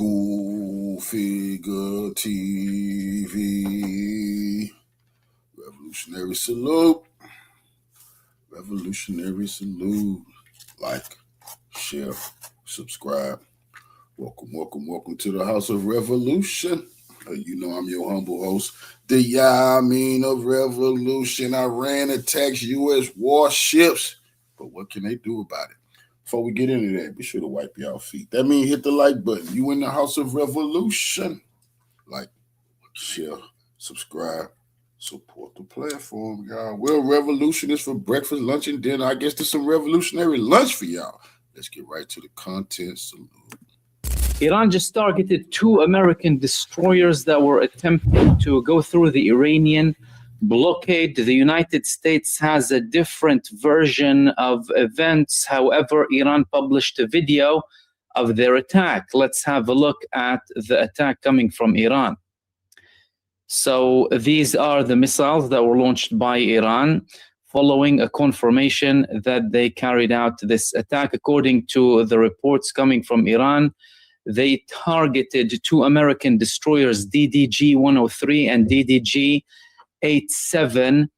School Figure TV. Revolutionary salute. Revolutionary salute. Like, share, subscribe. Welcome to the House of Revolution. You know I'm your humble host, the Yamin of Revolution. Iran attacks U.S. warships, but what can they do about it? Before we get into that, be sure to wipe your feet. That means hit the like button. You in the House of Revolution. Like, share, subscribe, support the platform, y'all. Well, revolution is for breakfast, lunch, and dinner. I guess there's some revolutionary lunch for y'all. Let's get right to the content. Salute. Iran just targeted 2 American destroyers that were attempting to go through the Iranian blockade. The United States has a different version of events. However, Iran published a video of their attack. Let's have a look at the attack coming from Iran. So these are the missiles that were launched by Iran following a confirmation that they carried out this attack. According to the reports coming from Iran, they targeted 2 American destroyers, DDG-103 and DDG-87,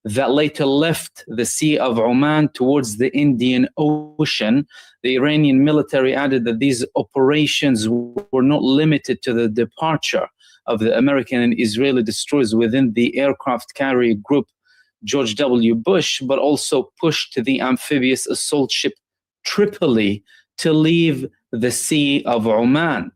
that later left the Sea of Oman towards the Indian Ocean. The Iranian military added that these operations were not limited to the departure of the American and Israeli destroyers within the aircraft carrier group George W. Bush, but also pushed the amphibious assault ship Tripoli to leave the Sea of Oman.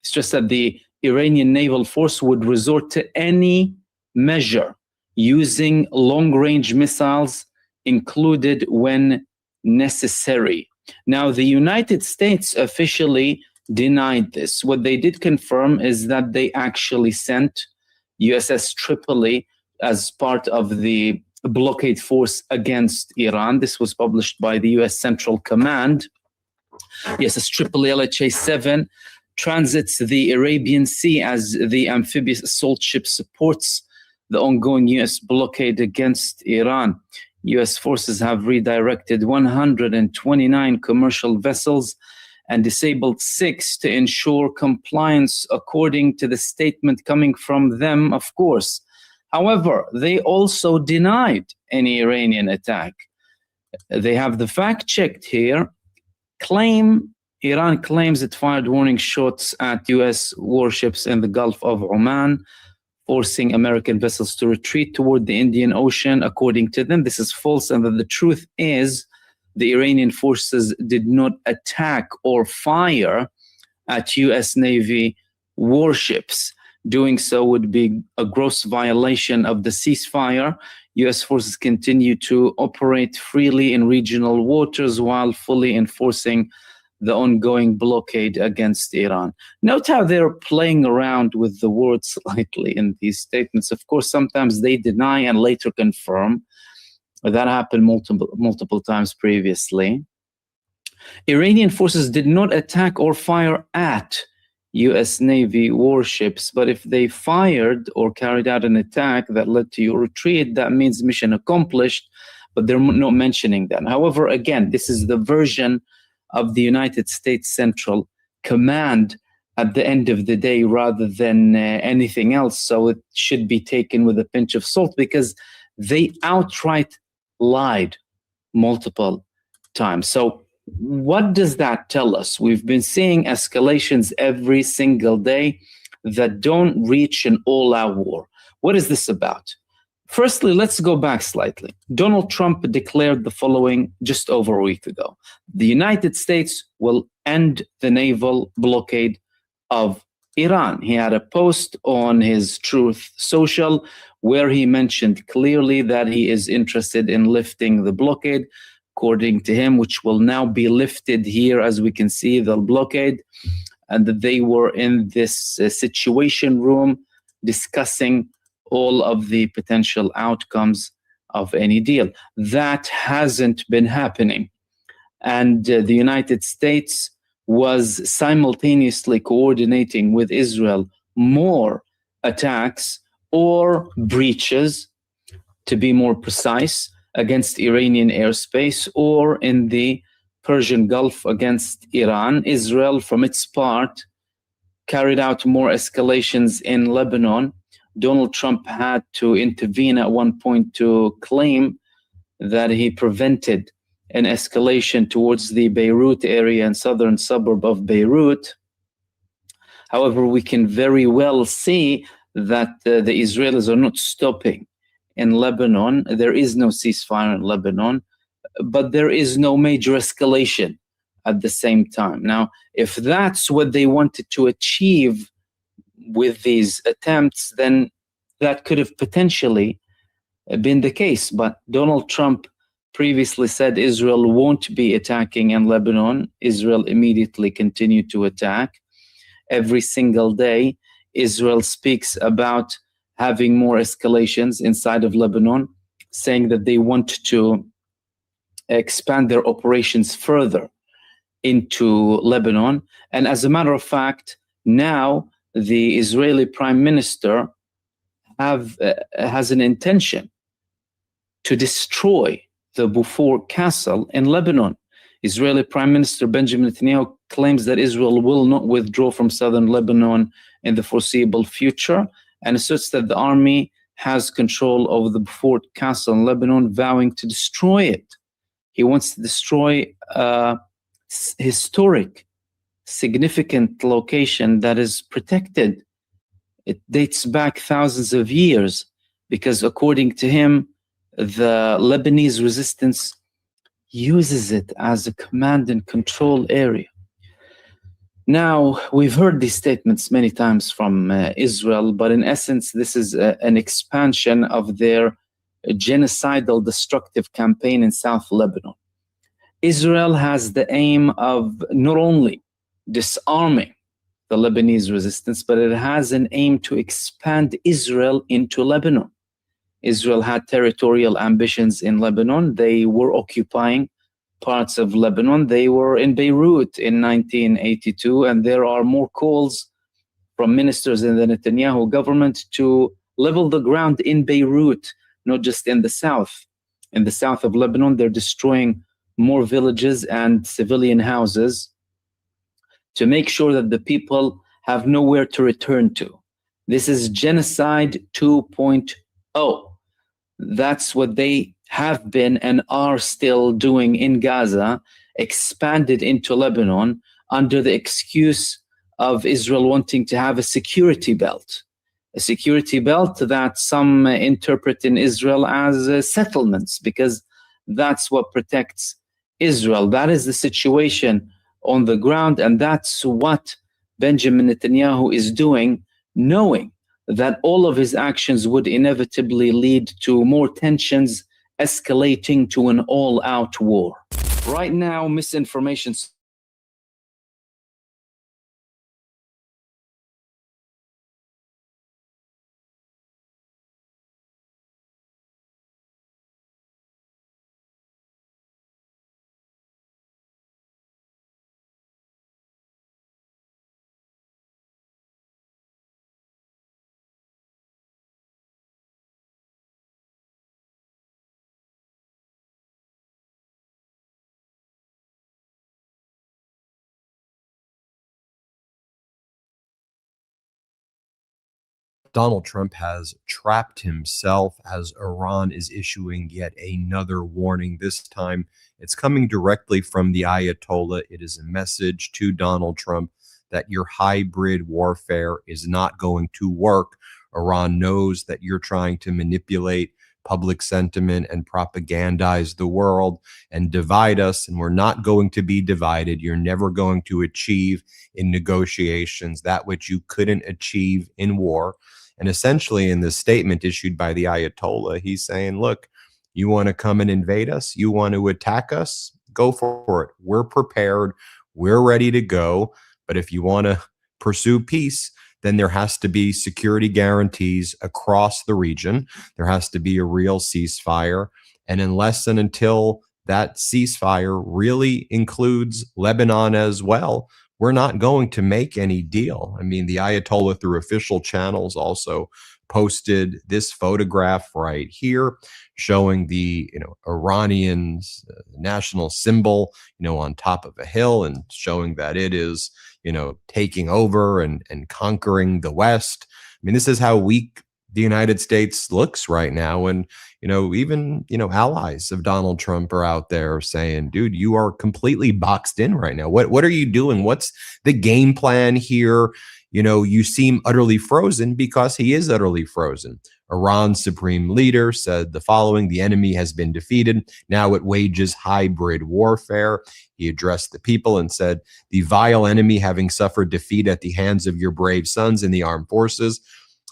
It's just that the Iranian naval force would resort to any measure using long-range missiles included when necessary. Now, the United States officially denied this. What they did confirm is that they actually sent USS Tripoli as part of the blockade force against Iran. This was published by the U.S. Central Command. USS Tripoli LHA-7 transits the Arabian Sea as the amphibious assault ship supports the ongoing U.S. blockade against Iran. U.S. forces have redirected 129 commercial vessels and disabled 6 to ensure compliance, according to the statement coming from them, of course. However, they also denied any Iranian attack. They have the fact checked here. Iran claims it fired warning shots at U.S. warships in the Gulf of Oman, forcing American vessels to retreat toward the Indian Ocean. According to them, this is false, and that the truth is the Iranian forces did not attack or fire at U.S. Navy warships. Doing so would be a gross violation of the ceasefire. U.S. forces continue to operate freely in regional waters while fully enforcing the ongoing blockade against Iran. Note how they're playing around with the words slightly in these statements. Of course, sometimes they deny and later confirm. That happened multiple times previously. Iranian forces did not attack or fire at U.S. Navy warships, but if they fired or carried out an attack that led to your retreat, that means mission accomplished, but they're not mentioning that. However, again, this is the version of the United States Central Command at the end of the day rather than anything else, so it should be taken with a pinch of salt because they outright lied multiple times. So what does that tell us? We've been seeing escalations every single day that don't reach an all-out war. What is this about? Firstly, let's go back slightly. Donald Trump declared the following just over a week ago. The United States will end the naval blockade of Iran. He had a post on his Truth Social where he mentioned clearly that he is interested in lifting the blockade, according to him, which will now be lifted here, as we can see, the blockade, and that they were in this situation room discussing all of the potential outcomes of any deal. That hasn't been happening. And the United States was simultaneously coordinating with Israel more attacks or breaches, to be more precise, against Iranian airspace or in the Persian Gulf against Iran. Israel, from its part, carried out more escalations in Lebanon. Donald Trump had to intervene at one point to claim that he prevented an escalation towards the Beirut area and southern suburb of Beirut. However, we can very well see that the Israelis are not stopping in Lebanon. There is no ceasefire in Lebanon, but there is no major escalation at the same time. Now, if that's what they wanted to achieve with these attempts, then that could have potentially been the case. But Donald Trump previously said Israel won't be attacking in Lebanon. Israel immediately continued to attack. Every single day, Israel speaks about having more escalations inside of Lebanon, saying that they want to expand their operations further into Lebanon. And as a matter of fact, now the Israeli Prime Minister has an intention to destroy the Beaufort Castle in Lebanon. Israeli Prime Minister Benjamin Netanyahu claims that Israel will not withdraw from southern Lebanon in the foreseeable future, and asserts that the army has control over the Beaufort Castle in Lebanon, vowing to destroy it. He wants to destroy a historic, significant location that is protected. It dates back thousands of years because, according to him, the Lebanese resistance uses it as a command and control area. Now, we've heard these statements many times from Israel, but in essence, this is an expansion of their genocidal, destructive campaign in South Lebanon. Israel has the aim of not only disarming the Lebanese resistance, but it has an aim to expand Israel into Lebanon. Israel had territorial ambitions in Lebanon. They were occupying parts of Lebanon. They were in Beirut in 1982, and there are more calls from ministers in the Netanyahu government to level the ground in Beirut, not just in the south. In the south of Lebanon, they're destroying more villages and civilian houses to make sure that the people have nowhere to return to. This is genocide 2.0. That's what they have been and are still doing in Gaza, expanded into Lebanon under the excuse of Israel wanting to have a security belt that some interpret in Israel as settlements, because that's what protects Israel. That is the situation on the ground, and that's what Benjamin Netanyahu is doing, knowing that all of his actions would inevitably lead to more tensions escalating to an all-out war. Right now, misinformation Donald Trump has trapped himself as Iran is issuing yet another warning. This time, it's coming directly from the Ayatollah. It is a message to Donald Trump that your hybrid warfare is not going to work. Iran knows that you're trying to manipulate public sentiment and propagandize the world and divide us, and we're not going to be divided. You're never going to achieve in negotiations that which you couldn't achieve in war. And essentially, in this statement issued by the Ayatollah, he's saying, look, you want to come and invade us? You want to attack us? Go for it. We're prepared. We're ready to go. But if you want to pursue peace, then there has to be security guarantees across the region. There has to be a real ceasefire. And unless and until that ceasefire really includes Lebanon as well, we're not going to make any deal. I mean, the Ayatollah, through official channels, also posted this photograph right here showing the Iranians national symbol on top of a hill, and showing that it is taking over and conquering the West. I mean, this is how weak the United States looks right now. And even allies of Donald Trump are out there saying, dude, you are completely boxed in right now. What are you doing? What's the game plan here? You seem utterly frozen, because he is utterly frozen. Iran's supreme leader said the following: the enemy has been defeated. Now it wages hybrid warfare. He addressed the people and said, the vile enemy, having suffered defeat at the hands of your brave sons in the armed forces,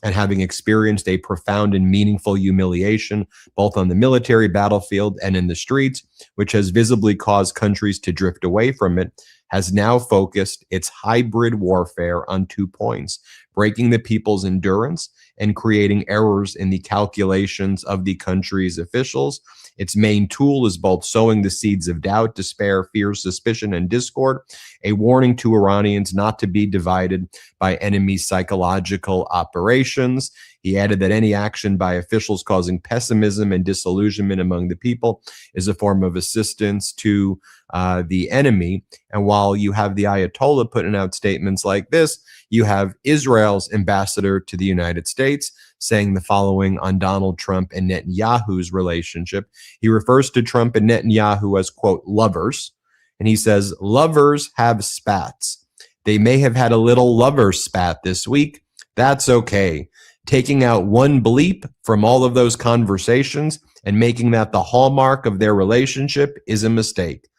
and having experienced a profound and meaningful humiliation, both on the military battlefield and in the streets, which has visibly caused countries to drift away from it, has now focused its hybrid warfare on 2 points: breaking the people's endurance and creating errors in the calculations of the country's officials. Its main tool is both sowing the seeds of doubt, despair, fear, suspicion, and discord, a warning to Iranians not to be divided by enemy psychological operations. He added that any action by officials causing pessimism and disillusionment among the people is a form of assistance to the enemy. And while you have the Ayatollah putting out statements like this, you have Israel's ambassador to the United States saying the following on Donald Trump and Netanyahu's relationship. He refers to Trump and Netanyahu as, quote, lovers. And he says, lovers have spats. They may have had a little lover spat this week. That's okay. Taking out one bleep from all of those conversations and making that the hallmark of their relationship is a mistake.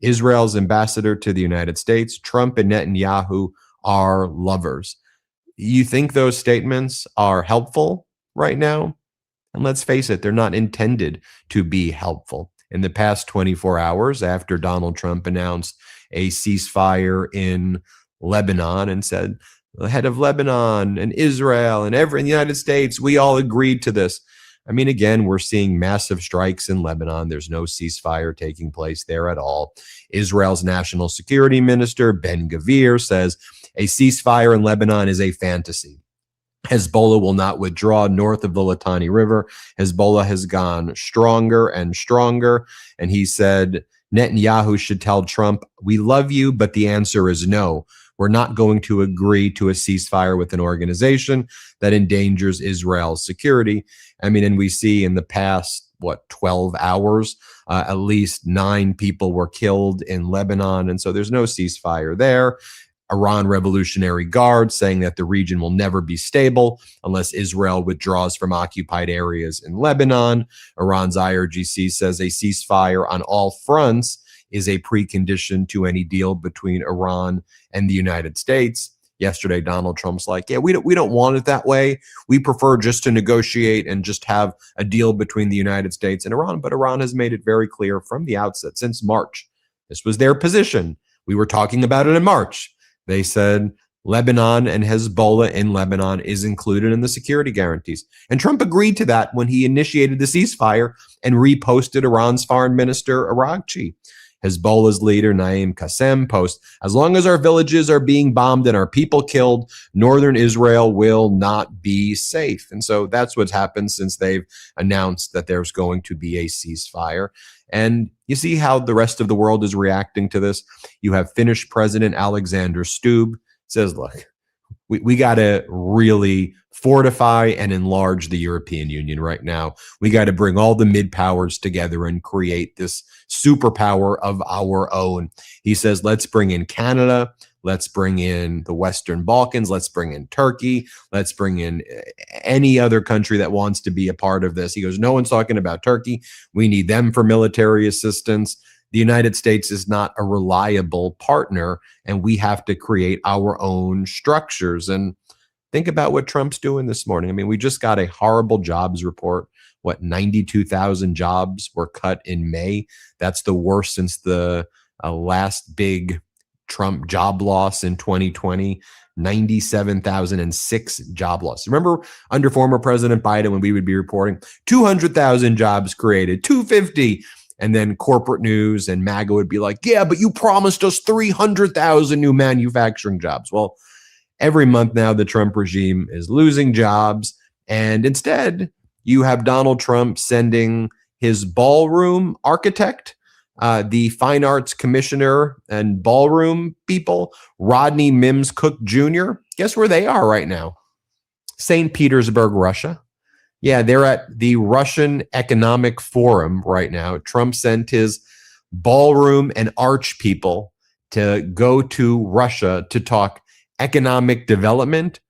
Israel's ambassador to the United States, Trump and Netanyahu are lovers. You think those statements are helpful right now? And let's face it, they're not intended to be helpful. In the past 24 hours, after Donald Trump announced a ceasefire in Lebanon and said, the head of Lebanon and Israel and in the United States, we all agreed to this. I mean, again, we're seeing massive strikes in Lebanon. There's no ceasefire taking place there at all. Israel's national security minister, Ben-Gvir, says a ceasefire in Lebanon is a fantasy. Hezbollah will not withdraw north of the Litani River. Hezbollah has gone stronger and stronger. And he said Netanyahu should tell Trump, we love you, but the answer is no. We're not going to agree to a ceasefire with an organization that endangers Israel's security. I mean, and we see in the past, 12 hours, at least 9 people were killed in Lebanon. And so there's no ceasefire there. Iran Revolutionary Guard saying that the region will never be stable unless Israel withdraws from occupied areas in Lebanon. Iran's IRGC says a ceasefire on all fronts is a precondition to any deal between Iran and the United States. Yesterday, Donald Trump's like, yeah, we don't want it that way. We prefer just to negotiate and just have a deal between the United States and Iran. But Iran has made it very clear from the outset, since March. This was their position. We were talking about it in March. They said Lebanon and Hezbollah in Lebanon is included in the security guarantees. And Trump agreed to that when he initiated the ceasefire and reposted Iran's foreign minister, Araghchi. Hezbollah's leader, Naim Qassem, posts, as long as our villages are being bombed and our people killed, northern Israel will not be safe. And so that's what's happened since they've announced that there's going to be a ceasefire. And you see how the rest of the world is reacting to this. You have Finnish President Alexander Stubb says, look, we got to really fortify and enlarge the European Union right now. We got to bring all the mid-powers together and create this superpower of our own. He says, let's bring in Canada. Let's bring in the Western Balkans. Let's bring in Turkey. Let's bring in any other country that wants to be a part of this. He goes, no one's talking about Turkey. We need them for military assistance. The United States is not a reliable partner, and we have to create our own structures. And think about what Trump's doing this morning. I mean, we just got a horrible jobs report. 92,000 jobs were cut in May. That's the worst since the last big Trump job loss in 2020. 97,006 job loss. Remember under former President Biden when we would be reporting 200,000 jobs created, 250. And then corporate news and MAGA would be like, yeah, but you promised us 300,000 new manufacturing jobs. Well, every month now, the Trump regime is losing jobs And instead, you have Donald Trump sending his ballroom architect, the fine arts commissioner and ballroom people, Rodney Mims Cook Jr. Guess where they are right now? St. Petersburg, Russia. Yeah, they're at the Russian Economic Forum right now. Trump sent his ballroom and arch people to go to Russia to talk economic development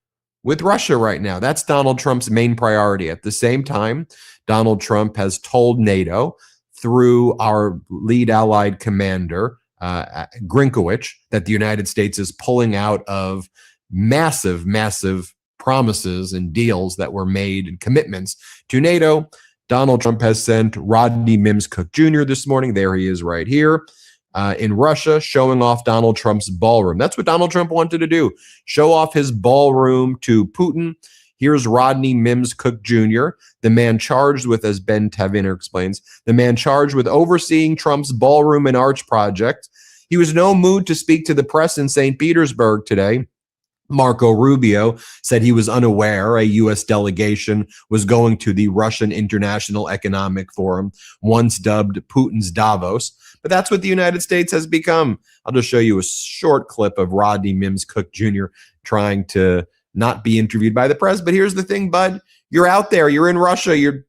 with Russia right now. That's Donald Trump's main priority. At the same time, Donald Trump has told NATO through our lead allied commander, Grinkowicz, that the United States is pulling out of massive promises and deals that were made and commitments to NATO. Donald Trump has sent Rodney Mims Cook Jr. this morning. There he is right here in Russia, showing off Donald Trump's ballroom. That's what Donald Trump wanted to do, show off his ballroom to Putin. Here's Rodney Mims Cook Jr., the man charged with, as Ben Teviner explains, the man charged with overseeing Trump's ballroom and arch project. He was in no mood to speak to the press in St. Petersburg today. Marco Rubio said he was unaware a U.S. delegation was going to the Russian International Economic Forum, once dubbed Putin's Davos. But that's what the United States has become. I'll just show you a short clip of Rodney Mims Cook Jr. trying to not be interviewed by the press. But here's the thing, bud. You're out there. You're in Russia. You're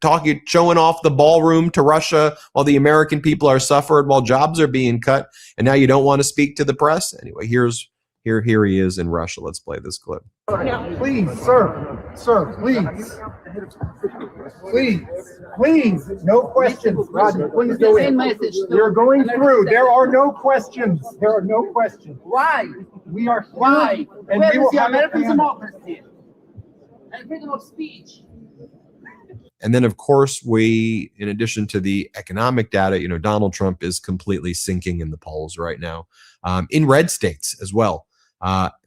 showing off the ballroom to Russia while the American people are suffering, while jobs are being cut. And now you don't want to speak to the press? Anyway, here he is in Russia. Let's play this clip. Please, sir, please, no questions. Rodney, please go in. We're going through. There are no questions. Why? We are here. Why? And Where we is will the have American a democracy and freedom of speech? And then, of course, we, in addition to the economic data, Donald Trump is completely sinking in the polls right now, in red states as well.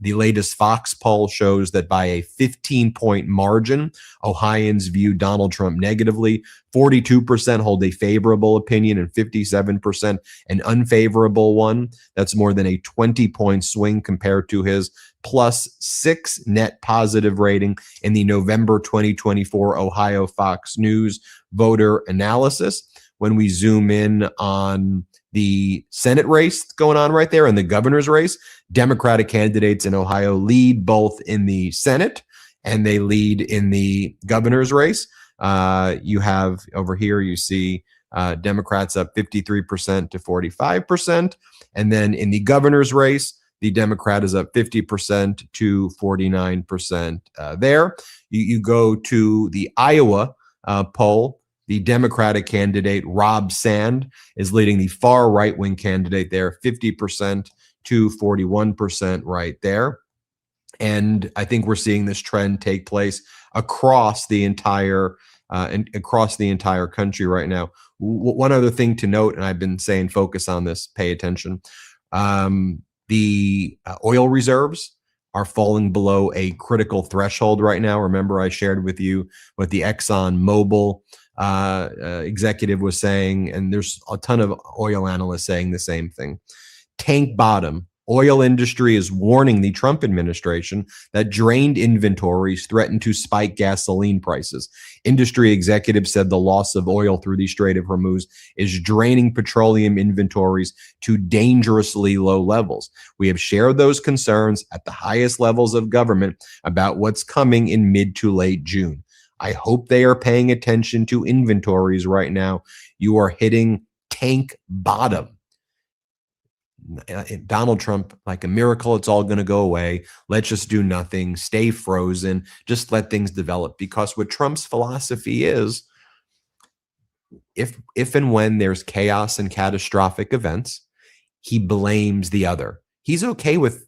The latest Fox poll shows that by a 15-point margin, Ohioans view Donald Trump negatively. 42% hold a favorable opinion and 57% an unfavorable one. That's more than a 20-point swing compared to his +6 net positive rating in the November 2024 Ohio Fox News voter analysis. When we zoom in on the Senate race going on right there and the governor's race, Democratic candidates in Ohio lead both in the Senate and they lead in the governor's race. You have over here, you see Democrats up 53% to 45%. And then in the governor's race, the Democrat is up 50% to 49% there. You go to the Iowa poll. The Democratic candidate, Rob Sand, is leading the far right-wing candidate there, 50% to 41% right there. And I think we're seeing this trend take place across the entire country right now. One other thing to note, and I've been saying focus on this, pay attention. The oil reserves are falling below a critical threshold right now. Remember, I shared with you what the Exxon Mobil executive was saying, and there's a ton of oil analysts saying the same thing. Tank bottom. Oil industry is warning the Trump administration that drained inventories threaten to spike gasoline prices. Industry executives said the loss of oil through the Strait of Hormuz is draining petroleum inventories to dangerously low levels. We have shared those concerns at the highest levels of government about what's coming in mid to late June. I hope they are paying attention to inventories right now. You are hitting tank bottom. Donald Trump, like a miracle, it's all going to go away. Let's just do nothing, stay frozen, just let things develop. Because what Trump's philosophy is, if and when there's chaos and catastrophic events, he blames the other. He's okay with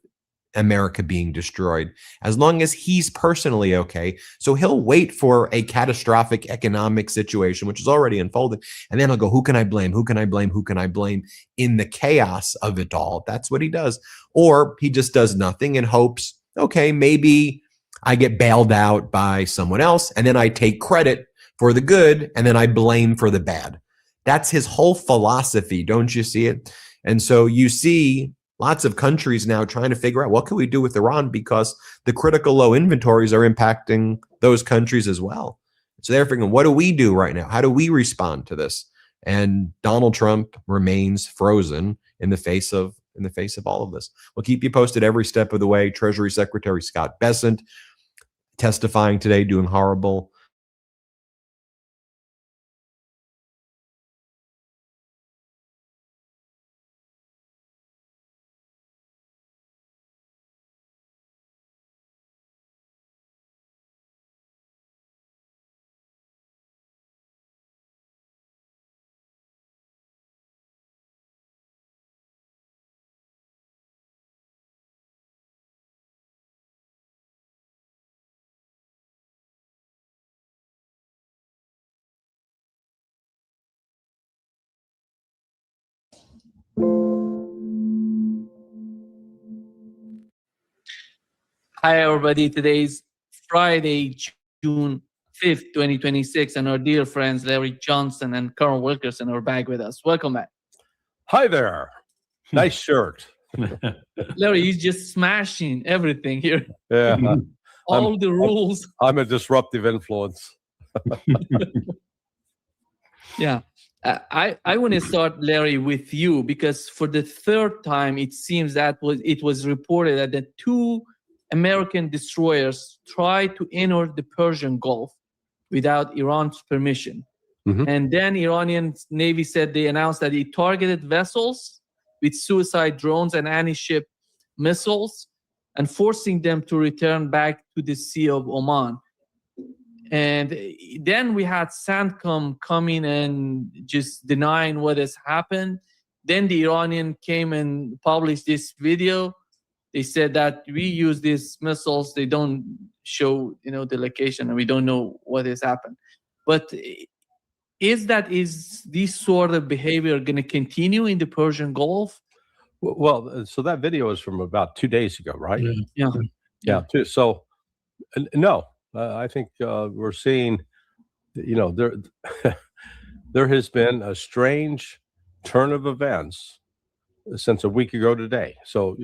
America being destroyed as long as he's personally okay. So he'll wait for a catastrophic economic situation, which is already unfolding. And then he'll go, who can I blame? Who can I blame? Who can I blame in the chaos of it all? That's what he does. Or he just does nothing and hopes, okay, maybe I get bailed out by someone else. And then I take credit for the good. And then I blame for the bad. That's his whole philosophy. Don't you see it? And so you see lots of countries now trying to figure out what can we do with Iran, because the critical low inventories are impacting those countries as well. So they're figuring, what do we do right now? How do we respond to this? And Donald Trump remains frozen in the face of all of this. We'll keep you posted every step of the way. Treasury Secretary Scott Bessent testifying today, doing horrible. Hi, everybody. Today's Friday, June 5th, 2026, and our dear friends Larry Johnson and Carl Wilkerson are back with us. Welcome back. Hi there. Nice shirt. Larry, he's just smashing everything here. Yeah. All the rules. I'm a disruptive influence. Yeah. I want to start, Larry, with you, because for the third time, it seems that it was reported that the two American destroyers tried to enter the Persian Gulf without Iran's permission. Mhm. And then Iranian Navy said they announced that it targeted vessels with suicide drones and anti-ship missiles and forcing them to return back to the Sea of Oman. And then we had CENTCOM coming and just denying what has happened. Then the Iranian came and published this video. They said that we use these missiles. They don't show, the location, and we don't know what has happened. But is this sort of behavior going to continue in the Persian Gulf? Well, so that video is from about 2 days ago, right? Yeah. So, no, I think we're seeing, there there has been a strange turn of events since a week ago today. So,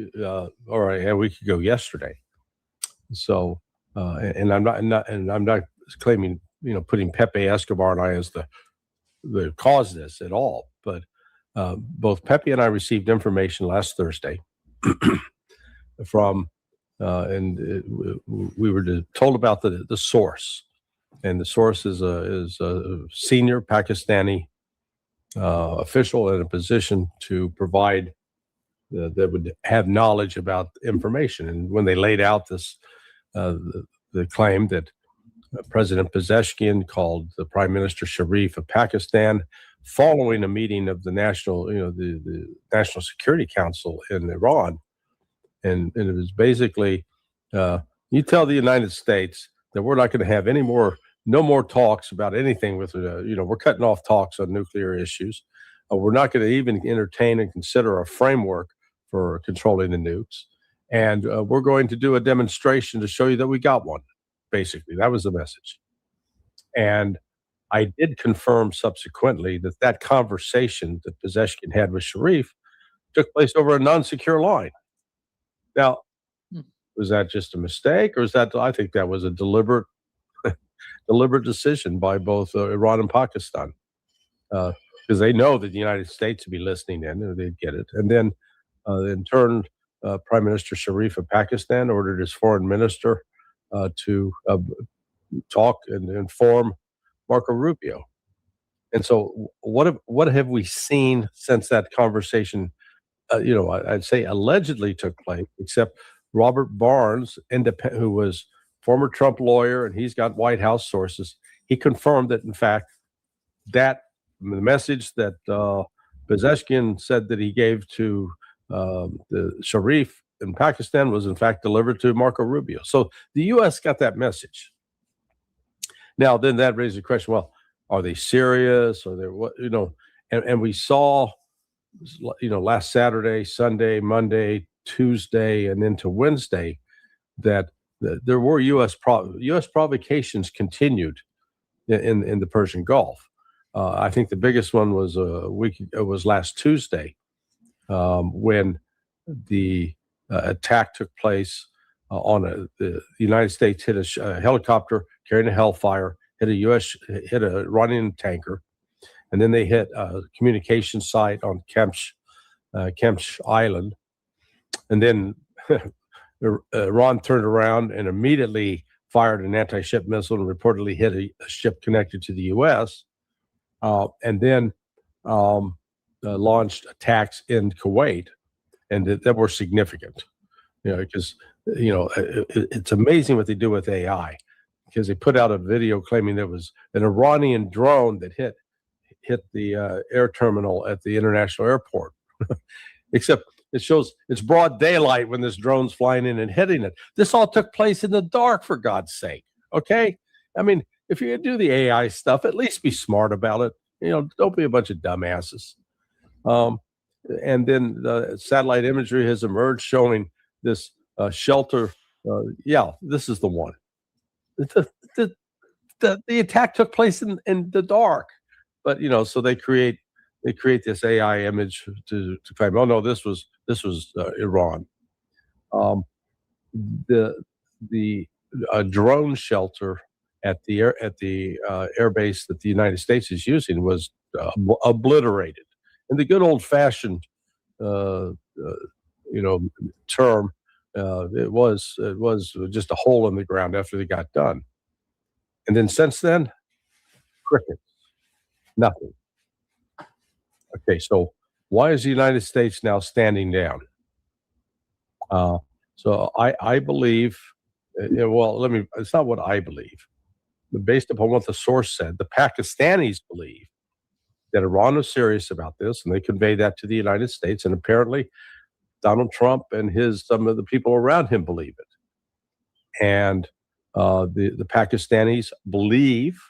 or a week ago yesterday. So, and I'm not claiming, putting Pepe Escobar and I as the cause of this at all. But both Pepe and I received information last Thursday from, we were told about the source, and the source is a senior Pakistani official in a position to provide that would have knowledge about information. And when they laid out this, the claim that President Pezeshkian called the Prime Minister Sharif of Pakistan following a meeting of the the National Security Council in Iran, and it was basically, you tell the United States that we're not going to have no more talks about anything with, we're cutting off talks on nuclear issues. We're not going to even entertain and consider a framework for controlling the nukes. And we're going to do a demonstration to show you that we got one. Basically, that was the message. And I did confirm subsequently that conversation that Pezeshkian had with Sharif took place over a non-secure line. Now, was that just a mistake, or I think that was a deliberate decision by both Iran and Pakistan, because they know that the United States would be listening in, and they'd get it. And then, in turn, Prime Minister Sharif of Pakistan ordered his foreign minister to talk and inform Marco Rubio. And so, what have we seen since that conversation? I'd say allegedly took place, except Robert Barnes, who was former Trump lawyer, and he's got White House sources. He confirmed that, in fact, that the message that Pezeshkian said that he gave to the Sharif in Pakistan was, in fact, delivered to Marco Rubio. So the U.S. got that message. Now, then that raises the question: well, are they serious? Are they what? And we saw, last Saturday, Sunday, Monday, Tuesday, and into Wednesday, that there were U.S. provocations continued in the Persian Gulf. I think the biggest one was last Tuesday, when the attack took place the United States hit a helicopter carrying a Hellfire, hit a Iranian tanker, and then they hit a communication site on Kemch Island, and then Iran turned around and immediately fired an anti-ship missile and reportedly hit a ship connected to the U.S. And then launched attacks in Kuwait, and that were significant. Because it's amazing what they do with AI. Because they put out a video claiming there was an Iranian drone that hit the air terminal at the international airport. Except it shows it's broad daylight when this drone's flying in and hitting it. This all took place in the dark, for God's sake. Okay? I mean, if you do the AI stuff, at least be smart about it. Don't be a bunch of dumbasses. And then the satellite imagery has emerged showing this shelter. This is the one. The attack took place in the dark, but so they create this AI image to claim, oh no, this was Iran. The drone shelter at the air base that the United States is using was obliterated. In the good old fashioned term, it was just a hole in the ground after they got done. And then since then, crickets, nothing. Okay, so why is the United States now standing down? So I believe, it's not what I believe, but based upon what the source said, the Pakistanis believe that Iran was serious about this, and they conveyed that to the United States, and apparently Donald Trump and some of the people around him believe it. And the Pakistanis believe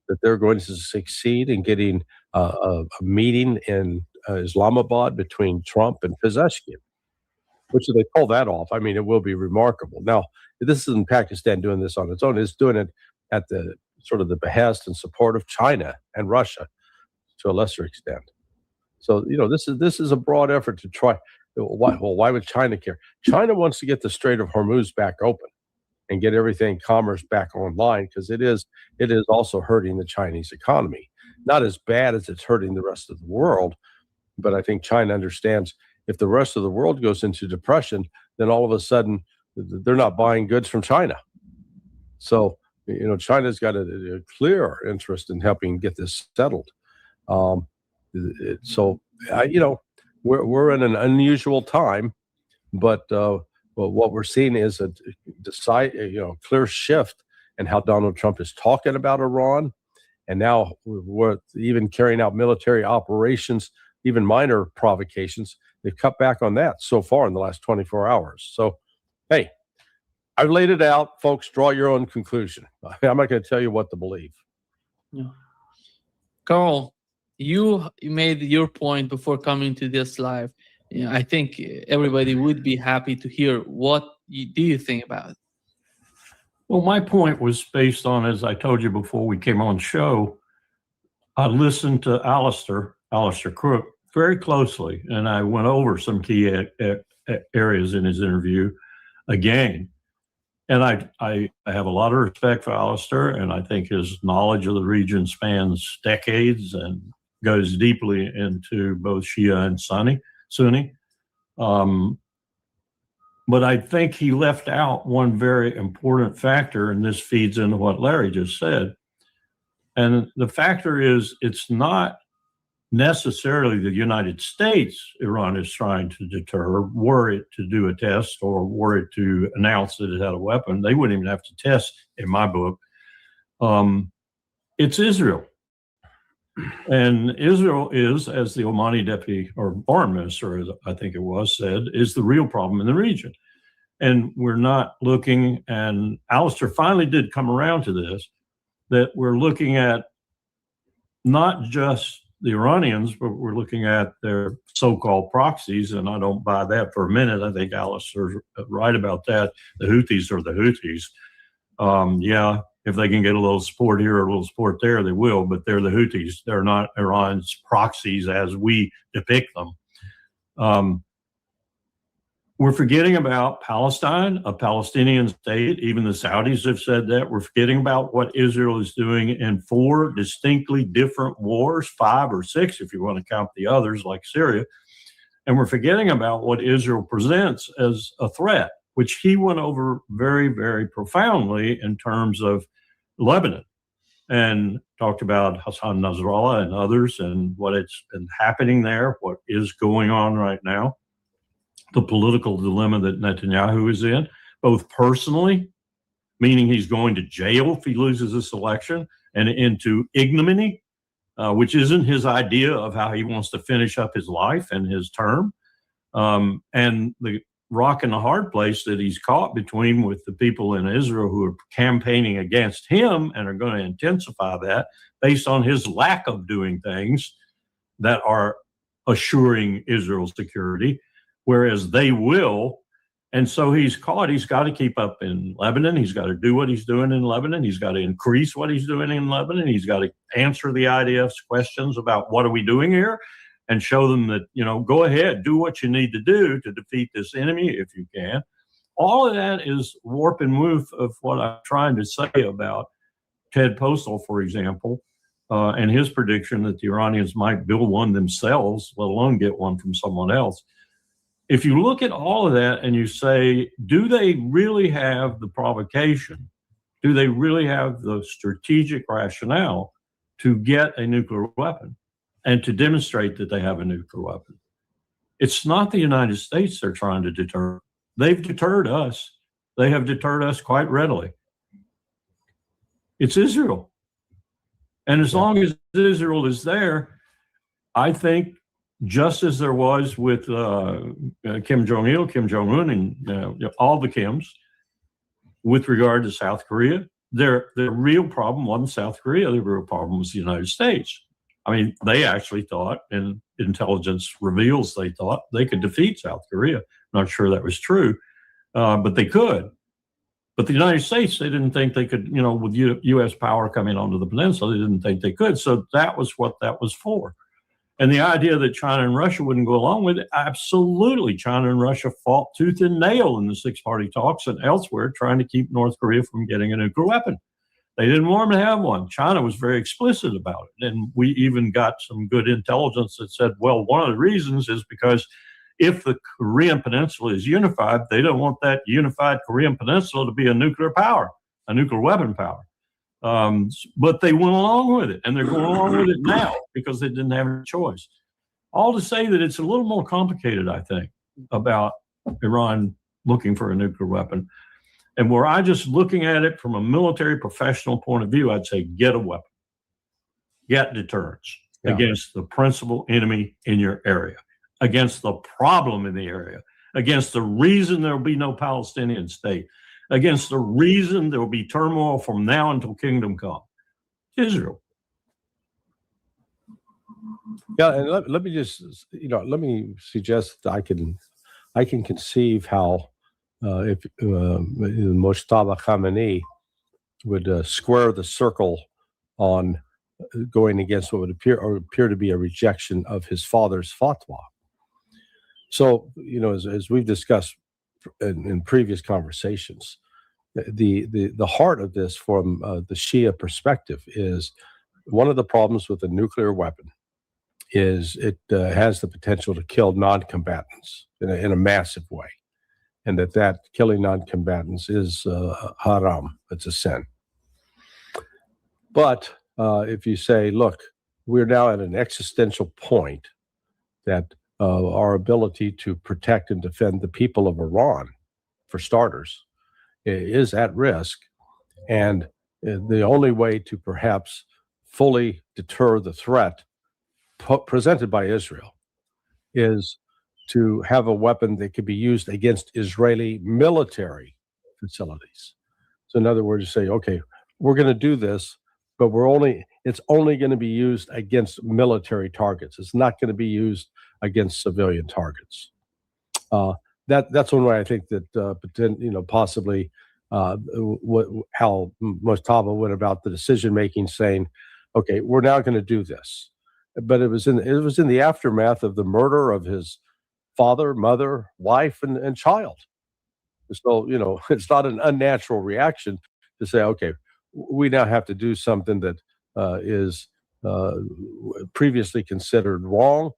that they're going to succeed in getting a meeting in Islamabad between Trump and Pezeshkian, which if they pull that off, I mean, it will be remarkable. Now, this isn't Pakistan doing this on its own. It's doing it at the sort of the behest and support of China and Russia to a lesser extent. So, this is a broad effort to try. Why would China care? China wants to get the Strait of Hormuz back open and get commerce back online, because it is also hurting the Chinese economy. Not as bad as it's hurting the rest of the world, but I think China understands if the rest of the world goes into depression, then all of a sudden they're not buying goods from China. So, China's got a clear interest in helping get this settled. We're in an unusual time, but what we're seeing is a clear shift in how Donald Trump is talking about Iran, and now we're even carrying out military operations, even minor provocations. They've cut back on that so far in the last 24 hours. So, hey, I've laid it out, folks. Draw your own conclusion. I'm not going to tell you what to believe. Yeah. Carl, you made your point before coming to this live. I think everybody would be happy to hear what do you think about it. Well, my point was based on, as I told you before we came on the show, I listened to Alistair Crook very closely, and I went over some key areas in his interview again. And I have a lot of respect for Alistair, and I think his knowledge of the region spans decades and goes deeply into both Shia and Sunni. But I think he left out one very important factor, and this feeds into what Larry just said. And the factor is, it's not necessarily the United States Iran is trying to deter, were it to do a test or were it to announce that it had a weapon. They wouldn't even have to test, in my book. It's Israel. And Israel is, as the Omani deputy or foreign minister, as I think it was, said, is the real problem in the region. And we're not looking, and Alistair finally did come around to this, that we're looking at not just the Iranians, but we're looking at their so-called proxies, and I don't buy that for a minute. I think Alistair's right about that. The Houthis are the Houthis. If they can get a little support here or a little support there, they will, but they're the Houthis. They're not Iran's proxies as we depict them. We're forgetting about Palestine, a Palestinian state. Even the Saudis have said that. We're forgetting about what Israel is doing in 4 distinctly different wars, 5 or 6 if you want to count the others like Syria. And we're forgetting about what Israel presents as a threat, which he went over very, very profoundly in terms of Lebanon, and talked about Hassan Nasrallah and others and what it's been happening there, what is going on right now, the political dilemma that Netanyahu is in, both personally, meaning he's going to jail if he loses this election, and into ignominy, which isn't his idea of how he wants to finish up his life and his term, and the rock and the hard place that he's caught between with the people in Israel who are campaigning against him and are going to intensify that based on his lack of doing things that are assuring Israel's security, whereas they will. And so he's caught. He's got to keep up in Lebanon. He's got to do what he's doing in Lebanon. He's got to increase what he's doing in Lebanon. He's got to answer the IDF's questions about what are we doing here, and show them that, go ahead, do what you need to do to defeat this enemy if you can. All of that is warp and woof of what I'm trying to say about Ted Postal, for example, and his prediction that the Iranians might build one themselves, let alone get one from someone else. If you look at all of that and you say, do they really have the provocation? Do they really have the strategic rationale to get a nuclear weapon and to demonstrate that they have a nuclear weapon? It's not the United States they're trying to deter. They've deterred us. They have deterred us quite readily. It's Israel. And as long as Israel is there, I think, just as there was with Kim Jong-il, Kim Jong-un, and all the Kims, with regard to South Korea, their real problem wasn't South Korea. The real problem was the United States. I mean, they actually thought, and intelligence reveals they thought, they could defeat South Korea. I'm not sure that was true, but they could. But the United States, they didn't think they could, with U.S. power coming onto the peninsula, they didn't think they could. So that was what that was for. And the idea that China and Russia wouldn't go along with it, absolutely. China and Russia fought tooth and nail in the 6-party talks and elsewhere, trying to keep North Korea from getting a nuclear weapon. They didn't want them to have one. China was very explicit about it. And we even got some good intelligence that said, well, one of the reasons is because if the Korean Peninsula is unified, they don't want that unified Korean Peninsula to be a nuclear power, a nuclear weapon power. But they went along with it, and they're going along with it now because they didn't have a choice. All to say that it's a little more complicated, I think, about Iran looking for a nuclear weapon. And were I just looking at it from a military professional point of view, I'd say get a weapon, get deterrence against the principal enemy in your area, against the problem in the area, against the reason there will be no Palestinian state, against the reason there will be turmoil from now until kingdom come. Israel. Yeah, and let me just, let me suggest that I can conceive how if Mojtaba Khamenei would square the circle on going against what would appear to be a rejection of his father's fatwa. So, as we've discussed in previous conversations, the heart of this from the Shia perspective is one of the problems with a nuclear weapon is it has the potential to kill non-combatants in a massive way, and that killing non-combatants is haram. It's a sin. But if you say, look, we're now at an existential point that our ability to protect and defend the people of Iran, for starters, is at risk. And the only way to perhaps fully deter the threat presented by Israel is to have a weapon that could be used against Israeli military facilities. So in other words, you say, okay, we're going to do this, but it's only going to be used against military targets. It's not going to be used against civilian targets. That's one way I think that possibly how Mojtaba went about the decision making, saying, okay, we're now going to do this. But it was in the aftermath of the murder of his father, mother, wife, and child. So, it's not an unnatural reaction to say, okay, we now have to do something that is previously considered wrong,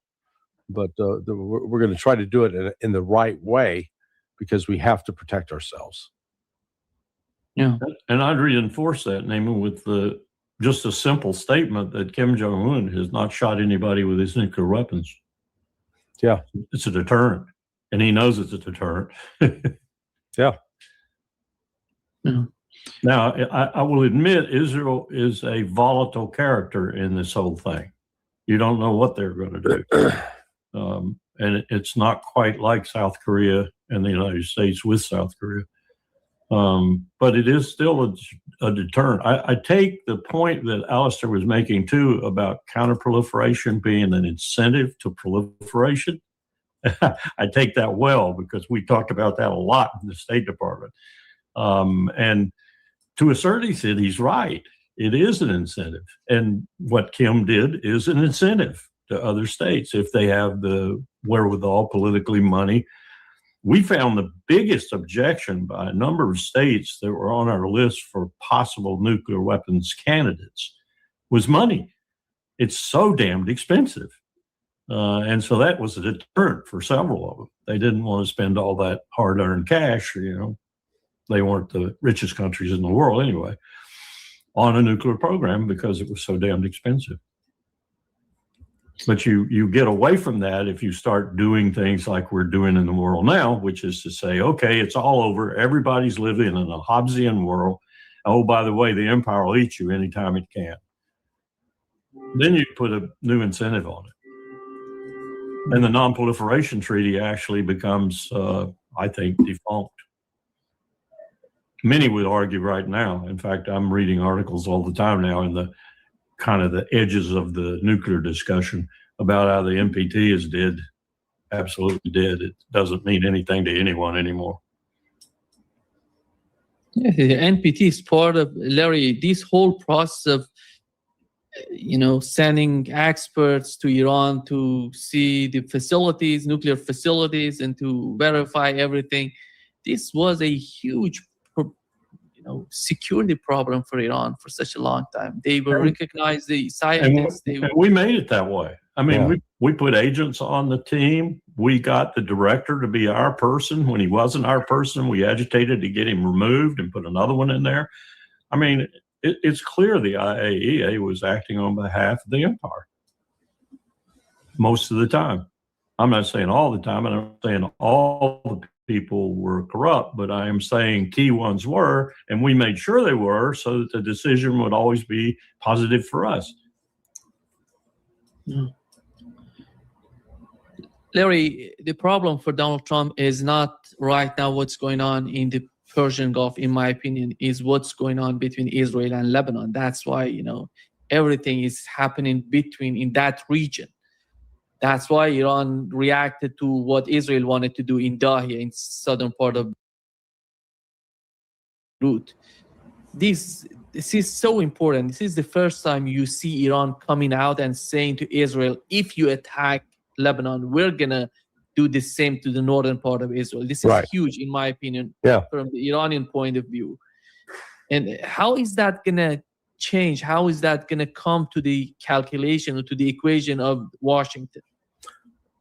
but we're going to try to do it in the right way because we have to protect ourselves. Yeah. And I'd reinforce that, namely with just a simple statement that Kim Jong-un has not shot anybody with his nuclear weapons. Yeah. It's a deterrent, and he knows it's a deterrent. Yeah. Yeah. Now, I will admit Israel is a volatile character in this whole thing. You don't know what they're going to do. And it's not quite like South Korea and the United States with South Korea. But it is still a deterrent. I take the point that Alistair was making, too, about counterproliferation being an incentive to proliferation. I take that well because we talked about that a lot in the State Department. And to a certain extent, he's right. It is an incentive. And what Kim did is an incentive to other states if they have the wherewithal, politically, money. We found the biggest objection by a number of states that were on our list for possible nuclear weapons candidates was money. It's so damned expensive. And so that was a deterrent for several of them. They didn't want to spend all that hard-earned cash, They weren't the richest countries in the world anyway, on a nuclear program because it was so damned expensive. But you get away from that if you start doing things like we're doing in the world now, which is to say, okay, it's all over. Everybody's living in a Hobbesian world. Oh, by the way, the empire will eat you anytime it can. Then you put a new incentive on it. And the non-proliferation treaty actually becomes, I think, defunct. Many would argue right now. In fact, I'm reading articles all the time now in the kind of the edges of the nuclear discussion about how the NPT is dead, absolutely dead. It doesn't mean anything to anyone anymore. Yeah, the NPT is part of, Larry, this whole process of, sending experts to Iran to see the facilities, nuclear facilities, and to verify everything. This was a huge security problem for Iran for such a long time. They will recognize the scientists. And we made it that way. I mean, we put agents on the team. We got the director to be our person. When he wasn't our person, we agitated to get him removed and put another one in there. I mean, it's clear the IAEA was acting on behalf of the empire most of the time. I'm not saying all the time, and I'm saying all the people were corrupt, but I am saying key ones were, and we made sure they were so that the decision would always be positive for us. Yeah. Larry, the problem for Donald Trump is not right now what's going on in the Persian Gulf, in my opinion, is what's going on between Israel and Lebanon. That's why, everything is happening in that region. That's why Iran reacted to what Israel wanted to do in Dahia, in southern part of Beirut. This is so important. This is the first time you see Iran coming out and saying to Israel, if you attack Lebanon, we're going to do the same to the northern part of Israel. This is huge, in my opinion, from the Iranian point of view. And how is that going to change? How is that going to come to the calculation or to the equation of Washington?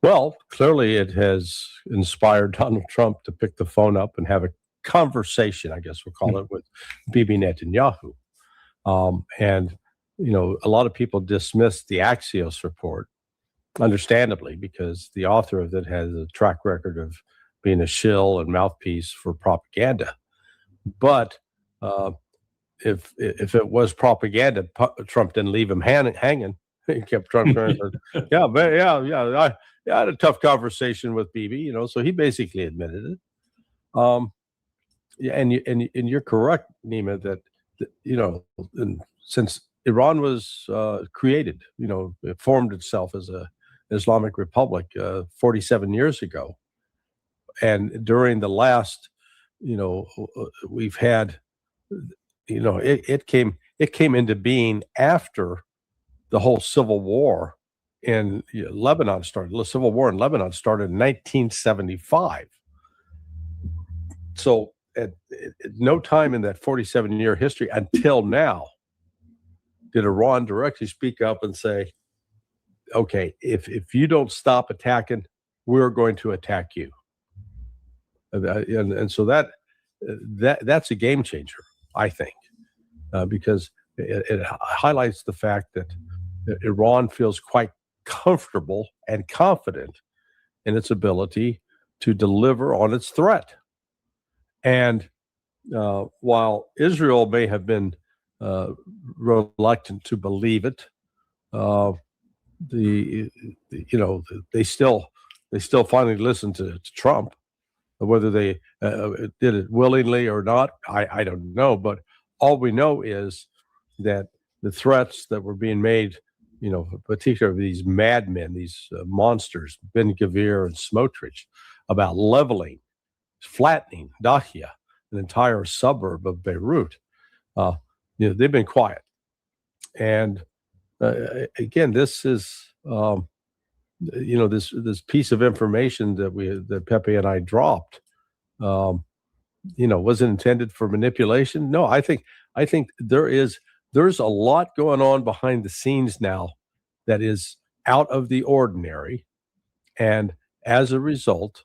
Well, clearly it has inspired Donald Trump to pick the phone up and have a conversation, I guess we'll call it, with Bibi Netanyahu. And, a lot of people dismissed the Axios report, understandably, because the author of it has a track record of being a shill and mouthpiece for propaganda. But if it was propaganda, Trump didn't leave him hanging. He kept Trump going. I had a tough conversation with Bibi, so he basically admitted it. And you're correct, Nima, that since Iran was created, it formed itself as a Islamic Republic 47 years ago, and during the last, we've had, it came into being after the whole Civil War in Lebanon started. The civil war in Lebanon started in 1975. So at no time in that 47-year history until now did Iran directly speak up and say, okay, if you don't stop attacking, we're going to attack you. And so that's a game changer, I think, because it highlights the fact that Iran feels quite comfortable and confident in its ability to deliver on its threat. And while Israel may have been reluctant to believe it, they still finally listened to Trump. Whether they did it willingly or not, I don't know. But all we know is that the threats that were being made, particularly these madmen, these monsters, Ben Gvir and Smotrich, about leveling, flattening Dahia, an entire suburb of Beirut, they've been quiet. And again, this is, this piece of information that Pepe and I dropped, was it intended for manipulation? No, I think there's a lot going on behind the scenes now that is out of the ordinary, and as a result,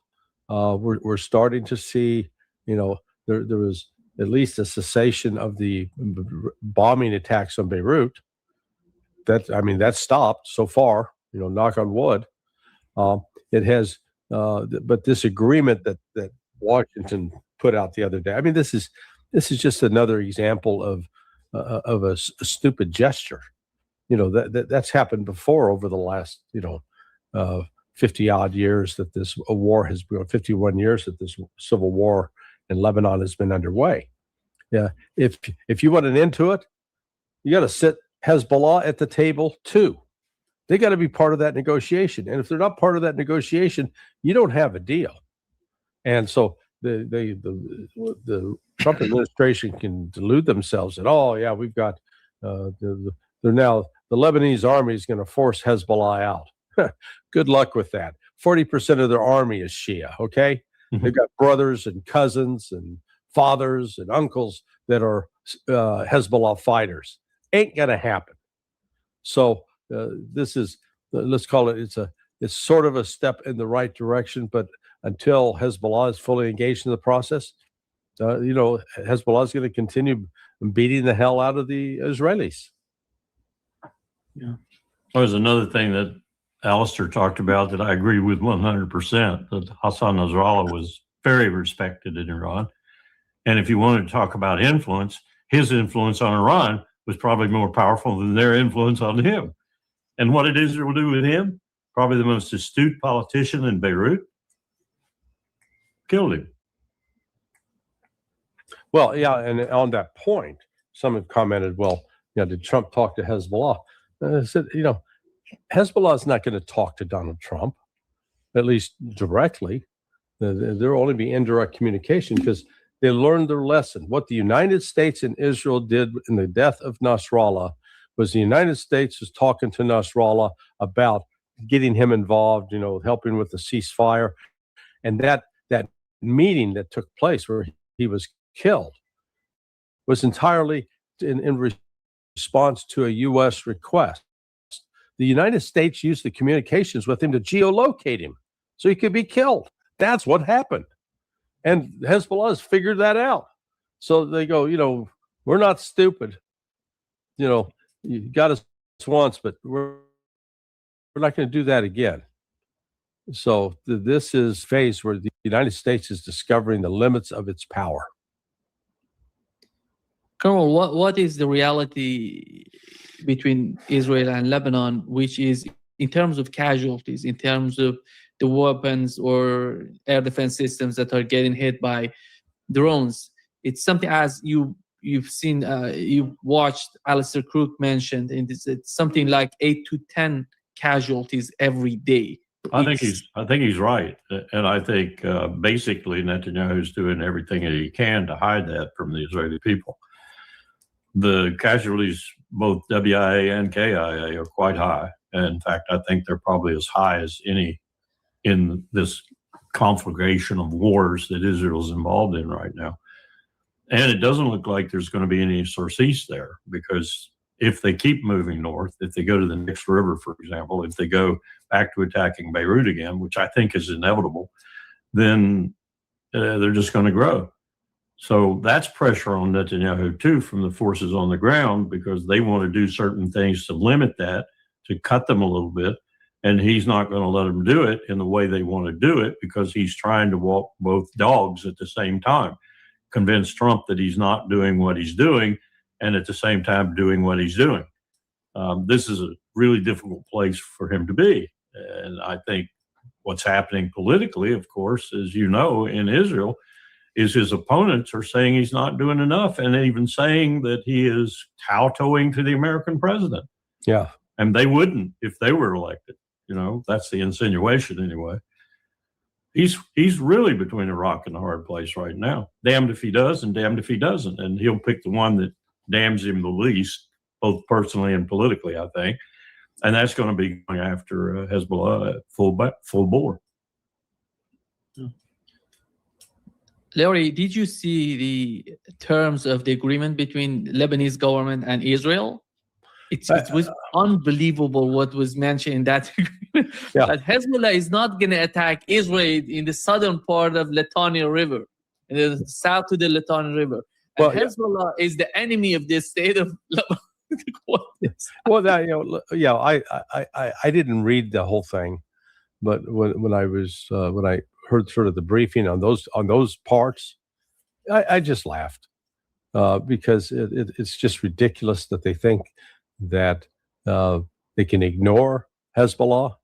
we're starting to see, there was at least a cessation of the bombing attacks on Beirut. That stopped so far. Knock on wood. It has, but this agreement that Washington put out the other day. this is just another example of a stupid gesture. That's happened before over the last 50 odd years that this war has been, 51 years that this civil war in Lebanon has been underway. Yeah, if you want an end to it, you got to sit Hezbollah at the table too. They got to be part of that negotiation, and if they're not part of that negotiation, you don't have a deal. And so the Trump administration can delude themselves that, oh yeah, we've got they're now the Lebanese army is going to force Hezbollah out. Good luck with that. 40% of their army is Shia. Okay, they've got brothers and cousins and fathers and uncles that are Hezbollah fighters. Ain't going to happen. So this is, let's call it, it's sort of a step in the right direction, but until Hezbollah is fully engaged in the process, Hezbollah is going to continue beating the hell out of the Israelis. Yeah. There's another thing that Alistair talked about that I agree with 100%, that Hassan Nasrallah was very respected in Iran. And if you wanted to talk about influence, his influence on Iran was probably more powerful than their influence on him. And what did Israel do with him? Probably the most astute politician in Beirut. Killed him. Well, yeah, and on that point, some have commented, well, did Trump talk to Hezbollah? I said, Hezbollah is not going to talk to Donald Trump, at least directly. There will only be indirect communication because they learned their lesson. What the United States and Israel did in the death of Nasrallah was the United States was talking to Nasrallah about getting him involved, helping with the ceasefire. And that meeting that took place where he was killed was entirely in response to a U.S. request. The United States used the communications with him to geolocate him so he could be killed. That's what happened. And Hezbollah has figured that out. So they go, we're not stupid. You got us once, but we're not going to do that again. So this is phase where the United States is discovering the limits of its power. Colonel, what is the reality between Israel and Lebanon, which is in terms of casualties, in terms of the weapons or air defense systems that are getting hit by drones? It's something, as you've seen, you've watched Alistair Crook mentioned, and it's something like 8 to 10 casualties every day. I think he's right, and I think basically Netanyahu's doing everything that he can to hide that from the Israeli people. The casualties, both WIA and KIA, are quite high. In fact, I think they're probably as high as any in this conflagration of wars that Israel's involved in right now. And it doesn't look like there's going to be any surcease there, because if they keep moving north, if they go to the next river, for example, if they go back to attacking Beirut again, which I think is inevitable, then they're just going to grow. So that's pressure on Netanyahu too from the forces on the ground, because they want to do certain things to limit that, to cut them a little bit. And he's not going to let them do it in the way they want to do it, because he's trying to walk both dogs at the same time, convince Trump that he's not doing what he's doing, and at the same time doing what he's doing. This is a really difficult place for him to be. And I think what's happening politically, of course, as you know, in Israel, is his opponents are saying he's not doing enough, and even saying that he is kowtowing to the American president. Yeah. And they wouldn't if they were elected. You know, that's the insinuation anyway. He's really between a rock and a hard place right now. Damned if he does and damned if he doesn't. And he'll pick the one that damns him the least, both personally and politically, I think. And that's going to be going after Hezbollah full bore. Larry, did you see the terms of the agreement between Lebanese government and Israel? It was unbelievable what was mentioned in that agreement. Yeah. That Hezbollah is not going to attack Israel in the southern part of Litani River, in the south to the Litani River. And Well, yeah. Hezbollah is the enemy of the state of Lebanon. Well, that, I didn't read the whole thing, but when I heard sort of the briefing on those parts, I just laughed because it's just ridiculous that they think that they can ignore Hezbollah,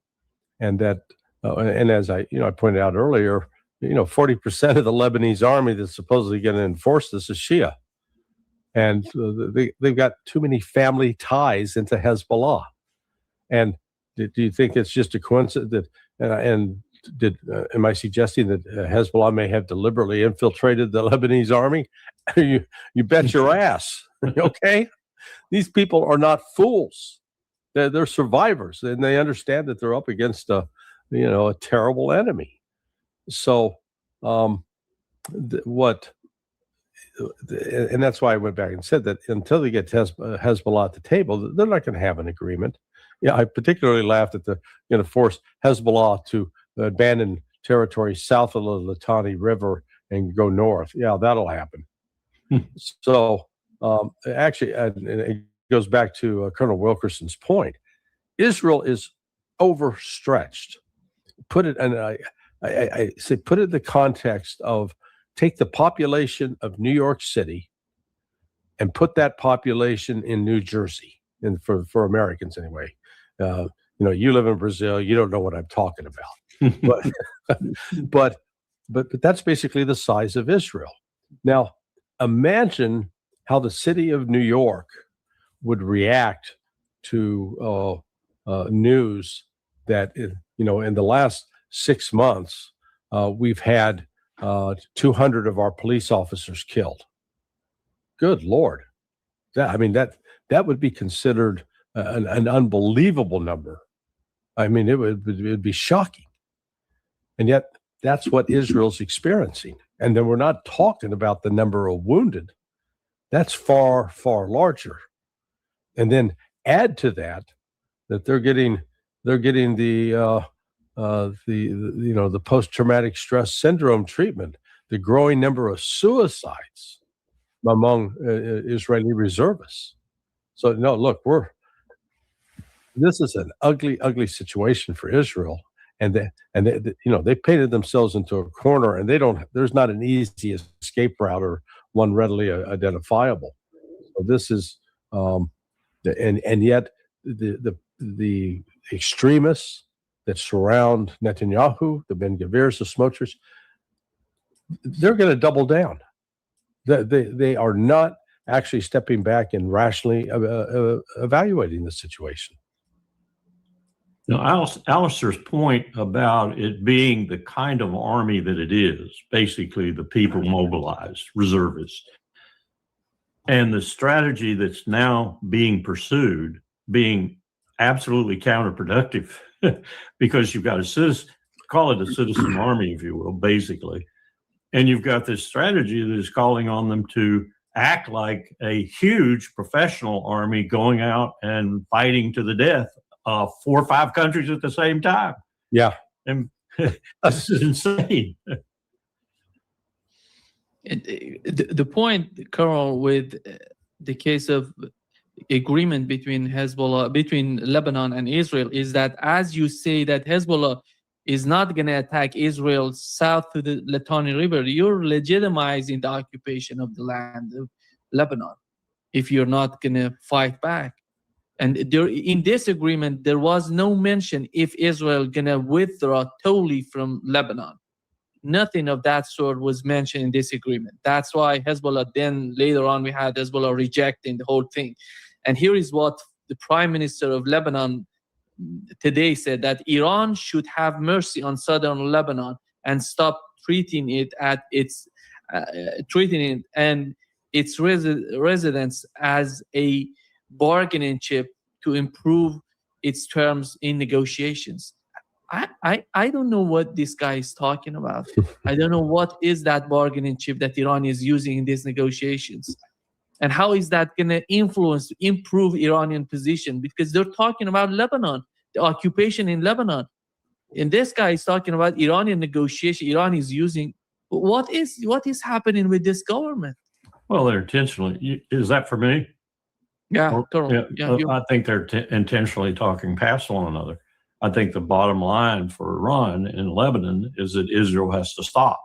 and that and as I pointed out earlier, 40% of the Lebanese army that's supposedly going to enforce this is Shia. And they've got too many family ties into Hezbollah. And do you think it's just a coincidence that, am I suggesting that Hezbollah may have deliberately infiltrated the Lebanese army? You bet your ass. Okay? These people are not fools. They're survivors, and they understand that they're up against a terrible enemy. So and that's why I went back and said that until they get Hezbollah at the table, they're not going to have an agreement. Yeah, I particularly laughed at going to force Hezbollah to abandon territory south of the Litani River and go north. Yeah, that'll happen. So actually, and it goes back to Colonel Wilkerson's point. Israel is overstretched. Put it, and I say, put it in the context of, take the population of New York City and put that population in New Jersey, and for Americans anyway. You live in Brazil, you don't know what I'm talking about. but that's basically the size of Israel. Now, imagine how the city of New York would react to news that in the last 6 months we've had 200 of our police officers killed. Good Lord. That would be considered an unbelievable number. I mean, it would be shocking. And yet that's what Israel's experiencing. And then we're not talking about the number of wounded. That's far, far larger. And then add to that they're getting the post-traumatic stress syndrome treatment, the growing number of suicides among Israeli reservists. So no, look, this is an ugly, ugly situation for Israel, and they painted themselves into a corner, and there's not an easy escape route or one readily identifiable. So this is, and yet the extremists that surround Netanyahu, the Ben Gavirs, the Smotrich, they're going to double down. They are not actually stepping back and rationally evaluating the situation. Now, Alistair's point about it being the kind of army that it is, basically the people mobilized, reservists, and the strategy that's now being pursued being absolutely counterproductive because you've got a citizen, call it a citizen army, if you will, basically. And you've got this strategy that is calling on them to act like a huge professional army going out and fighting to the death 4 or 5 countries at the same time. Yeah. And this is insane. The point, Carl, with the case of agreement between Lebanon and Israel is that, as you say, that Hezbollah is not going to attack Israel south to the Litani River, you're legitimizing the occupation of the land of Lebanon if you're not going to fight back. And there, in this agreement, there was no mention if Israel going to withdraw totally from Lebanon. Nothing of that sort was mentioned in this agreement. That's why Hezbollah, then later on, we had Hezbollah rejecting the whole thing. And here is what the Prime Minister of Lebanon today said, that Iran should have mercy on southern Lebanon and stop treating it at its and its residents as a bargaining chip to improve its terms in negotiations. I don't know what this guy is talking about. I don't know what is that bargaining chip that Iran is using in these negotiations. And how is that going to improve Iranian position? Because they're talking about Lebanon, the occupation in Lebanon. And this guy is talking about Iranian negotiation. Iran is using. What is happening with this government? Well, they're intentionally. Is that for me? Yeah, I think they're intentionally talking past one another. I think the bottom line for Iran in Lebanon is that Israel has to stop.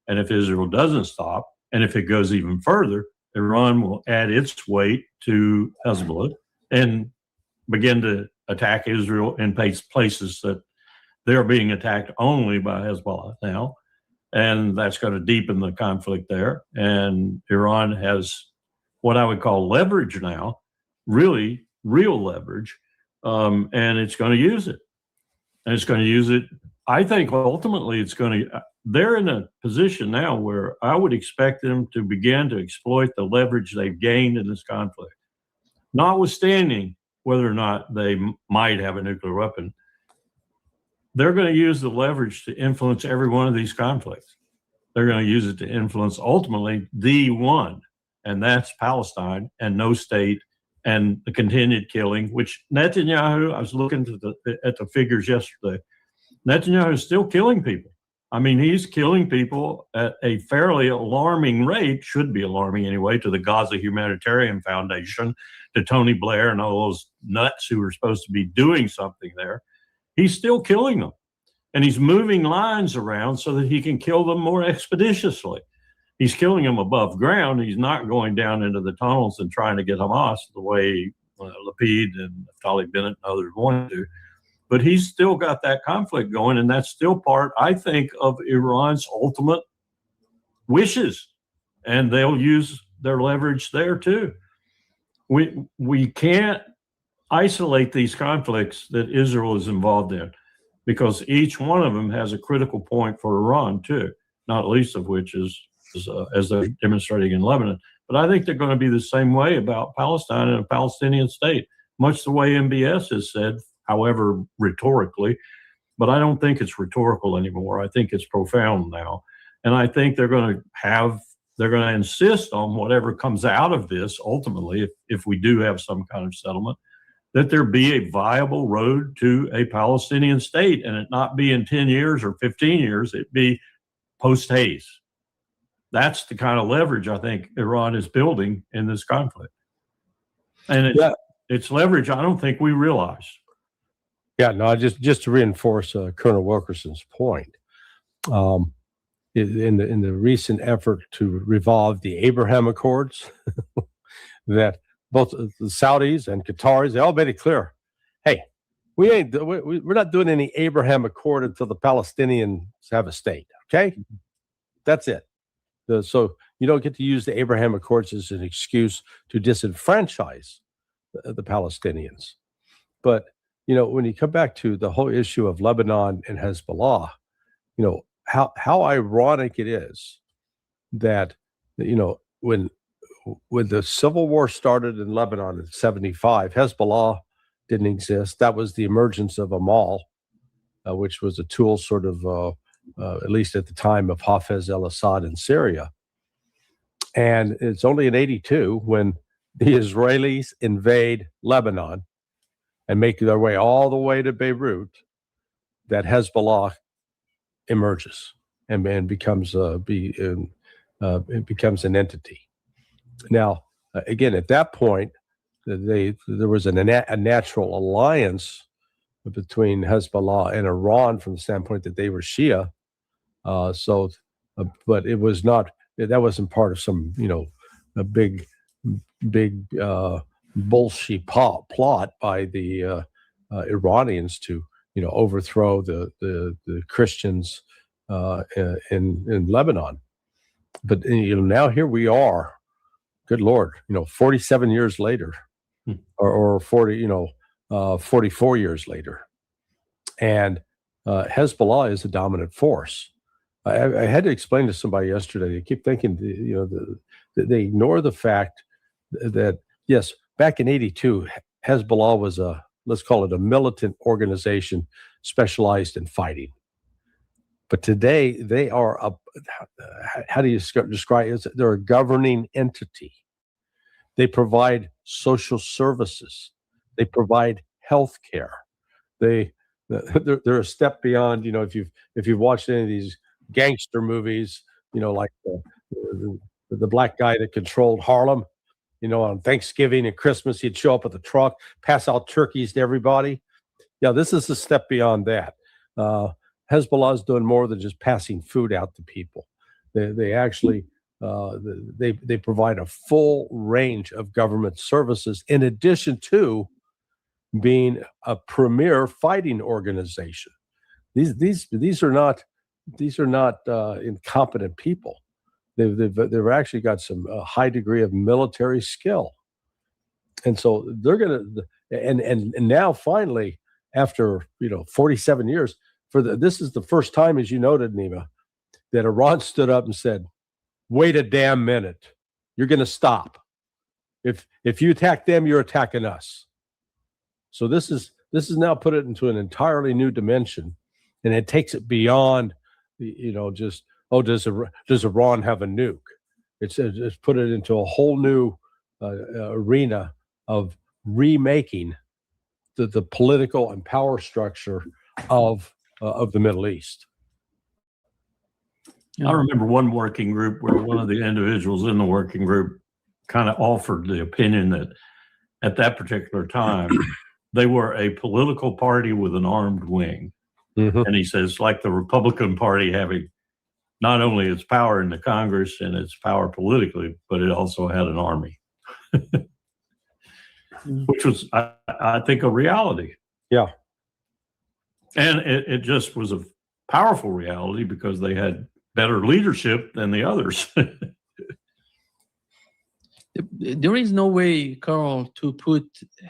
And if Israel doesn't stop, and if it goes even further, Iran will add its weight to Hezbollah and begin to attack Israel in places that they're being attacked only by Hezbollah now. And that's going to deepen the conflict there. And Iran has what I would call leverage now, really real leverage, and it's going to use it. And it's going to use it. I think ultimately they're in a position now where I would expect them to begin to exploit the leverage they've gained in this conflict, notwithstanding whether or not they might have a nuclear weapon. They're going to use the leverage to influence every one of these conflicts. They're going to use it to influence ultimately the one, and that's Palestine and no state and the continued killing, which Netanyahu, I was looking at the figures yesterday, Netanyahu is still killing people. I mean, he's killing people at a fairly alarming rate, should be alarming anyway, to the Gaza Humanitarian Foundation, to Tony Blair and all those nuts who are supposed to be doing something there. He's still killing them. And he's moving lines around so that he can kill them more expeditiously. He's killing them above ground. He's not going down into the tunnels and trying to get Hamas the way Lapid and Naftali Bennett and others want to. But he's still got that conflict going, and that's still part, I think, of Iran's ultimate wishes. And they'll use their leverage there too. We can't isolate these conflicts that Israel is involved in, because each one of them has a critical point for Iran too, not least of which is as they're demonstrating in Lebanon. But I think they're going to be the same way about Palestine and a Palestinian state, much the way MBS has said, however rhetorically. But I don't think it's rhetorical anymore. I think it's profound now. And I think they're going to insist on whatever comes out of this ultimately, if we do have some kind of settlement, that there be a viable road to a Palestinian state, and it not be in 10 years or 15 years, it be post-Hayes. That's the kind of leverage I think Iran is building in this conflict. And it's leverage I don't think we realize. Yeah, no, just to reinforce Colonel Wilkerson's point, in the recent effort to revolve the Abraham Accords, that both the Saudis and Qataris, they all made it clear, hey, we're not doing any Abraham Accord until the Palestinians have a state, okay? That's it. So you don't get to use the Abraham Accords as an excuse to disenfranchise the Palestinians. But, when you come back to the whole issue of Lebanon and Hezbollah, how ironic it is that, when the civil war started in Lebanon in 1975, Hezbollah didn't exist. That was the emergence of Amal, which was a tool sort of, at least at the time, of Hafez al-Assad in Syria. And it's only in 82 when the Israelis invade Lebanon and make their way all the way to Beirut that Hezbollah emerges and becomes it becomes an entity. Now, again, at that point, there was a natural alliance between Hezbollah and Iran from the standpoint that they were Shia. But it was not. That wasn't part of some, a big bullshit plot by the Iranians to, overthrow the Christians in Lebanon. But now here we are. Good Lord, 47 years later, or 44 years later, and Hezbollah is a dominant force. I had to explain to somebody yesterday. They keep thinking, that they ignore the fact that, yes, back in 82, Hezbollah was let's call it a militant organization specialized in fighting. But today they are how do you describe it? They're a governing entity. They provide social services. They provide health care. They're a step beyond, if you've watched any of these gangster movies, like the black guy that controlled Harlem, on Thanksgiving and Christmas, he'd show up with a truck, pass out turkeys to everybody. Yeah, this is a step beyond that. Hezbollah is doing more than just passing food out to people. They actually they provide a full range of government services in addition to being a premier fighting organization. These are not incompetent people. They've actually got some high degree of military skill, and so they're gonna. And now finally, after 47 years, this is the first time, as you noted, Nima, that Iran stood up and said, "Wait a damn minute, you're going to stop. If you attack them, you're attacking us." So this is now put it into an entirely new dimension, and it takes it beyond, just does Iran have a nuke? It's put it into a whole new arena of remaking the political and power structure of the Middle East. I remember one working group where one of the individuals in the working group kind of offered the opinion that at that particular time, they were a political party with an armed wing. Mm-hmm. And he says, like the Republican Party having not only its power in the Congress and its power politically, but it also had an army, which was, I think, a reality. Yeah. And it just was a powerful reality because they had better leadership than the others. There is no way, Carl, to put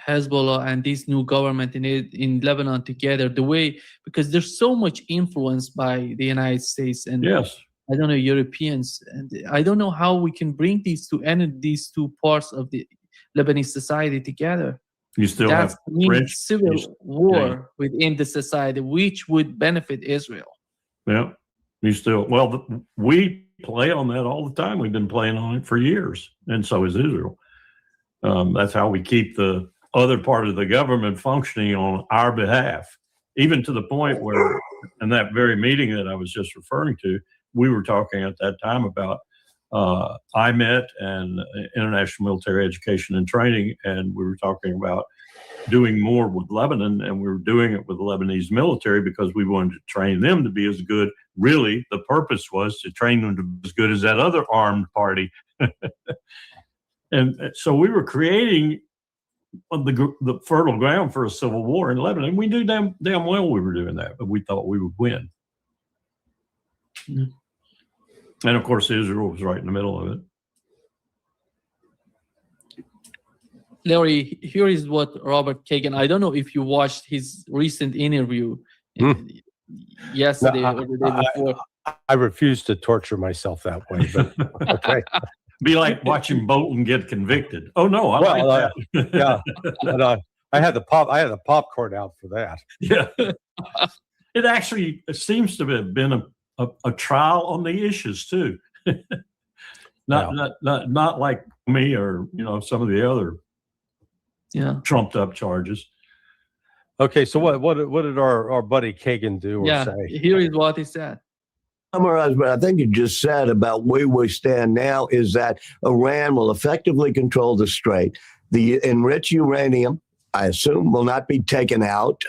Hezbollah and this new government in Lebanon together because there's so much influence by the United States and yes, I don't know, Europeans, and I don't know how we can bring these two parts of the Lebanese society together. You still That's have civil war within the society, which would benefit Israel. Yeah, we play on that all the time. We've been playing on it for years, and so is Israel. That's how we keep the other part of the government functioning on our behalf, even to the point where in that very meeting that I was just referring to, we were talking at that time about IMET and International Military Education and Training, and we were talking about doing more with Lebanon, and we were doing it with the Lebanese military because we wanted to train them to be as good. Really, the purpose was to train them to be as good as that other armed party. And so we were creating the fertile ground for a civil war in Lebanon. We knew damn well we were doing that, but we thought we would win. And of course, Israel was right in the middle of it. Larry, here is what Robert Kagan, I don't know if you watched his recent interview yesterday or the day before. I refuse to torture myself that way, but okay. Be like watching Bolton get convicted. Oh, no, I like that. Yeah. I had the popcorn out for that. Yeah. It actually seems to have been a trial on the issues too. Not like me or some of the other trumped up charges. Okay, so what did our buddy Kagan do or say? Here is what he said. Summarize what I think you just said about where we stand now is that Iran will effectively control the strait. The enriched uranium, I assume, will not be taken out.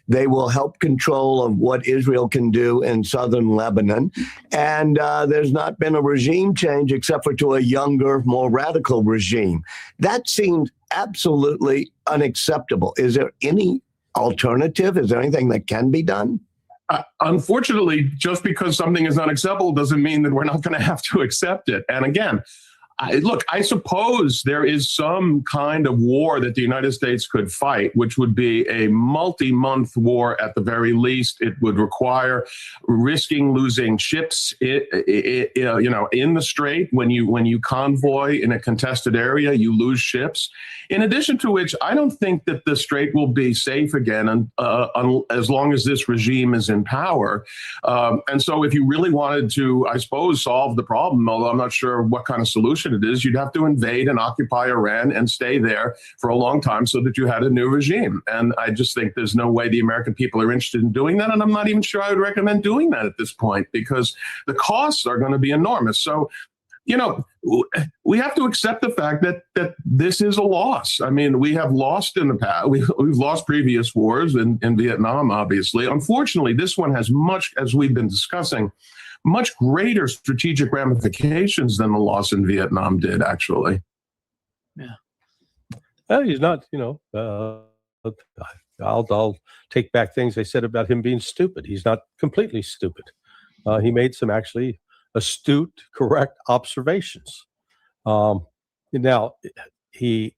They will help control of what Israel can do in southern Lebanon. And there's not been a regime change except for to a younger, more radical regime. That seems absolutely unacceptable. Is there any alternative? Is there anything that can be done? Unfortunately, just because something is unacceptable doesn't mean that we're not going to have to accept it. And again, I suppose there is some kind of war that the United States could fight, which would be a multi-month war at the very least. It would require risking losing ships, in the strait. When you convoy in a contested area, you lose ships. In addition to which, I don't think that the strait will be safe again as long as this regime is in power. And so if you really wanted to, I suppose, solve the problem, although I'm not sure what kind of solution it is, you'd have to invade and occupy Iran and stay there for a long time so that you had a new regime. And I just think there's no way the American people are interested in doing that. And I'm not even sure I would recommend doing that at this point because the costs are going to be enormous. So, we have to accept the fact that this is a loss. I mean, we have lost in the past. We've lost previous wars in Vietnam, obviously. Unfortunately, this one has much, as we've been discussing, much greater strategic ramifications than the loss in Vietnam did, actually. Yeah. Well, he's not, I'll take back things I said about him being stupid. He's not completely stupid. He made some actually astute, correct observations. Now he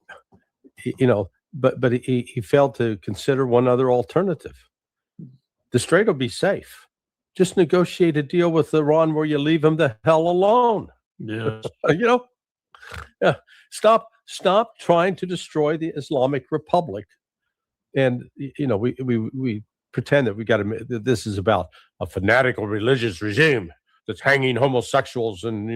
failed to consider one other alternative. The strait will be safe. Just negotiate a deal with Iran where you leave him the hell alone. Yeah. Stop trying to destroy the Islamic Republic. And we pretend that this is about a fanatical religious regime that's hanging homosexuals and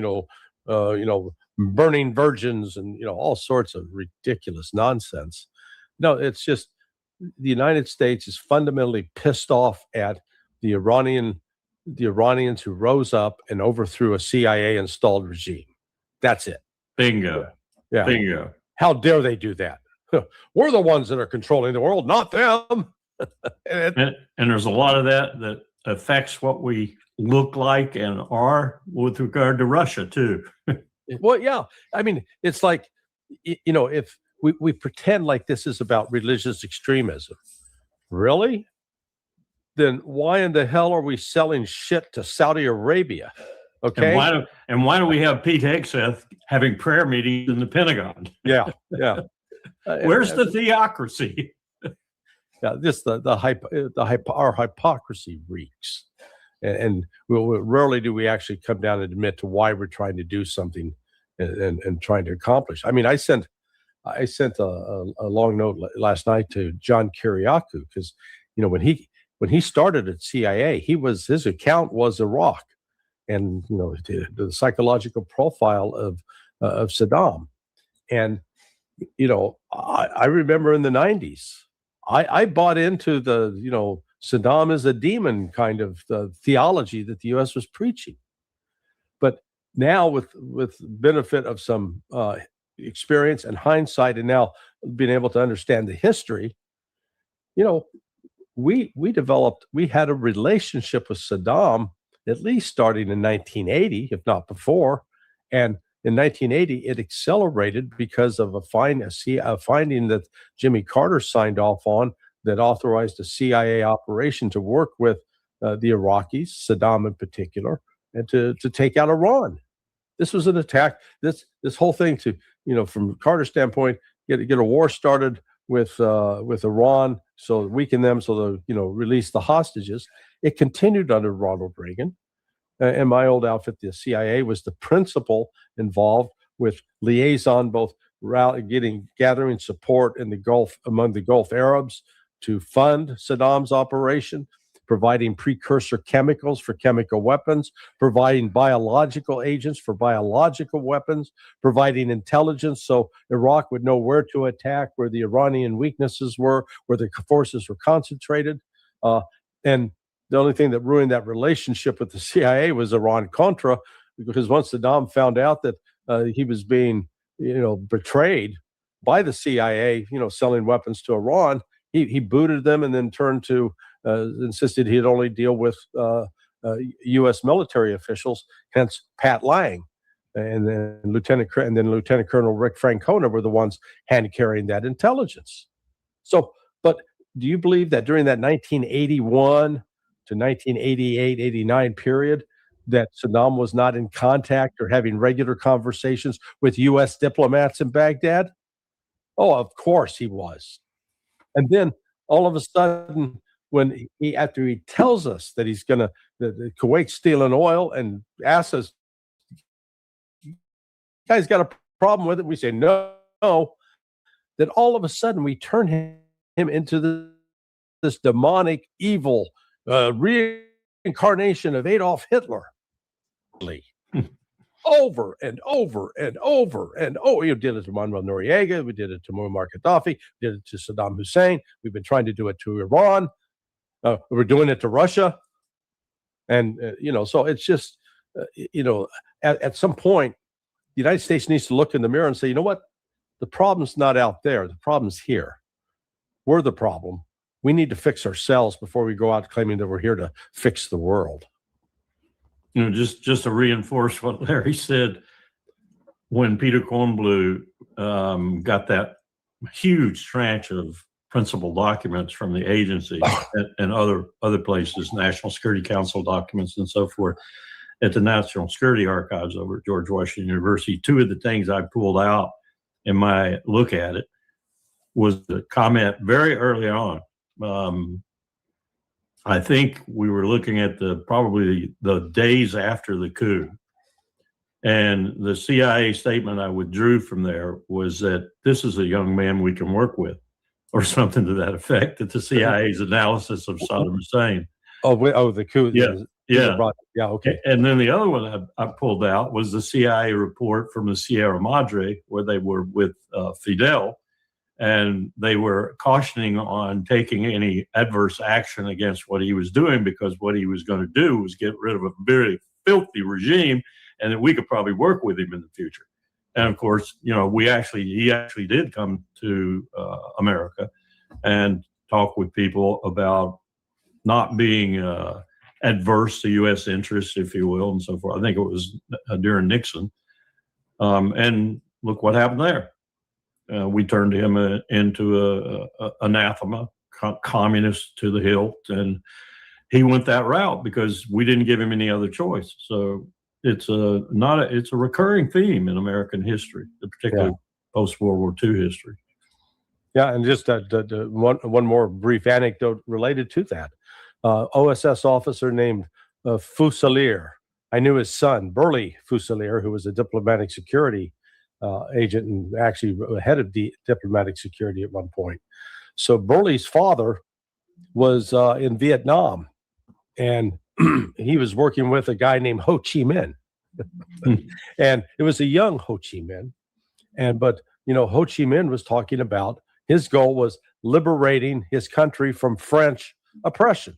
burning virgins and all sorts of ridiculous nonsense. No, it's just the United States is fundamentally pissed off at the Iranians who rose up and overthrew a CIA-installed regime. That's it. Bingo. Yeah. Bingo. How dare they do that? We're the ones that are controlling the world, not them. And there's a lot of that affects what we look like and are with regard to Russia, too. Well, yeah. I mean, it's like, if we pretend like this is about religious extremism. Really? Then why in the hell are we selling shit to Saudi Arabia? Okay. And why do we have Pete Hegseth having prayer meetings in the Pentagon? Yeah. Where's the theocracy? Yeah, our hypocrisy reeks, and rarely do we actually come down and admit to why we're trying to do something and trying to accomplish. I mean, I sent a long note last night to John Kiriakou because when he started at CIA, his account was Iraq, and the psychological profile of Saddam, and I remember in the 90s, I bought into the Saddam is a demon kind of theology that the U.S. was preaching, but now with benefit of some experience and hindsight, and now being able to understand the history, we had a relationship with Saddam at least starting in 1980, if not before. And in 1980, it accelerated because of a finding that Jimmy Carter signed off on that authorized a CIA operation to work with the Iraqis, Saddam in particular, and to take out Iran. This was an attack. This whole thing to, from Carter's standpoint, get a war started with Iran, so weaken them, so release the hostages. It continued under Ronald Reagan, and my old outfit, the CIA, was the principal involved with liaison both gathering support in the Gulf among the Gulf Arabs to fund Saddam's operation, providing precursor chemicals for chemical weapons, providing biological agents for biological weapons, providing intelligence so Iraq would know where to attack, where the Iranian weaknesses were, where the forces were concentrated. And the only thing that ruined that relationship with the CIA was Iran-Contra, because once Saddam found out that he was being, betrayed by the CIA, selling weapons to Iran, he booted them and then turned to insisted he'd only deal with U.S. military officials. Hence, Pat Lang and then Lieutenant Colonel Rick Francona were the ones hand carrying that intelligence. So, but do you believe that during that 1981 to 1988, 89 period, that Saddam was not in contact or having regular conversations with U.S. diplomats in Baghdad? Oh, of course he was. And then all of a sudden, when after he tells us that he's going to, the Kuwait's stealing oil and asks us, you guys got a problem with it? We say, no. Then all of a sudden we turn him into this demonic, evil reincarnation of Adolf Hitler. Over and over and over and we did it to Manuel Noriega, we did it to Muammar Gaddafi, we did it to Saddam Hussein, we've been trying to do it to Iran, we're doing it to Russia, and so it's just at some point the United States needs to look in the mirror and say, you know what, the problem's not out there, the problem's here. We're the problem. We need to fix ourselves before we go out claiming that we're here to fix the world. Just to reinforce what Larry said, when Peter Kornblue got that huge tranche of principal documents from the agency and other places, National Security Council documents and so forth, at the National Security Archives over at George Washington University, two of the things I pulled out in my look at it was the comment very early on. I think we were looking at probably the days after the coup. And the CIA statement I withdrew from there was that this is a young man we can work with, or something to that effect, that the CIA's analysis of Saddam Hussein. The coup. Yeah. Okay. And then the other one I pulled out was the CIA report from the Sierra Madre, where they were with Fidel. And they were cautioning on taking any adverse action against what he was doing, because what he was going to do was get rid of a very filthy regime, and that we could probably work with him in the future. And of course, he actually did come to America and talk with people about not being adverse to U.S. interests, if you will, and so forth. I think it was during Nixon. And look what happened there. We turned him into a anathema, communist to the hilt, and he went that route because we didn't give him any other choice. So it's a recurring theme in American history, particularly post-World War II history. Yeah, and just one more brief anecdote related to that. OSS officer named Fusilier. I knew his son, Burley Fusilier, who was a diplomatic security agent and actually head of diplomatic security at one point. So Burley's father was in Vietnam, and he was working with a guy named Ho Chi Minh. And it was a young Ho Chi Minh. But Ho Chi Minh was talking about his goal was liberating his country from French oppression.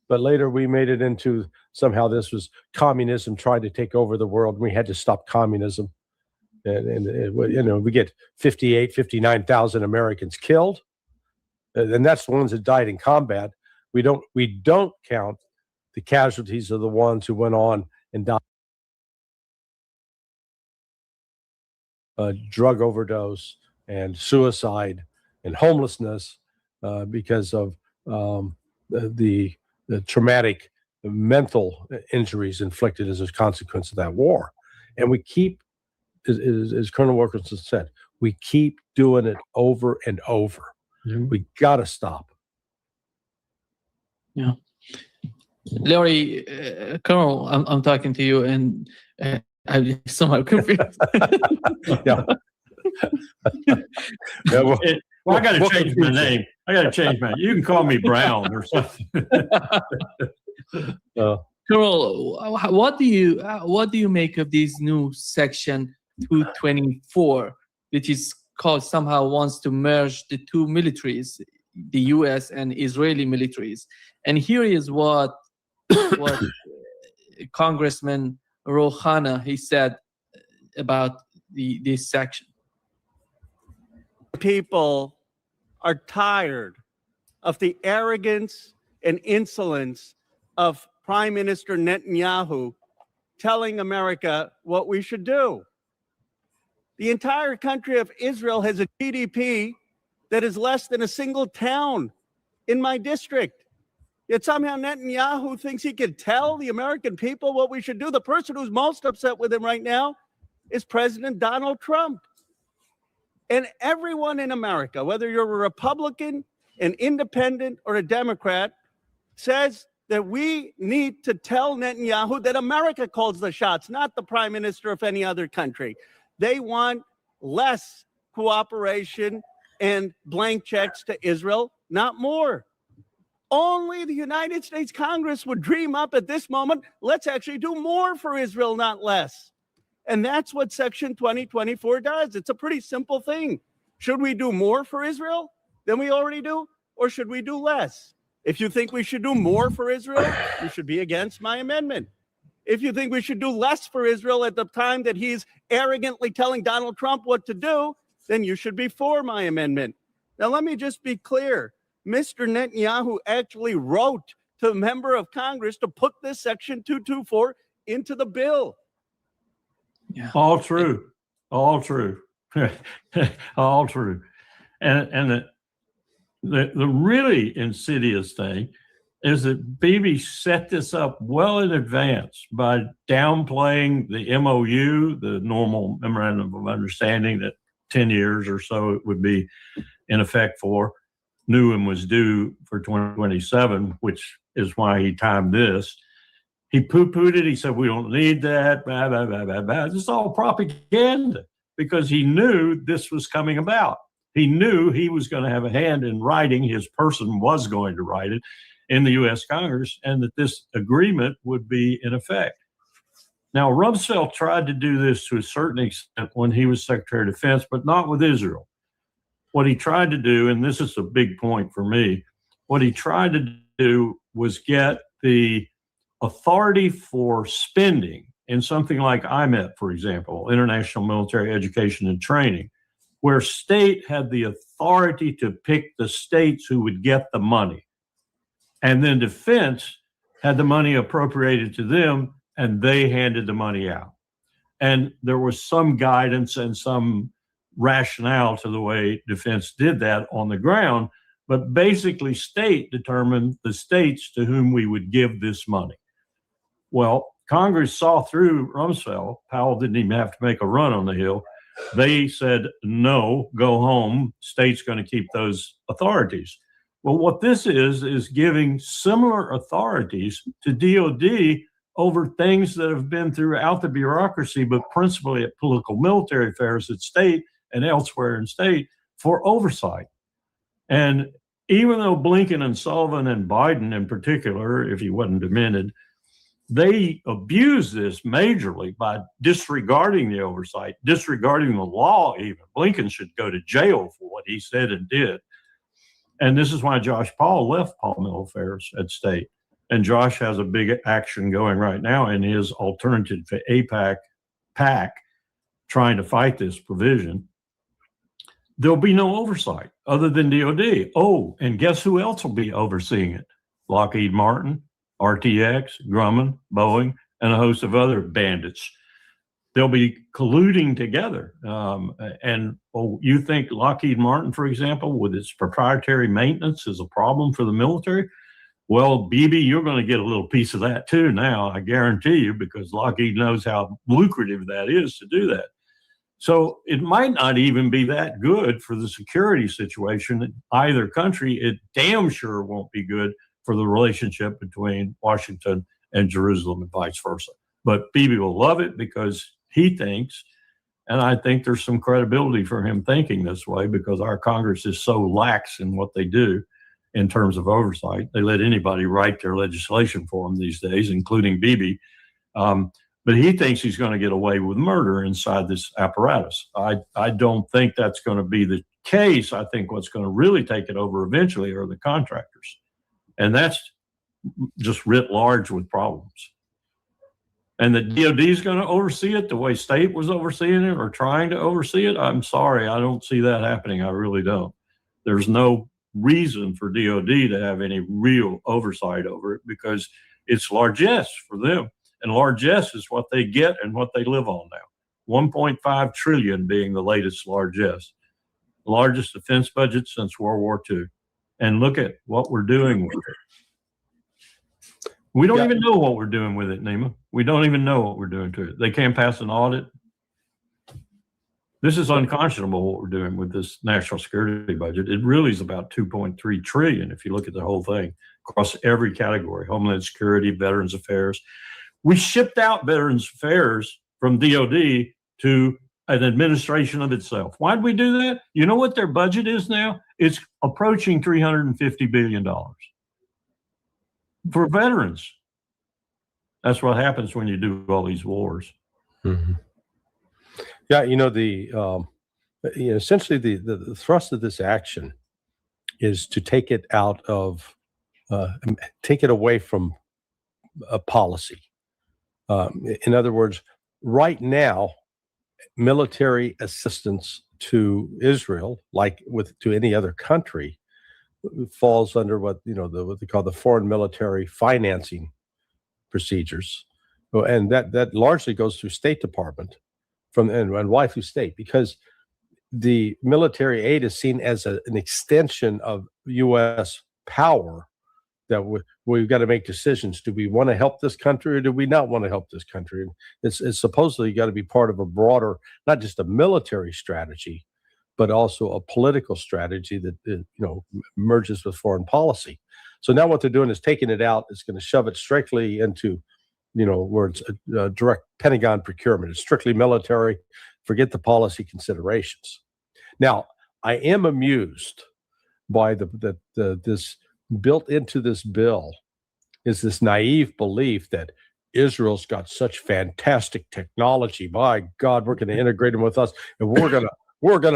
But later we made it into somehow this was communism trying to take over the world. We had to stop communism. And we get 59,000 Americans killed, and that's the ones that died in combat. We don't count the casualties of the ones who went on and died, drug overdose and suicide and homelessness because of the traumatic mental injuries inflicted as a consequence of that war. And we keep, as Colonel Wilkerson said, we keep doing it over and over. Mm-hmm. We got to stop. Yeah. Larry, Colonel, I'm talking to you, and I'm somehow confused. Yeah. Yeah, well, Well, I got to Welcome change to my the show. name. I got to change my. You can call me Brown or something. Colonel, what do you make of these new Section 224, which is called somehow wants to merge the two militaries, the U.S. and Israeli militaries? And here is what Congressman Rouhana he said about this section. People are tired of the arrogance and insolence of Prime Minister Netanyahu telling America what we should do. The entire country of Israel has a GDP that is less than a single town in my district. Yet somehow Netanyahu thinks he can tell the American people what we should do. The person who's most upset with him right now is President Donald Trump. And everyone in America, whether you're a Republican, an independent, or a Democrat, says that we need to tell Netanyahu that America calls the shots, not the prime minister of any other country. They want less cooperation and blank checks to Israel, not more. Only the United States Congress would dream up at this moment, let's actually do more for Israel, not less. And that's what Section 2024 does. It's a pretty simple thing. Should we do more for Israel than we already do, or should we do less? If you think we should do more for Israel, you should be against my amendment. If you think we should do less for Israel at the time that he's arrogantly telling Donald Trump what to do, then you should be for my amendment. Now, let me just be clear. Mr. Netanyahu actually wrote to a member of Congress to put this Section 224 into the bill. Yeah. All true. All true. All true. And the really insidious thing is that Bibi set this up well in advance by downplaying the MOU, the normal memorandum of understanding that 10 years or so it would be in effect for. New and was due for 2027, which is why he timed this. He poo-pooed it. He said, we don't need that. Blah, blah, blah, blah, blah. This is all propaganda because he knew this was coming about. He knew he was going to have a hand in writing. His person was going to write it in the U.S. Congress and that this agreement would be in effect. Now, Rumsfeld tried to do this to a certain extent when he was Secretary of Defense, but not with Israel. What he tried to do, and this is a big point for me, what he tried to do was get the authority for spending in something like IMET, for example, International Military Education and Training, where state had the authority to pick the states who would get the money. And then defense had the money appropriated to them, and they handed the money out. And there was some guidance and some rationale to the way defense did that on the ground, but basically state determined the states to whom we would give this money. Well, Congress saw through Rumsfeld. Powell didn't even have to make a run on the Hill. They said, no, go home. State's going to keep those authorities. Well, what this is giving similar authorities to DOD over things that have been throughout the bureaucracy, but principally at political military affairs at state and elsewhere in state for oversight. And even though Blinken and Sullivan and Biden in particular, if he wasn't demented, they abuse this majorly by disregarding the oversight, disregarding the law even. Blinken should go to jail for what he said and did. And this is why Josh Paul left Parliamentary Affairs at State. And Josh has a big action going right now in his alternative to APAC PAC trying to fight this provision. There'll be no oversight other than DOD. Oh, and guess who else will be overseeing it? Lockheed Martin, RTX, Grumman, Boeing, and a host of other bandits. They'll be colluding together. You think Lockheed Martin, for example, with its proprietary maintenance is a problem for the military? Well, Bibi, you're going to get a little piece of that too now, I guarantee you, because Lockheed knows how lucrative that is to do that. So it might not even be that good for the security situation in either country. It damn sure won't be good for the relationship between Washington and Jerusalem and vice versa. But Bibi will love it because he thinks, And I think there's some credibility for him thinking this way because our Congress is so lax in what they do in terms of oversight. They let anybody write their legislation for them these days, including Bibi. But he thinks he's going to get away with murder inside this apparatus. I don't think that's going to be the case. I think what's going to really take it over eventually are the contractors. And that's just writ large with problems. And the DOD is going to oversee it the way state was overseeing it or trying to oversee it. I'm sorry, I don't see that happening. I really don't. There's no reason for DOD to have any real oversight over it because it's largesse for them. And largesse is what they get and what they live on now. 1.5 trillion being the latest largesse. Largest defense budget since World War II. And look at what we're doing with it. We don't even know what we're doing with it, Nima. We don't even know what we're doing to it. They can't pass an audit. This is unconscionable what we're doing with this national security budget. It really is about 2.3 trillion if you look at the whole thing across every category, Homeland Security, Veterans Affairs. We shipped out Veterans Affairs from DOD to an administration of itself. Why'd we do that? You know what their budget is now? It's approaching $350 billion for veterans. That's what happens when you do all these wars. Mm-hmm. Yeah, essentially the thrust of this action is to take it out of, take it away from a policy. In other words, right now, military assistance to Israel, like to any other country, falls under what they call the foreign military financing procedures, and that largely goes through State Department and why through state, because the military aid is seen as an extension of U.S. power. That we've got to make decisions. Do we want to help this country or do we not want to help this country? It's supposedly got to be part of a broader, not just a military strategy, but also a political strategy that merges with foreign policy. So now what they're doing is taking it out. It's going to shove it strictly into, where it's a direct Pentagon procurement. It's strictly military. Forget the policy considerations. Now, I am amused by this built into this bill is this naive belief that Israel's got such fantastic technology. My God, we're going to integrate them with us, and we're going to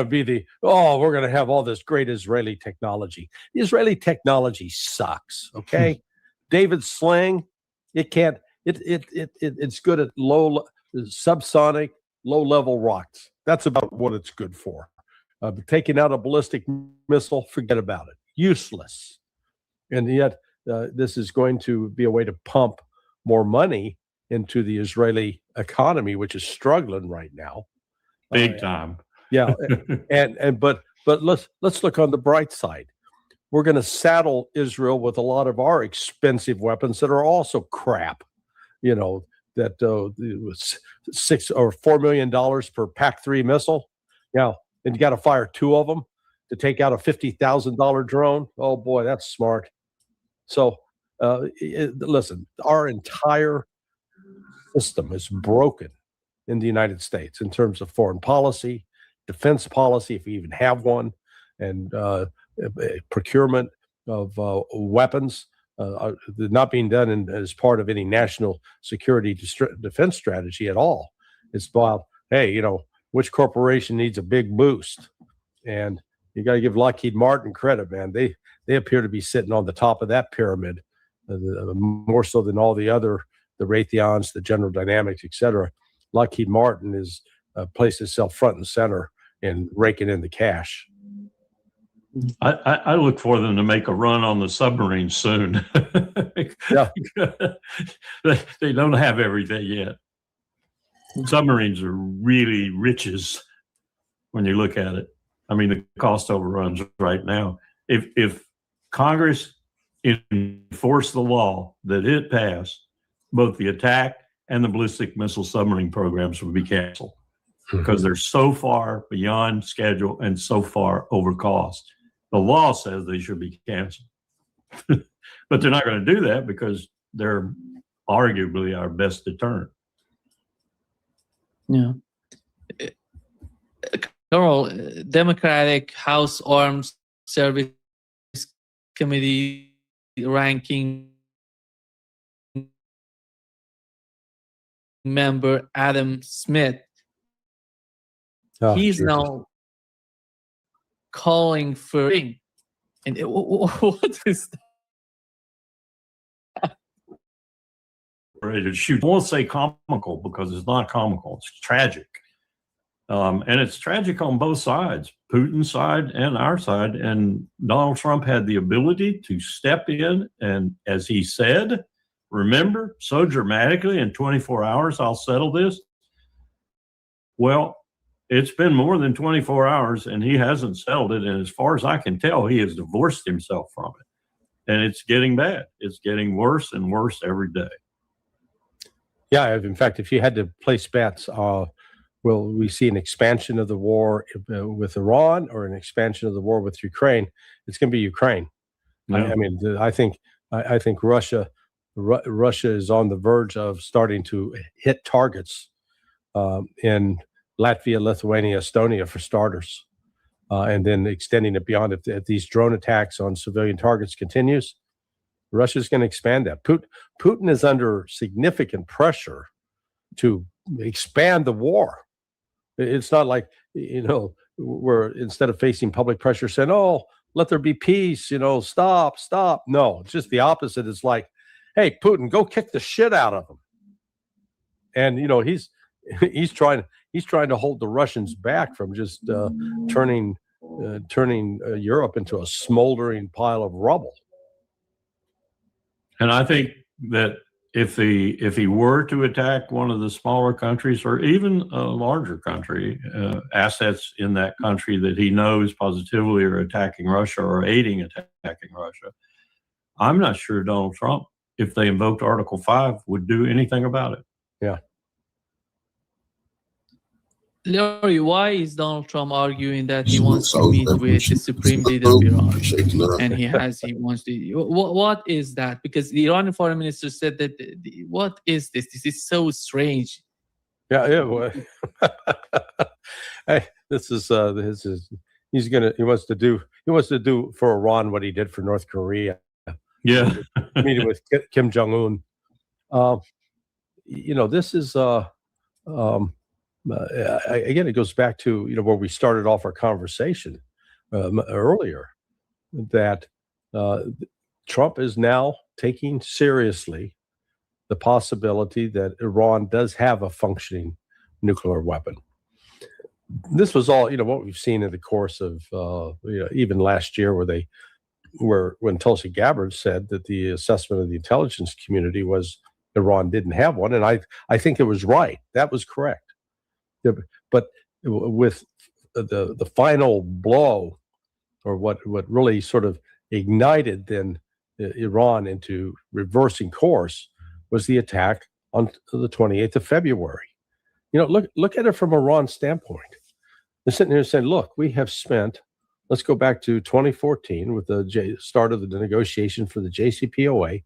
be we're going to have all this great Israeli technology. The Israeli technology sucks. Okay, David's sling, it can't. It's good at subsonic, low-level rocks. That's about what it's good for. Taking out a ballistic missile, forget about it. Useless. And yet, this is going to be a way to pump more money into the Israeli economy, which is struggling right now, big time. Yeah, but let's look on the bright side. We're going to saddle Israel with a lot of our expensive weapons that are also crap. That $6 or $4 million per PAC-3 missile. Now, and you got to fire 2 of them to take out a $50,000 drone. Oh boy, that's smart. So, listen, our entire system is broken in the United States in terms of foreign policy, defense policy, if we even have one, and procurement of weapons. Not being done as part of any national security defense strategy at all. It's about, hey, which corporation needs a big boost? And you got to give Lockheed Martin credit, man. They appear to be sitting on the top of that pyramid, more so than all the other, the Raytheons, the General Dynamics, et cetera. Lockheed Martin is placed itself front and center in raking in the cash. I look for them to make a run on the submarine soon. Yeah. They don't have everything yet. Submarines are really riches when you look at it. I mean, the cost overruns right now. If Congress enforced the law that it passed, both the attack and the ballistic missile submarine programs would be canceled because they're so far beyond schedule and so far over cost. The law says they should be canceled, but they're not going to do that because they're arguably our best deterrent. Yeah. Carol, Democratic House Armed Service Committee ranking member Adam Smith, he's Jesus. now calling for and what is that? Ready to shoot. I won't say comical because it's not comical. It's tragic. And it's tragic on both sides, Putin's side and our side. And Donald Trump had the ability to step in and, as he said, remember, so dramatically, in 24 hours, I'll settle this. Well, it's been more than 24 hours and he hasn't settled it. And as far as I can tell, he has divorced himself from it. And it's getting bad. It's getting worse and worse every day. Yeah, in fact, if you had to place bets, will we see an expansion of the war with Iran or an expansion of the war with Ukraine? It's going to be Ukraine. Yeah. I think Russia is on the verge of starting to hit targets in Latvia, Lithuania, Estonia, for starters, and then extending it beyond. If these drone attacks on civilian targets continues, Russia's going to expand that. Putin is under significant pressure to expand the war. It's not like, we're, instead of facing public pressure saying, oh, let there be peace, stop. No, it's just the opposite. It's like, hey, Putin, go kick the shit out of them. And, he's trying to hold the Russians back from just turning Europe into a smoldering pile of rubble. And I think that if he were to attack one of the smaller countries or even a larger country, assets in that country that he knows positively are attacking Russia or aiding attacking Russia, I'm not sure Donald Trump, if they invoked Article 5, would do anything about it. Yeah. Larry, why is Donald Trump arguing that he wants to meet with the supreme leader of Iran? And he wants to. What is that? Because the Iranian foreign minister said that. What is this? This is so strange. Yeah. Well, hey, this is he wants to do for Iran what he did for North Korea. Yeah. Meeting with Kim Jong Un. This is again, it goes back to where we started off our conversation earlier, that Trump is now taking seriously the possibility that Iran does have a functioning nuclear weapon. This was all what we've seen in the course of even last year, when Tulsi Gabbard said that the assessment of the intelligence community was Iran didn't have one, and I think it was right. That was correct. But with the final blow, or what really sort of ignited then Iran into reversing course, was the attack on the 28th of February. Look at it from Iran's standpoint. They're sitting here saying, look, we have spent, let's go back to 2014 with the start of the negotiation for the JCPOA.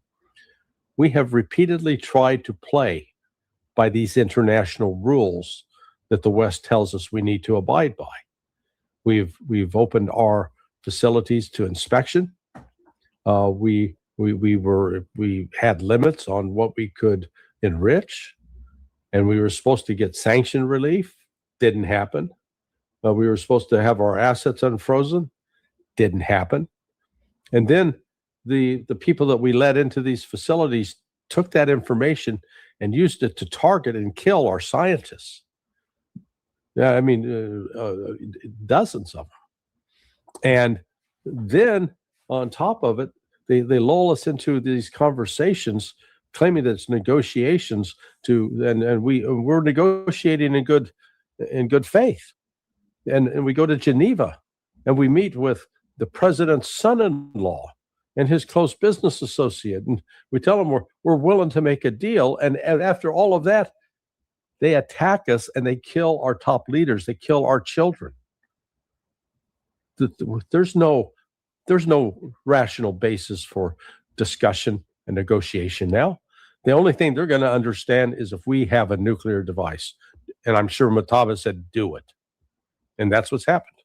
We have repeatedly tried to play by these international rules that the West tells us we need to abide by. We've opened our facilities to inspection. We had limits on what we could enrich, and we were supposed to get sanction relief. Didn't happen. We were supposed to have our assets unfrozen. Didn't happen. And then the people that we let into these facilities took that information and used it to target and kill our scientists. Yeah, dozens of them. And then on top of it, they lull us into these conversations, claiming that it's negotiations and we're negotiating in good faith. And we go to Geneva and we meet with the president's son-in-law and his close business associate, and we tell them we're willing to make a deal. And after all of that, they attack us and they kill our top leaders. They kill our children. There's no rational basis for discussion and negotiation now. The only thing they're going to understand is if we have a nuclear device. And I'm sure Mataba said, do it. And that's what's happened.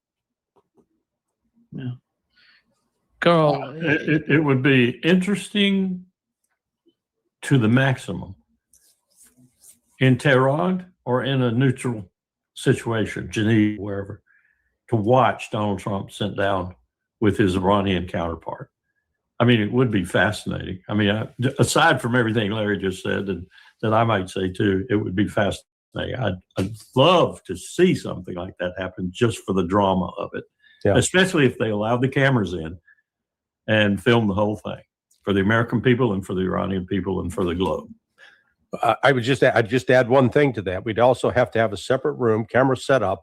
Yeah. Carl, It would be interesting to the maximum in Tehran or in a neutral situation, Geneva, wherever, to watch Donald Trump sit down with his Iranian counterpart. I mean, it would be fascinating. I mean, aside from everything Larry just said, and that I might say too, it would be fascinating. I'd love to see something like that happen just for the drama of it, especially if they allowed the cameras in and film the whole thing for the American people and for the Iranian people and for the globe. I'd just add one thing to that. We'd also have to have a separate room, camera set up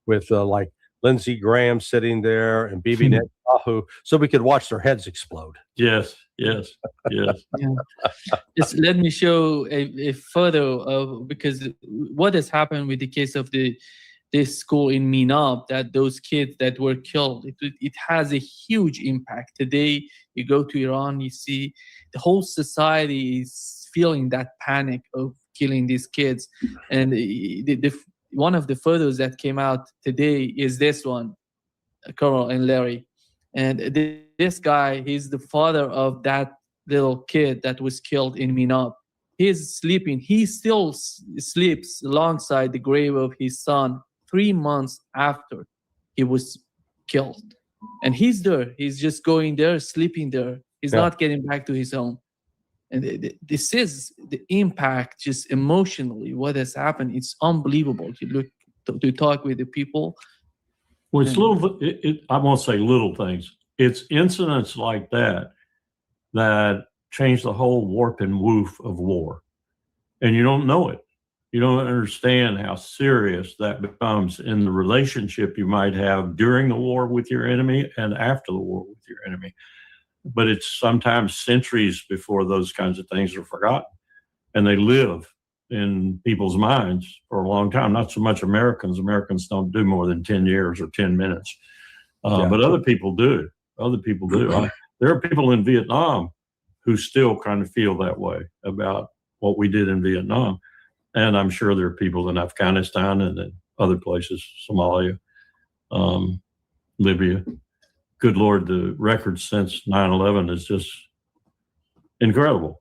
with like Lindsey Graham sitting there and Bibi Netanyahu, so we could watch their heads explode. Yes, yes, yes. Yeah. Just let me show a photo of, because what has happened with the case of this school in Minab, that those kids that were killed, it has a huge impact. Today, you go to Iran, you see the whole society is feeling that panic of killing these kids. And one of the photos that came out today is this one, Carl and Larry. And this guy, he's the father of that little kid that was killed in Minab. He's sleeping. He still sleeps alongside the grave of his son 3 months after he was killed. And he's there. He's just going there, sleeping there. He's not getting back to his home. And this is the impact, just emotionally, what has happened. It's unbelievable. You look to talk with the people. Well, it's I won't say little things. It's incidents like that that change the whole warp and woof of war. And you don't know it. You don't understand how serious that becomes in the relationship you might have during the war with your enemy and after the war with your enemy. But it's sometimes centuries before those kinds of things are forgotten. And they live in people's minds for a long time. Not so much Americans. Americans don't do more than 10 years or 10 minutes. But other people do. Other people do. There are people in Vietnam who still kind of feel that way about what we did in Vietnam. And I'm sure there are people in Afghanistan and in other places, Somalia, Libya. Good Lord, the record since 9/11 is just incredible.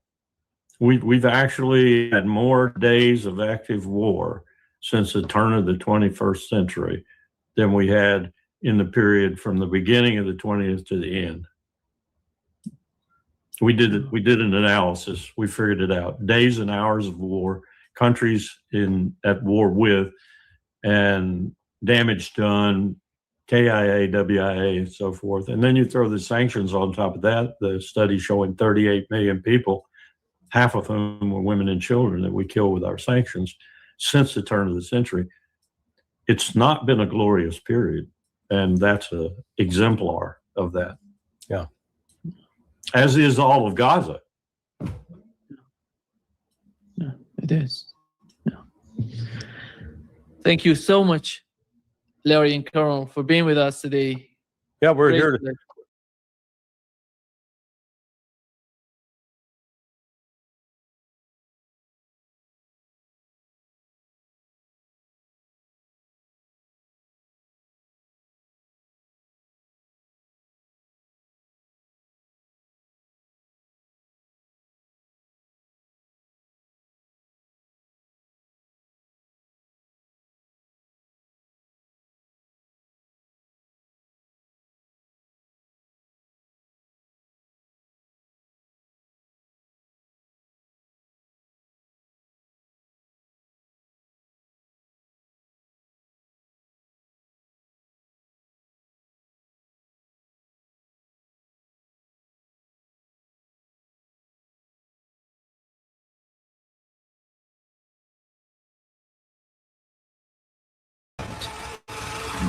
We've actually had more days of active war since the turn of the 21st century than we had in the period from the beginning of the 20th to the end. We did an analysis. We figured it out. Days and hours of war, countries at war with, and damage done, KIA, WIA, and so forth. And then you throw the sanctions on top of that, the study showing 38 million people, half of whom were women and children, that we kill with our sanctions since the turn of the century. It's not been a glorious period. And that's an exemplar of that. Yeah. As is all of Gaza. Yeah, it is. Yeah. Thank you so much, Larry and Carl, for being with us today. Yeah, we're Great here to pleasure.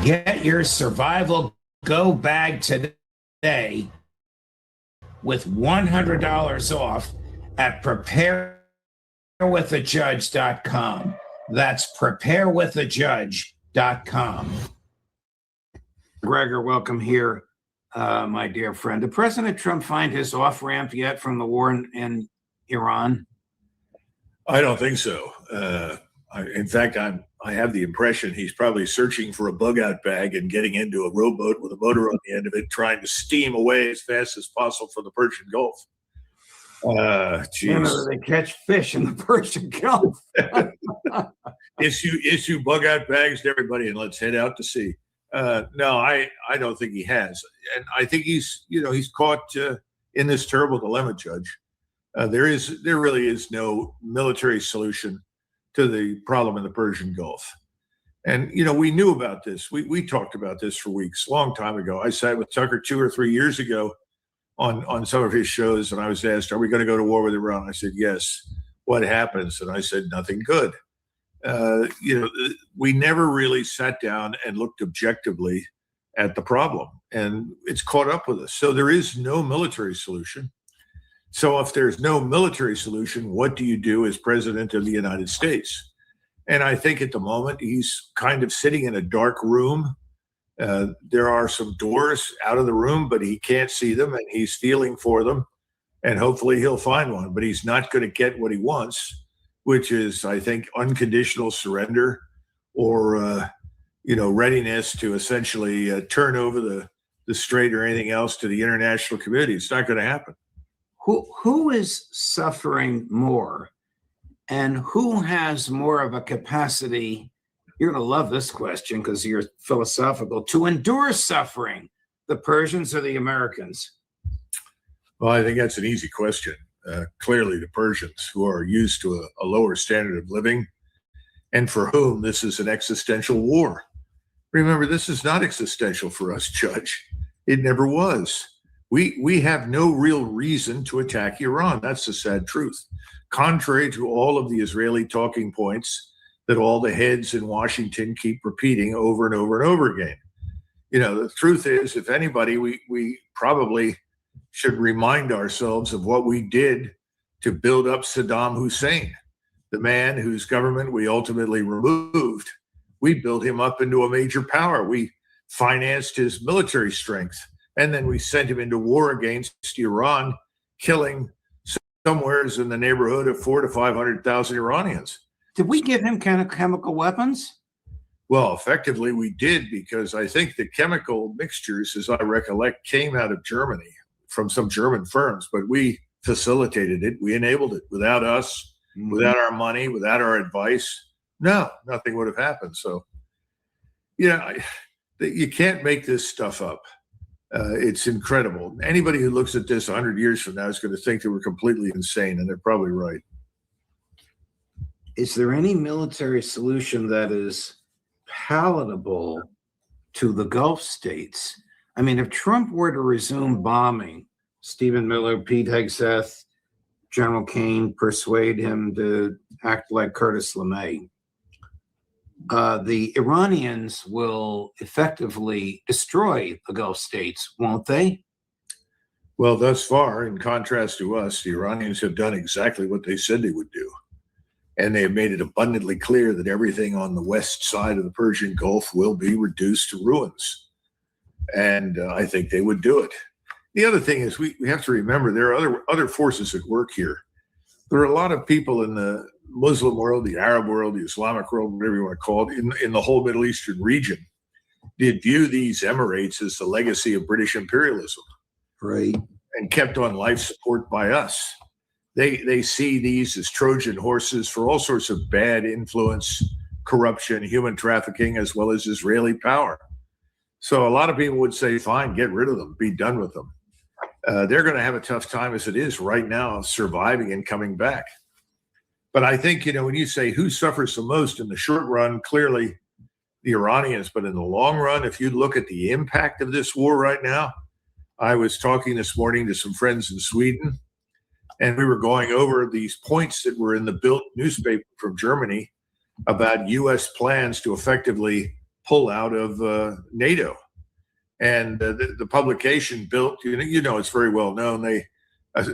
Get your survival go bag today with $100 off at preparewithajudge.com. That's preparewithajudge.com. Gregor, welcome here, my dear friend. Did President Trump find his off-ramp yet from the war in Iran? I don't think so. In fact, I'm I have the impression he's probably searching for a bug out bag and getting into a rowboat with a motor on the end of it, trying to steam away as fast as possible from the Persian Gulf. Geez. They catch fish in the Persian Gulf. issue bug out bags to everybody and let's head out to sea. No, I don't think he has. And I think he's caught in this terrible dilemma, Judge. There really is no military solution to the problem in the Persian Gulf. And, we knew about this. We talked about this for weeks, long time ago. I sat with Tucker 2 or 3 years ago on some of his shows, and I was asked, are we going to go to war with Iran? I said, yes. What happens? And I said, nothing good. We never really sat down and looked objectively at the problem, and it's caught up with us. So there is no military solution. So if there's no military solution, what do you do as president of the United States? And I think at the moment he's kind of sitting in a dark room. There are some doors out of the room, but he can't see them, and he's feeling for them. And hopefully he'll find one, but he's not going to get what he wants, which is, I think, unconditional surrender or, readiness to essentially turn over the strait or anything else to the international community. It's not going to happen. Who is suffering more, and who has more of a capacity? You're going to love this question because you're philosophical. To endure suffering, the Persians or the Americans? Well, I think that's an easy question. Clearly, the Persians, who are used to a lower standard of living, and for whom this is an existential war. Remember, this is not existential for us, Judge. It never was. We have no real reason to attack Iran. That's the sad truth. Contrary to all of the Israeli talking points that all the heads in Washington keep repeating over and over and over again. The truth is, if anybody, we probably should remind ourselves of what we did to build up Saddam Hussein, the man whose government we ultimately removed. We built him up into a major power. We financed his military strength. And then we sent him into war against Iran, killing somewhere in the neighborhood of 400,000 to 500,000 Iranians. Did we give him chemical weapons? Well, effectively we did, because I think the chemical mixtures, as I recollect, came out of Germany from some German firms, but we facilitated it. We enabled it. Without us, without our money, without our advice, no, nothing would have happened. So, you can't make this stuff up. It's incredible. Anybody who looks at this 100 years from now is going to think that we're completely insane, and they're probably right. Is there any military solution that is palatable to the Gulf states? I mean, if Trump were to resume bombing, Stephen Miller, Pete Hegseth, General Kane persuade him to act like Curtis LeMay, the Iranians will effectively destroy the Gulf states, won't they? Well, thus far, in contrast to us, the Iranians have done exactly what they said they would do. And they have made it abundantly clear that everything on the west side of the Persian Gulf will be reduced to ruins. And I think they would do it. The other thing is we have to remember there are other forces at work here. There are a lot of people in the Muslim world, the Arab world, the Islamic world, whatever you want to call it, in the whole Middle Eastern region, did view these emirates as the legacy of British imperialism. Right. And kept on life support by us. They see these as Trojan horses for all sorts of bad influence, corruption, human trafficking, as well as Israeli power. So a lot of people would say, fine, get rid of them, be done with them. They're going to have a tough time as it is right now, surviving and coming back. But I think, when you say who suffers the most in the short run, clearly the Iranians. But in the long run, if you look at the impact of this war right now, I was talking this morning to some friends in Sweden, and we were going over these points that were in the Bild newspaper from Germany about U.S. plans to effectively pull out of NATO. And the publication Bild, it's very well known. They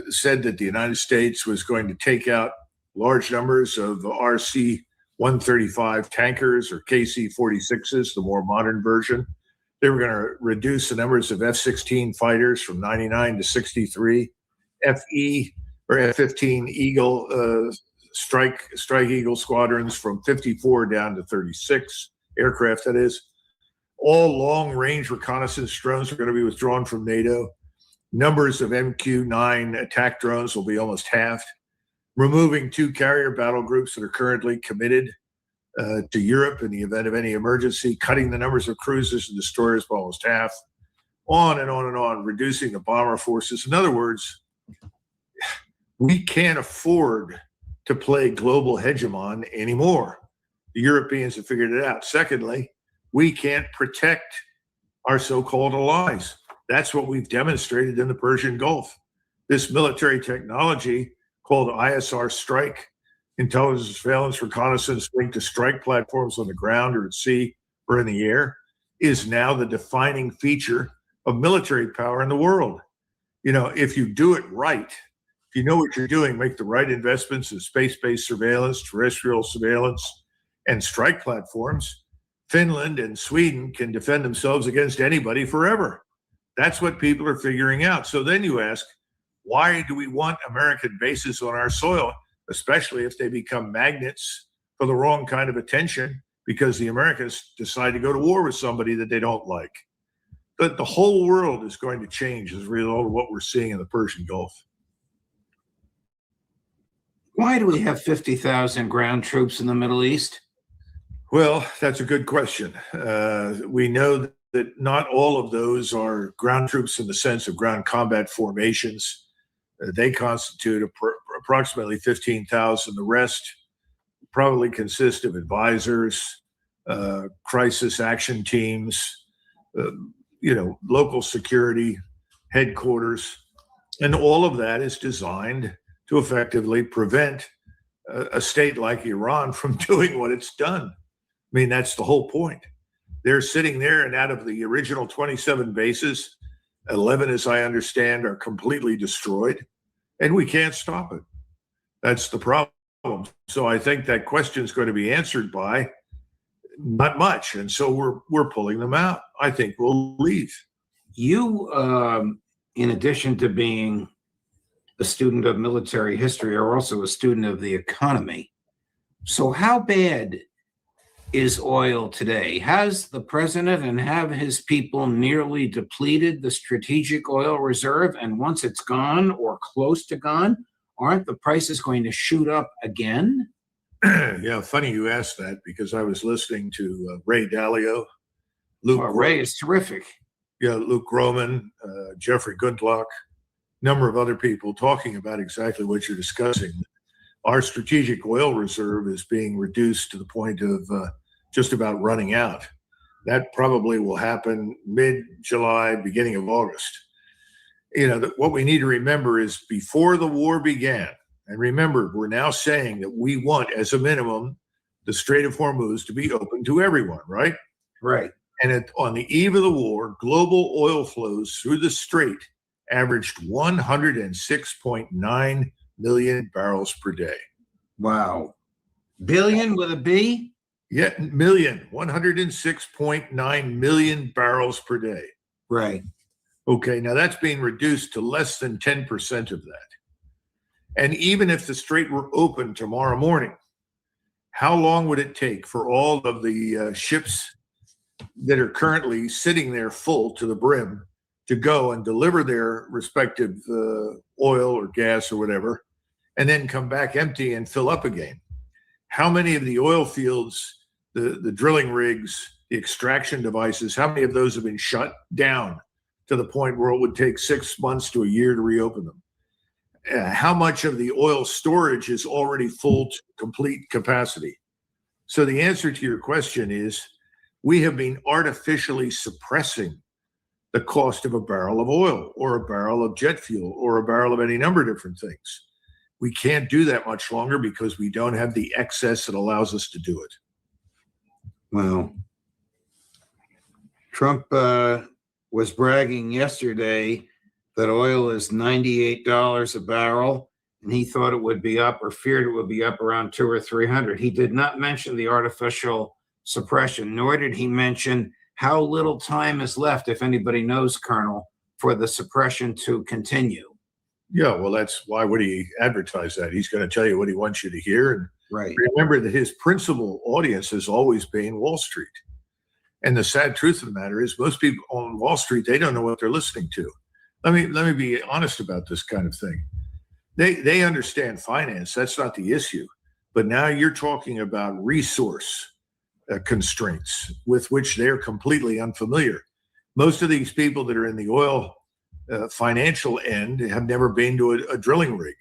said that the United States was going to take out large numbers of RC-135 tankers or KC-46s, the more modern version. They were going to reduce the numbers of F-16 fighters from 99 to 63, F-15 Eagle Strike Eagle squadrons from 54 down to 36 aircraft, that is. All long-range reconnaissance drones are going to be withdrawn from NATO. Numbers of MQ-9 attack drones will be almost halved. Removing 2 carrier battle groups that are currently committed to Europe in the event of any emergency, cutting the numbers of cruisers and destroyers by almost half, on and on and on, reducing the bomber forces. In other words, we can't afford to play global hegemon anymore. The Europeans have figured it out. Secondly, we can't protect our so-called allies. That's what we've demonstrated in the Persian Gulf. This military technology called ISR strike, intelligence, surveillance, reconnaissance linked to strike platforms on the ground or at sea or in the air, is now the defining feature of military power in the world. You know, if you do it right, if you know what you're doing, make the right investments in space-based surveillance, terrestrial surveillance, and strike platforms, Finland and Sweden can defend themselves against anybody forever. That's what people are figuring out. So then you ask, why do we want American bases on our soil, especially if they become magnets for the wrong kind of attention because the Americans decide to go to war with somebody that they don't like? But the whole world is going to change as a result of what we're seeing in the Persian Gulf. Why do we have 50,000 ground troops in the Middle East? Well, that's a good question. We know that not all of those are ground troops in the sense of ground combat formations. They constitute approximately 15,000. The rest probably consist of advisors, crisis action teams, local security headquarters, and all of that is designed to effectively prevent a state like Iran from doing what it's done. I mean, that's the whole point. They're sitting there, and out of the original 27 bases, 11, as I understand, are completely destroyed, and we can't stop it. That's the problem. So I think that question is going to be answered by not much, and so we're pulling them out. I think we'll leave. You, in addition to being a student of military history, are also a student of the economy. So how bad is oil today? Has the president and have his people nearly depleted the strategic oil reserve? And once it's gone or close to gone, aren't the prices going to shoot up again? Yeah, funny you asked that, because I was listening to Ray Dalio. Ray is terrific. Yeah, Luke Groman, Jeffrey Goodlock, number of other people talking about exactly what you're discussing. Our strategic oil reserve is being reduced to the point of just about running out. That probably will happen mid-July, beginning of August. What we need to remember is before the war began, and remember, we're now saying that we want, as a minimum, the Strait of Hormuz to be open to everyone, right? Right. And on the eve of the war, global oil flows through the strait averaged 106.9 million barrels per day. Wow. Billion with a B? Yeah, 106.9 million barrels per day. Right. Okay, now that's being reduced to less than 10% of that. And even if the strait were open tomorrow morning, how long would it take for all of the ships that are currently sitting there full to the brim to go and deliver their respective oil or gas or whatever, and then come back empty and fill up again? How many of the oil fields, the drilling rigs, the extraction devices, how many of those have been shut down to the point where it would take 6 months to a year to reopen them? How much of the oil storage is already full to complete capacity? So the answer to your question is, we have been artificially suppressing the cost of a barrel of oil or a barrel of jet fuel or a barrel of any number of different things. We can't do that much longer because we don't have the excess that allows us to do it. Well, Trump was bragging yesterday that oil is $98 a barrel, and he thought it would be up, or feared it would be up around 200 or 300. He did not mention the artificial suppression, nor did he mention how little time is left, if anybody knows, Colonel, for the suppression to continue. Yeah, well, that's why would he advertise that? He's going to tell you what he wants you to hear. And Right. remember that his principal audience has always been Wall Street. And the sad truth of the matter is most people on Wall Street, they don't know what they're listening to. Let me be honest about this kind of thing. They understand finance. That's not the issue. But now you're talking about resource constraints with which they're completely unfamiliar. Most of these people that are in the oil financial end have never been to a drilling rig.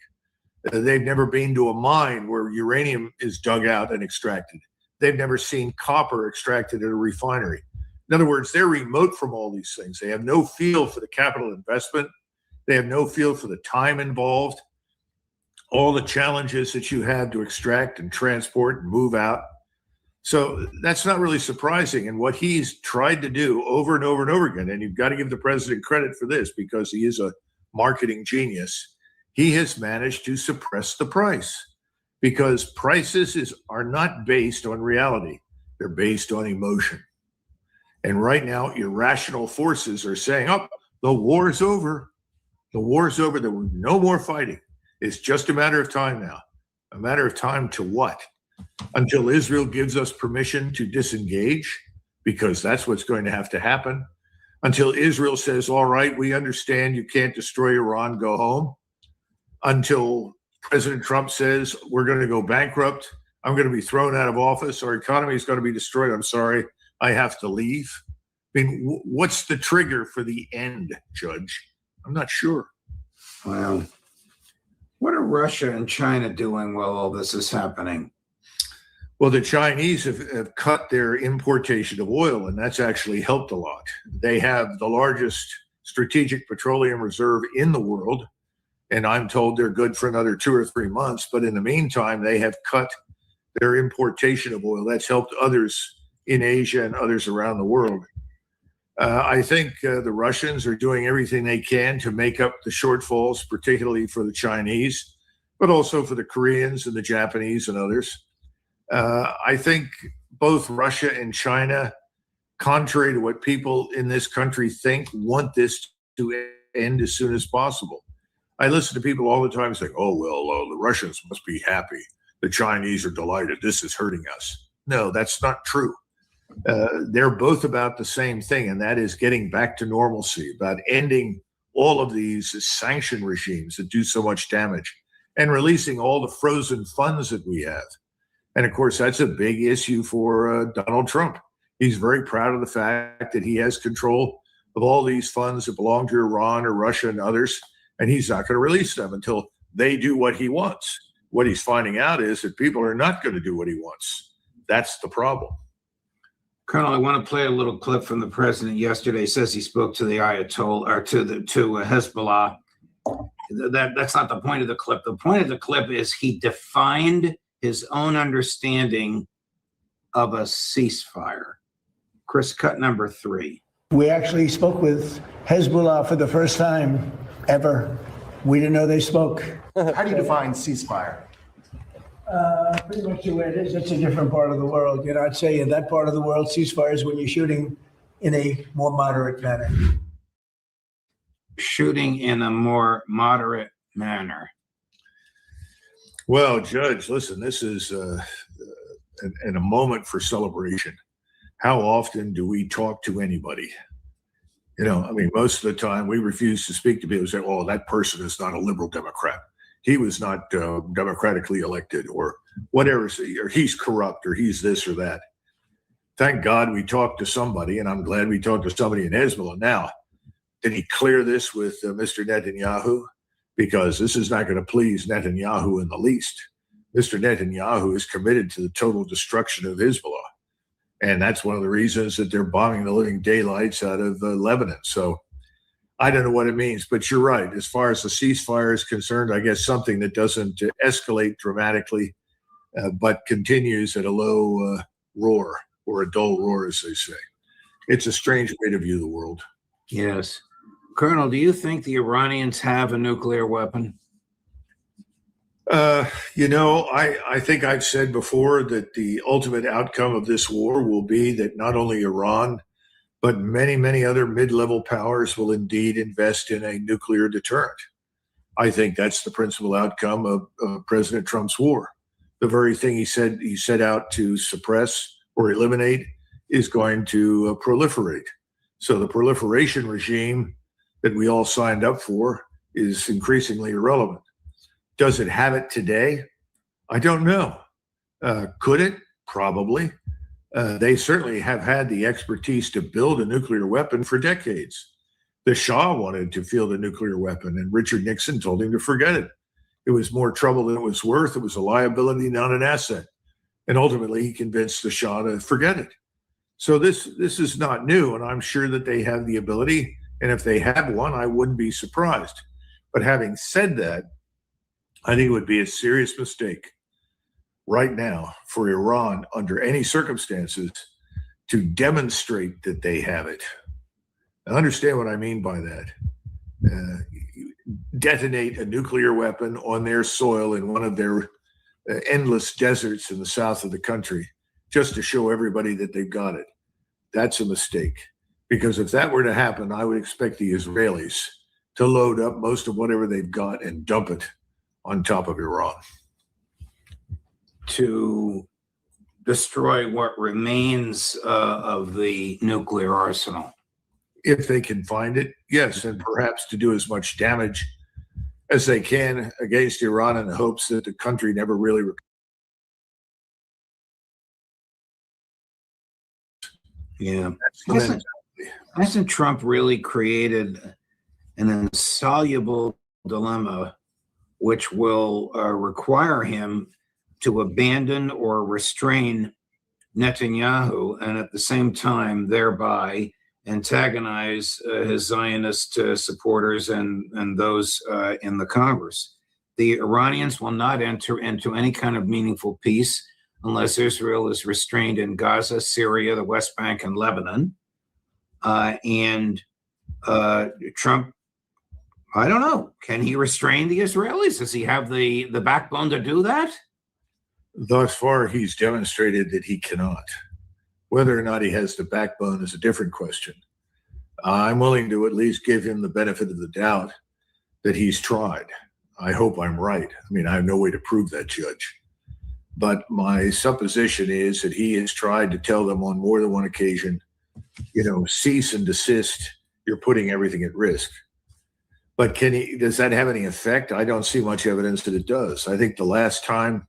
They've never been to a mine where uranium is dug out and extracted. They've never seen copper extracted at a refinery. In other words, they're remote from all these things. They have no feel for the capital investment. They have no feel for the time involved, all the challenges that you have to extract and transport and move out. So that's not really surprising. And what he's tried to do over and over and over again, and you've got to give the president credit for this because he is a marketing genius, he has managed to suppress the price because prices are not based on reality. They're based on emotion. And right now, irrational forces are saying, oh, the war is over. The war is over. There will be no more fighting. It's just a matter of time now. A matter of time to what? Until Israel gives us permission to disengage, because that's what's going to have to happen. Until Israel says, all right, we understand you can't destroy Iran, go home. Until President Trump says, we're going to go bankrupt, I'm going to be thrown out of office, our economy is going to be destroyed, I'm sorry, I have to leave. I mean, what's the trigger for the end, Judge? I'm not sure. Well, what are Russia and China doing while all this is happening? Well, the Chinese have cut their importation of oil, and that's actually helped a lot. They have the largest strategic petroleum reserve in the world, and I'm told they're good for another 2 or 3 months. But in the meantime, they have cut their importation of oil. That's helped others in Asia and others around the world. I think the Russians are doing everything they can to make up the shortfalls, particularly for the Chinese, but also for the Koreans and the Japanese and others. I think both Russia and China, contrary to what people in this country think, want this to end as soon as possible. I listen to people all the time saying, oh, well, the Russians must be happy. The Chinese are delighted. This is hurting us. No, that's not true. They're both about the same thing, and that is getting back to normalcy, about ending all of these sanction regimes that do so much damage and releasing all the frozen funds that we have. And of course, that's a big issue for Donald Trump. He's very proud of the fact that he has control of all these funds that belong to Iran or Russia and others, and he's not going to release them until they do what he wants. What he's finding out is that people are not going to do what he wants. That's the problem. Colonel, I want to play a little clip from the president yesterday. He says he spoke to the Ayatollah or to Hezbollah. That's not the point of the clip. The point of the clip is he defined his own understanding of a ceasefire. Chris, cut number 3. We actually spoke with Hezbollah for the first time ever. We didn't know they spoke. How do you define ceasefire? Pretty much the way it is. It's a different part of the world. You know, I'd say in that part of the world, ceasefire is when you're shooting in a more moderate manner. Shooting in a more moderate manner. Well, Judge, listen, this is a moment for celebration. How often do we talk to anybody? You know, I mean, most of the time we refuse to speak to people who say, oh, that person is not a liberal Democrat. He was not democratically elected or whatever, or he's corrupt or he's this or that. Thank God we talked to somebody, and I'm glad we talked to somebody in Hezbollah. Now, did he clear this with Mr. Netanyahu? Because this is not going to please Netanyahu in the least. Mr. Netanyahu is committed to the total destruction of Hezbollah. And that's one of the reasons that they're bombing the living daylights out of Lebanon. So I don't know what it means, but you're right. As far as the ceasefire is concerned, I guess something that doesn't escalate dramatically, but continues at a low roar or a dull roar, as they say. It's a strange way to view the world. Yes. Colonel, do you think the Iranians have a nuclear weapon? You know, I think I've said before that the ultimate outcome of this war will be that not only Iran, but many, many other mid-level powers will indeed invest in a nuclear deterrent. I think that's the principal outcome of President Trump's war. The very thing he set out to suppress or eliminate is going to proliferate. So the proliferation regime that we all signed up for is increasingly irrelevant. Does it have it today? I don't know. Could it? Probably. They certainly have had the expertise to build a nuclear weapon for decades. The Shah wanted to field a nuclear weapon, and Richard Nixon told him to forget it. It was more trouble than it was worth. It was a liability, not an asset. And ultimately, he convinced the Shah to forget it. So this is not new, and I'm sure that they have the ability. And if they have one, I wouldn't be surprised. But having said that, I think it would be a serious mistake right now for Iran, under any circumstances, to demonstrate that they have it. I understand what I mean by that. Detonate a nuclear weapon on their soil in one of their endless deserts in the south of the country, just to show everybody that they've got it. That's a mistake. Because if that were to happen, I would expect the Israelis to load up most of whatever they've got and dump it on top of Iran. To destroy what remains of the nuclear arsenal. If they can find it, yes, and perhaps to do as much damage as they can against Iran in the hopes that the country never really recovers. Yeah. Hasn't Trump really created an insoluble dilemma which will require him to abandon or restrain Netanyahu, and at the same time thereby antagonize his Zionist supporters and those in the Congress? The Iranians will not enter into any kind of meaningful peace unless Israel is restrained in Gaza, Syria, the West Bank, and Lebanon. And Trump, I don't know, can he restrain the Israelis? Does he have the backbone to do that? Thus far, he's demonstrated that he cannot. Whether or not he has the backbone is a different question. I'm willing to at least give him the benefit of the doubt that he's tried. I hope I'm right. I mean, I have no way to prove that, Judge. But my supposition is that he has tried to tell them on more than one occasion, cease and desist. You're putting everything at risk. But does that have any effect? I don't see much evidence that it does. I think the last time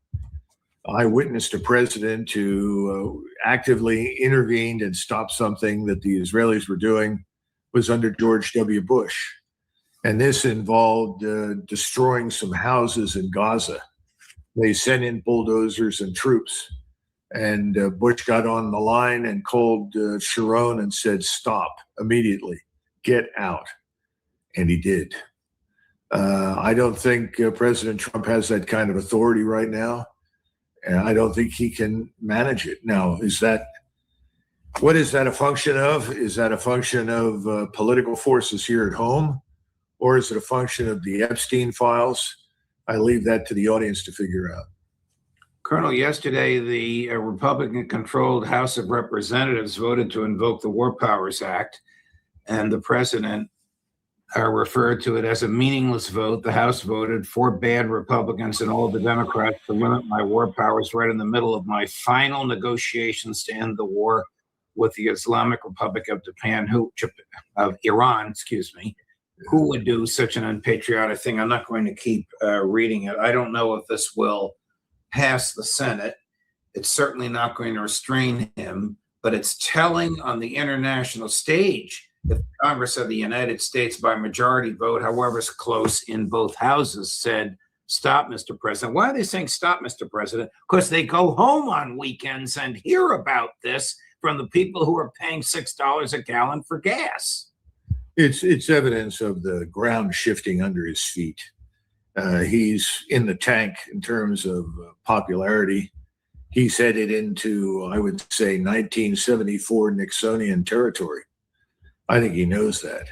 I witnessed a president who actively intervened and stopped something that the Israelis were doing was under George W. Bush. And this involved destroying some houses in Gaza. They sent in bulldozers and troops. And Bush got on the line and called Sharon and said, stop immediately, get out. And he did. I don't think President Trump has that kind of authority right now. And I don't think he can manage it. Now, what is that a function of? Is that a function of political forces here at home? Or is it a function of the Epstein files? I leave that to the audience to figure out. Colonel, yesterday, the Republican-controlled House of Representatives voted to invoke the War Powers Act, and the president referred to it as a meaningless vote. The House voted 4 bad Republicans and all of the Democrats to limit my war powers right in the middle of my final negotiations to end the war with the Islamic Republic of Iran, who would do such an unpatriotic thing. I'm not going to keep reading it. I don't know if this will pass the Senate. It's certainly not going to restrain him, but it's telling on the international stage. If the Congress of the United States by majority vote, however close in both houses, said, stop, Mr. President. Why are they saying stop, Mr. President? Because they go home on weekends and hear about this from the people who are paying $6 a gallon for gas. It's evidence of the ground shifting under his feet. He's in the tank in terms of popularity. He's headed into, I would say, 1974 Nixonian territory. I think he knows that.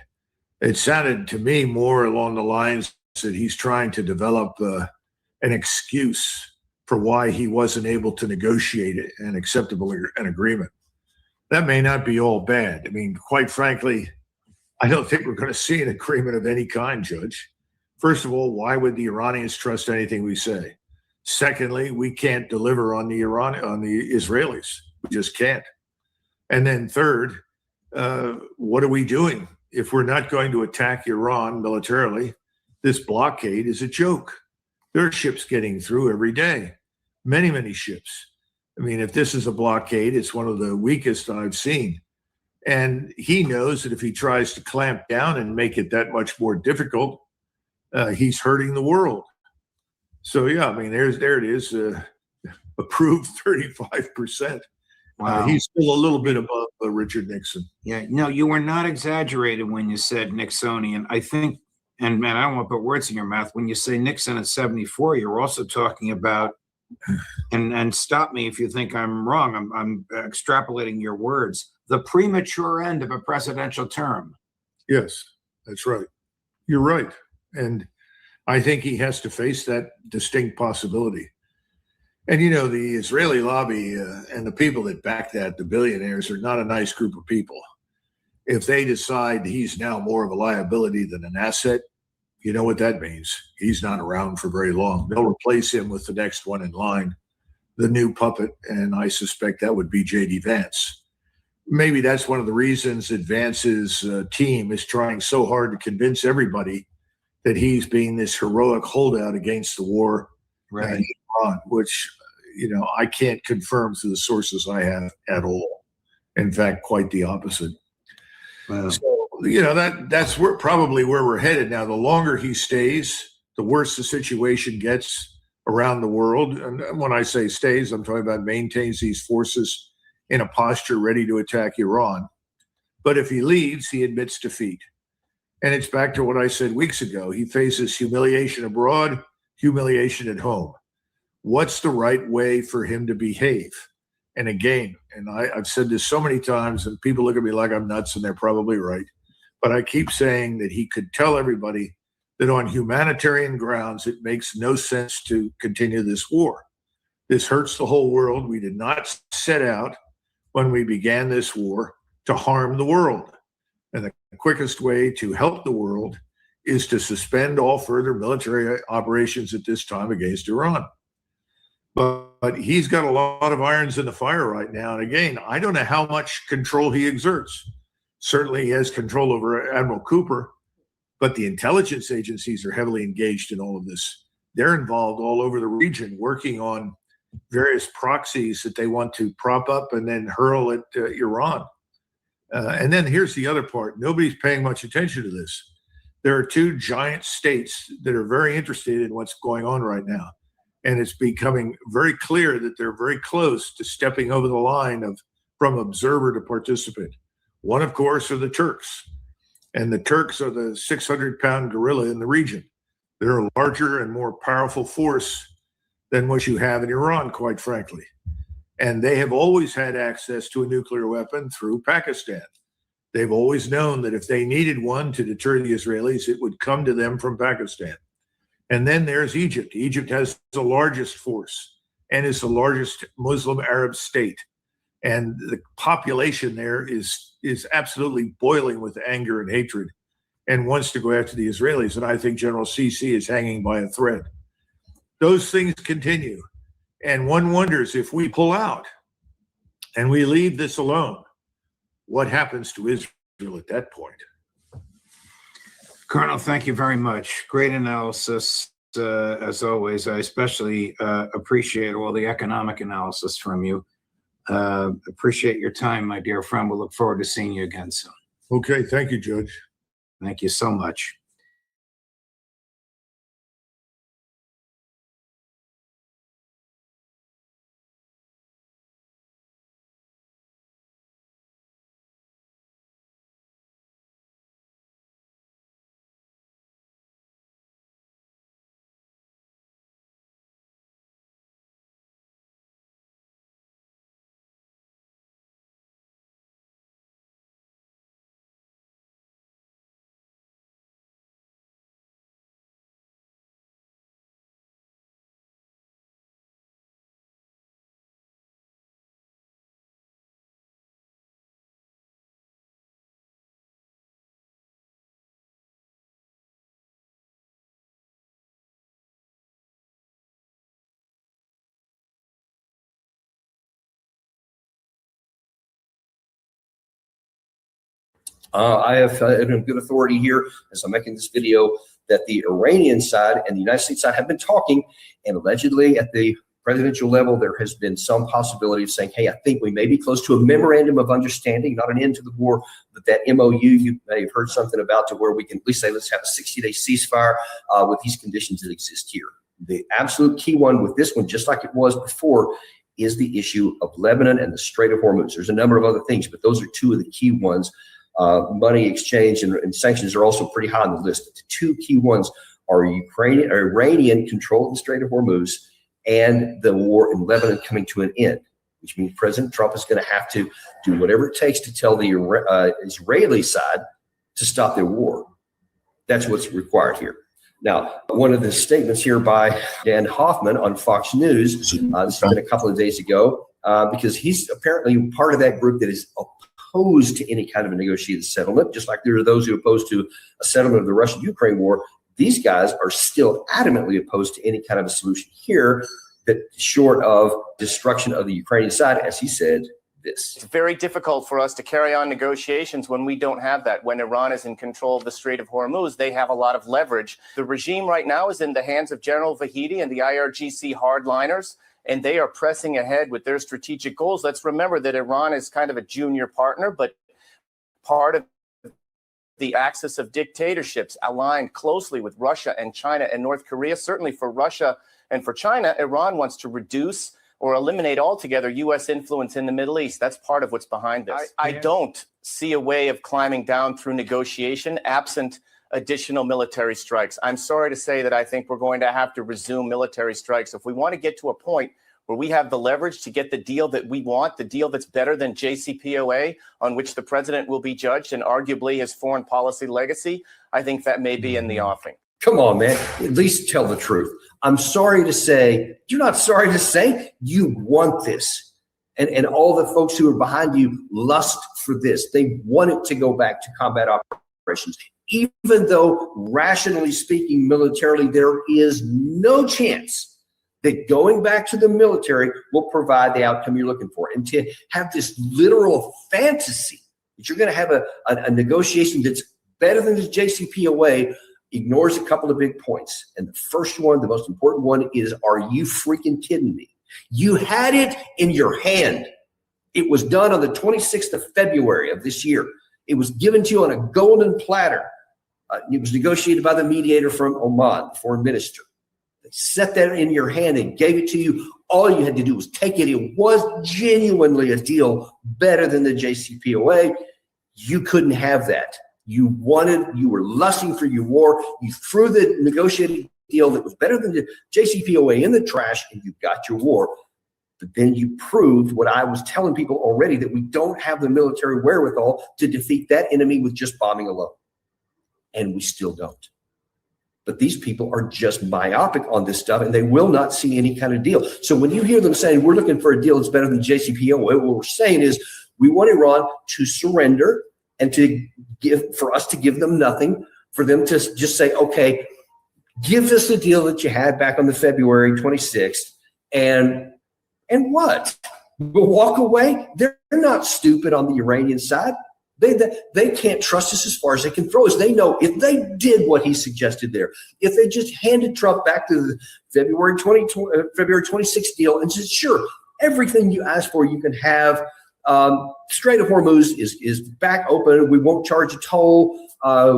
It sounded to me more along the lines that he's trying to develop an excuse for why he wasn't able to negotiate an acceptable agreement. That may not be all bad. I mean, quite frankly, I don't think we're going to see an agreement of any kind, Judge. First of all, why would the Iranians trust anything we say? Secondly, we can't deliver on the Israelis. We just can't. And then third, what are we doing? If we're not going to attack Iran militarily, this blockade is a joke. There are ships getting through every day, many, many ships. I mean, if this is a blockade, it's one of the weakest I've seen. And he knows that if he tries to clamp down and make it that much more difficult, he's hurting the world. So, yeah, I mean, there it is, approved 35%. Wow. He's still a little bit above Richard Nixon. Yeah, no, you were not exaggerated when you said Nixonian. I think, and man, I don't want to put words in your mouth. When you say Nixon at 74, you're also talking about, and stop me if you think I'm wrong. I'm extrapolating your words. The premature end of a presidential term. Yes, that's right. You're right. And I think he has to face that distinct possibility. And, you know, the Israeli lobby and the people that back that, the billionaires, are not a nice group of people. If they decide he's now more of a liability than an asset, you know what that means. He's not around for very long. They'll replace him with the next one in line, the new puppet, and I suspect that would be J.D. Vance. Maybe that's one of the reasons that Vance's team is trying so hard to convince everybody that he's being this heroic holdout against the war in Iran, which, you know, I can't confirm through the sources I have at all. In fact, quite the opposite. Wow. So, you know, that's probably where we're headed now. The longer he stays, the worse the situation gets around the world. And when I say stays, I'm talking about maintains these forces in a posture ready to attack Iran. But if he leaves, he admits defeat. And it's back to what I said weeks ago. He faces humiliation abroad, humiliation at home. What's the right way for him to behave? And again, and I've said this so many times, and people look at me like I'm nuts, and they're probably right. But I keep saying that he could tell everybody that on humanitarian grounds, it makes no sense to continue this war. This hurts the whole world. We did not set out when we began this war to harm the world. And the quickest way to help the world is to suspend all further military operations at this time against Iran. But he's got a lot of irons in the fire right now. And again, I don't know how much control he exerts. Certainly he has control over Admiral Cooper, but the intelligence agencies are heavily engaged in all of this. They're involved all over the region, working on various proxies that they want to prop up and then hurl at Iran. And then here's the other part. Nobody's paying much attention to this. There are two giant states that are very interested in what's going on right now. And it's becoming very clear that they're very close to stepping over the line from observer to participant. One, of course, are the Turks. And the Turks are the 600-pound gorilla in the region. They're a larger and more powerful force than what you have in Iran, quite frankly. And they have always had access to a nuclear weapon through Pakistan. They've always known that if they needed one to deter the Israelis, it would come to them from Pakistan. And then there's Egypt. Egypt has the largest force and is the largest Muslim Arab state. And the population there is absolutely boiling with anger and hatred and wants to go after the Israelis. And I think General Sisi is hanging by a thread. Those things continue. And one wonders, if we pull out and we leave this alone, what happens to Israel at that point? Colonel, thank you very much. Great analysis, as always. I especially appreciate all the economic analysis from you. Appreciate your time, my dear friend. We'll look forward to seeing you again soon. Okay. Thank you, Judge. Thank you so much. I have in good authority here as I'm making this video that the Iranian side and the United States side have been talking, and allegedly at the presidential level, there has been some possibility of saying, hey, I think we may be close to a memorandum of understanding, not an end to the war, but that MOU you may have heard something about, to where we can at least say, let's have a 60-day ceasefire with these conditions that exist here. The absolute key one with this one, just like it was before, is the issue of Lebanon and the Strait of Hormuz. There's a number of other things, but those are two of the key ones. Money exchange and sanctions are also pretty high on the list. But the two key ones are Iranian control of the Strait of Hormuz and the war in Lebanon coming to an end, which means President Trump is going to have to do whatever it takes to tell the Israeli side to stop their war. That's what's required here. Now, one of the statements here by Dan Hoffman on Fox News, this has been a couple of days ago, because he's apparently part of that group that is opposed to any kind of a negotiated settlement, just like there are those who are opposed to a settlement of the Russia-Ukraine war. These guys are still adamantly opposed to any kind of a solution here, that short of destruction of the Ukrainian side, as he said, this. It's very difficult for us to carry on negotiations when we don't have that. When Iran is in control of the Strait of Hormuz, they have a lot of leverage. The regime right now is in the hands of General Vahidi and the IRGC hardliners, and they are pressing ahead with their strategic goals. Let's remember that Iran is kind of a junior partner, but part of the axis of dictatorships aligned closely with Russia and China and North Korea. Certainly for Russia and for China, Iran wants to reduce or eliminate altogether U.S. influence in the Middle East. That's part of what's behind this. I don't see a way of climbing down through negotiation absent additional military strikes. I'm sorry to say that I think we're going to have to resume military strikes. If we want to get to a point where we have the leverage to get the deal that we want, the deal that's better than JCPOA, on which the president will be judged and arguably his foreign policy legacy, I think that may be in the offing. Come on, man. At least tell the truth. I'm sorry to say, you're not sorry to say, you want this. And all the folks who are behind you lust for this. They want it to go back to combat operations. Even though, rationally speaking, militarily, there is no chance that going back to the military will provide the outcome you're looking for. And to have this literal fantasy that you're going to have a negotiation that's better than the JCPOA ignores a couple of big points. And the first one, the most important one, is, are you freaking kidding me? You had it in your hand. It was done on the 26th of February of this year. It was given to you on a golden platter. It was negotiated by the mediator from Oman, the foreign minister. They set that in your hand and gave it to you. All you had to do was take it. It was genuinely a deal better than the JCPOA. You couldn't have that. You were lusting for your war. You threw the negotiated deal that was better than the JCPOA in the trash, and you got your war. But then you proved what I was telling people already, that we don't have the military wherewithal to defeat that enemy with just bombing alone. And we still don't. But these people are just myopic on this stuff, and they will not see any kind of deal. So when you hear them saying, we're looking for a deal that's better than JCPOA, what we're saying is, we want Iran to surrender and for us to give them nothing, for them to just say, okay, give us the deal that you had back on the February 26th, and what? We'll walk away? They're not stupid on the Iranian side. They can't trust us as far as they can throw us. They know if they did what he suggested there, if they just handed Trump back to the February 26th deal and said, sure, everything you asked for, you can have. Strait of Hormuz is back open. We won't charge a toll.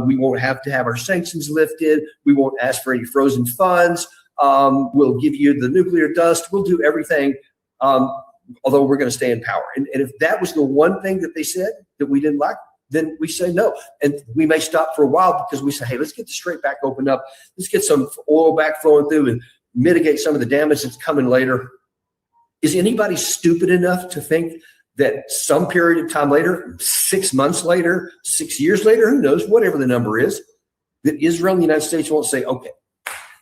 We won't have to have our sanctions lifted. We won't ask for any frozen funds. We'll give you the nuclear dust. We'll do everything, although we're going to stay in power. And if that was the one thing that they said that we didn't like, then we say no. And we may stop for a while because we say, hey, let's get the strait back opened up. Let's get some oil back flowing through and mitigate some of the damage that's coming later. Is anybody stupid enough to think that some period of time later, 6 months later, 6 years later, who knows, whatever the number is, that Israel and the United States won't say, okay,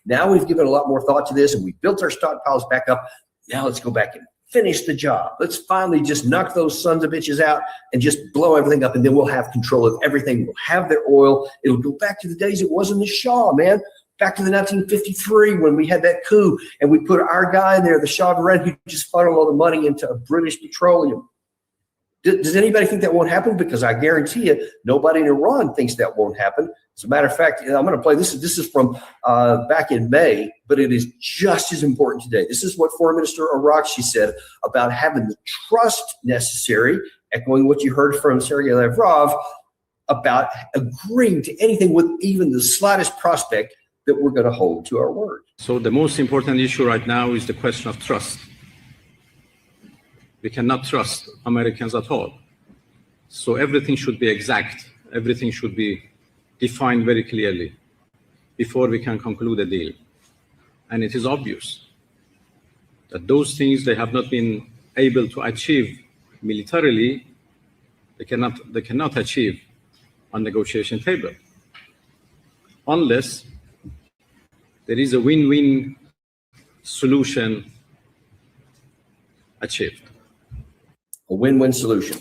now we've given a lot more thought to this and we built our stockpiles back up. Now let's go back and finish the job. Let's finally just knock those sons of bitches out and just blow everything up, and then we'll have control of everything. We'll have their oil. It'll go back to the days it was in the Shah, man. Back to the 1953 when we had that coup and we put our guy in there, the Shah of Iran, who just funneled all the money into British petroleum. Does anybody think that won't happen? Because I guarantee you, nobody in Iran thinks that won't happen. As a matter of fact, I'm going to play this. This is from back in May, but it is just as important today. This is what Foreign Minister Arakchi said about having the trust necessary, echoing what you heard from Sergei Lavrov about agreeing to anything with even the slightest prospect that we're going to hold to our word. So the most important issue right now is the question of trust. We cannot trust Americans at all. So everything should be exact. Everything should be defined very clearly before we can conclude a deal. And it is obvious that those things they have not been able to achieve militarily, they cannot achieve on negotiation table unless there is a win-win solution achieved. A win-win solution.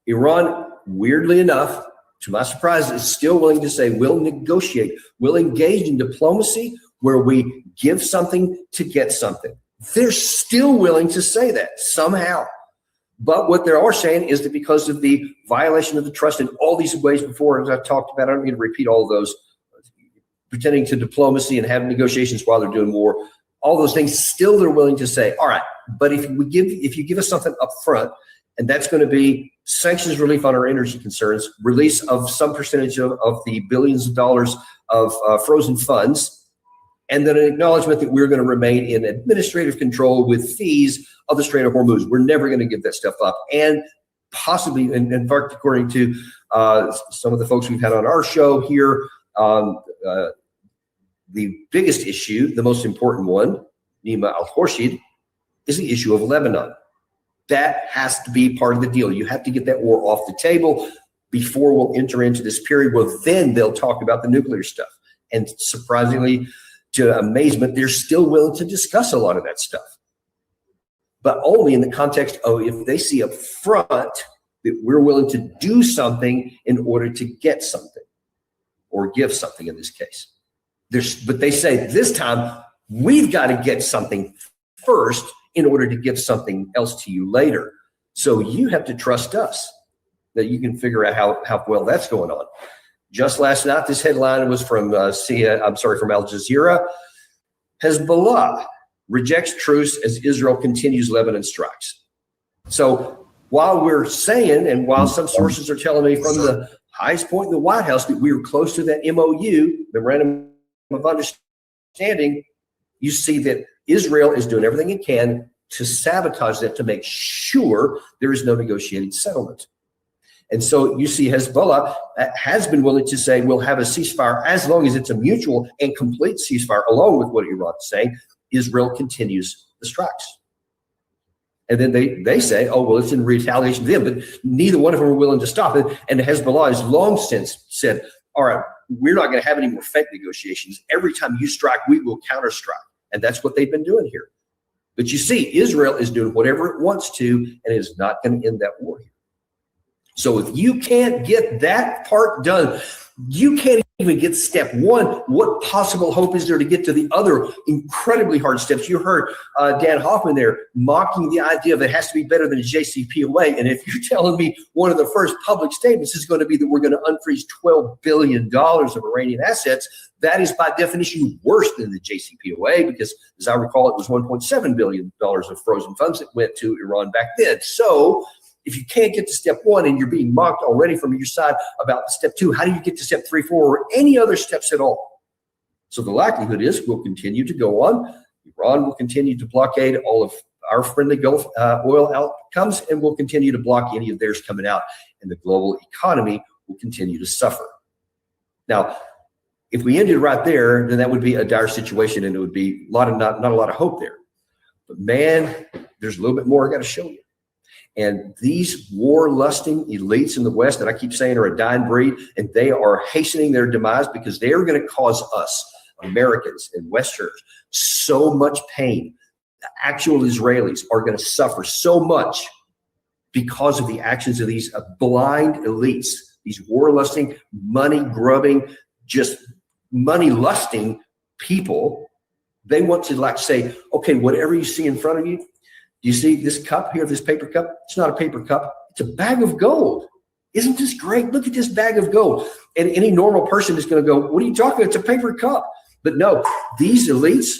Iran, weirdly enough, to my surprise, is still willing to say we'll negotiate, we'll engage in diplomacy where we give something to get something. They're still willing to say that somehow. But what they are saying is that because of the violation of the trust in all these ways before, as I talked about, I don't need to repeat all of those, pretending to diplomacy and having negotiations while they're doing war, all those things, still they're willing to say, all right, but if you give us something up front, and that's going to be sanctions relief on our energy concerns, release of some percentage of the billions of dollars of frozen funds, and then an acknowledgement that we're going to remain in administrative control with fees of the Strait of Hormuz. We're never going to give that stuff up. And possibly, and in fact, according to some of the folks we've had on our show here, the biggest issue, the most important one, Nima al-Khorshid, is the issue of Lebanon. That has to be part of the deal. You have to get that war off the table before we'll enter into this period where then they'll talk about the nuclear stuff. And surprisingly, to amazement, they're still willing to discuss a lot of that stuff. But only in the context of if they see up front that we're willing to do something in order to get something or give something in this case. But they say this time, we've got to get something first in order to give something else to you later. So you have to trust us that you can figure out how well that's going on. Just last night, this headline was from Al Jazeera. Hezbollah rejects truce as Israel continues Lebanon strikes. So while we're saying, and while some sources are telling me from the highest point in the White House that we were close to that MOU, memorandum of understanding, you see that Israel is doing everything it can to sabotage that, to make sure there is no negotiated settlement. And so you see Hezbollah has been willing to say we'll have a ceasefire as long as it's a mutual and complete ceasefire, along with what Iran is saying. Israel continues the strikes. And then they say, oh, well, it's in retaliation to them. But neither one of them are willing to stop it. And Hezbollah has long since said, all right, we're not going to have any more fake negotiations. Every time you strike, we will counter-strike. And that's what they've been doing here. But you see, Israel is doing whatever it wants to, and it is not going to end that war here. So if you can't get that part done, you can't even get step one. What possible hope is there to get to the other incredibly hard steps? You heard Dan Hoffman there mocking the idea of it has to be better than a JCPOA. And if you're telling me one of the first public statements is going to be that we're going to unfreeze $12 billion of Iranian assets, that is by definition worse than the JCPOA, because as I recall, it was $1.7 billion of frozen funds that went to Iran back then. So if you can't get to step one and you're being mocked already from your side about step two, how do you get to step 3, 4, or any other steps at all? So the likelihood is we'll continue to go on. Iran will continue to blockade all of our friendly Gulf oil outcomes, and we'll continue to block any of theirs coming out, and the global economy will continue to suffer. Now, if we ended right there, then that would be a dire situation, and it would be not a lot of hope there. But man, there's a little bit more I got to show you. And these war-lusting elites in the West that I keep saying are a dying breed, and they are hastening their demise because they are going to cause us, Americans and Westerners, so much pain. The actual Israelis are going to suffer so much because of the actions of these blind elites, these war-lusting, money-grubbing, just money-lusting people. They want to say, okay, whatever you see in front of you, you see this cup here, this paper cup? It's not a paper cup. It's a bag of gold. Isn't this great? Look at this bag of gold. And any normal person is going to go, what are you talking about? It's a paper cup. But no, these elites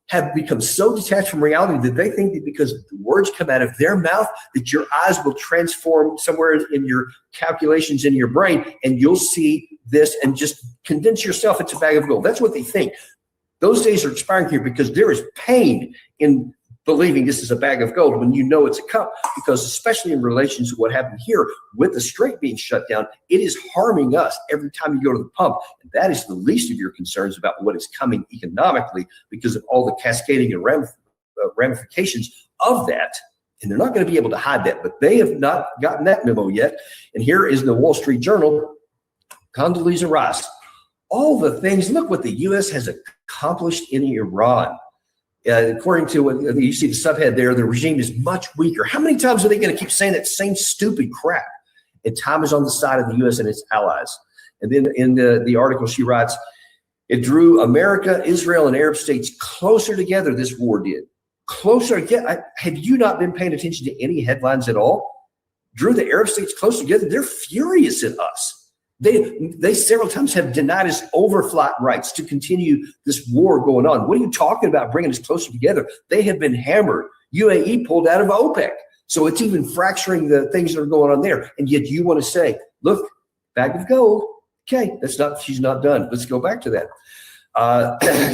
have become so detached from reality that they think that because the words come out of their mouth, that your eyes will transform somewhere in your calculations in your brain, and you'll see this and just condense yourself into a bag of gold. That's what they think. Those days are expiring here because there is pain in believing this is a bag of gold when you know it's a cup, because especially in relation to what happened here with the strait being shut down, it is harming us every time you go to the pump. And that is the least of your concerns about what is coming economically because of all the cascading and ramifications of that. And they're not going to be able to hide that, but they have not gotten that memo yet. And here is the Wall Street Journal, Condoleezza Rice. All the things, look what the U.S. has accomplished in Iran. According to what you see the subhead there, the regime is much weaker. How many times are they going to keep saying that same stupid crap? And time is on the side of the U.S. and its allies. And then in the article, she writes, it drew America, Israel, and Arab states closer together, this war did. Closer. Have you not been paying attention to any headlines at all? Drew the Arab states closer together. They're furious at us. They several times have denied us overflight rights to continue this war going on. What are you talking about bringing us closer together? They have been hammered. UAE pulled out of OPEC. So it's even fracturing the things that are going on there. And yet you want to say, look, bag of gold. Okay, she's not done. Let's go back to that.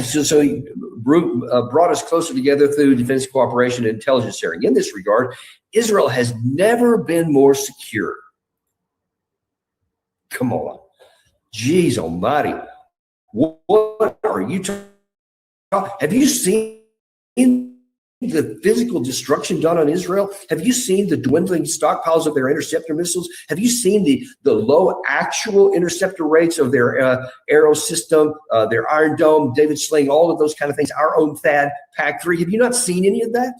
So he brought us closer together through defense cooperation and intelligence sharing. In this regard, Israel has never been more secure. Come on. Jeez almighty. What are you talking about? Have you seen the physical destruction done on Israel? Have you seen the dwindling stockpiles of their interceptor missiles? Have you seen the low actual interceptor rates of their Arrow system, their Iron Dome, David Sling, all of those kind of things, our own THAAD, PAC-3? Have you not seen any of that?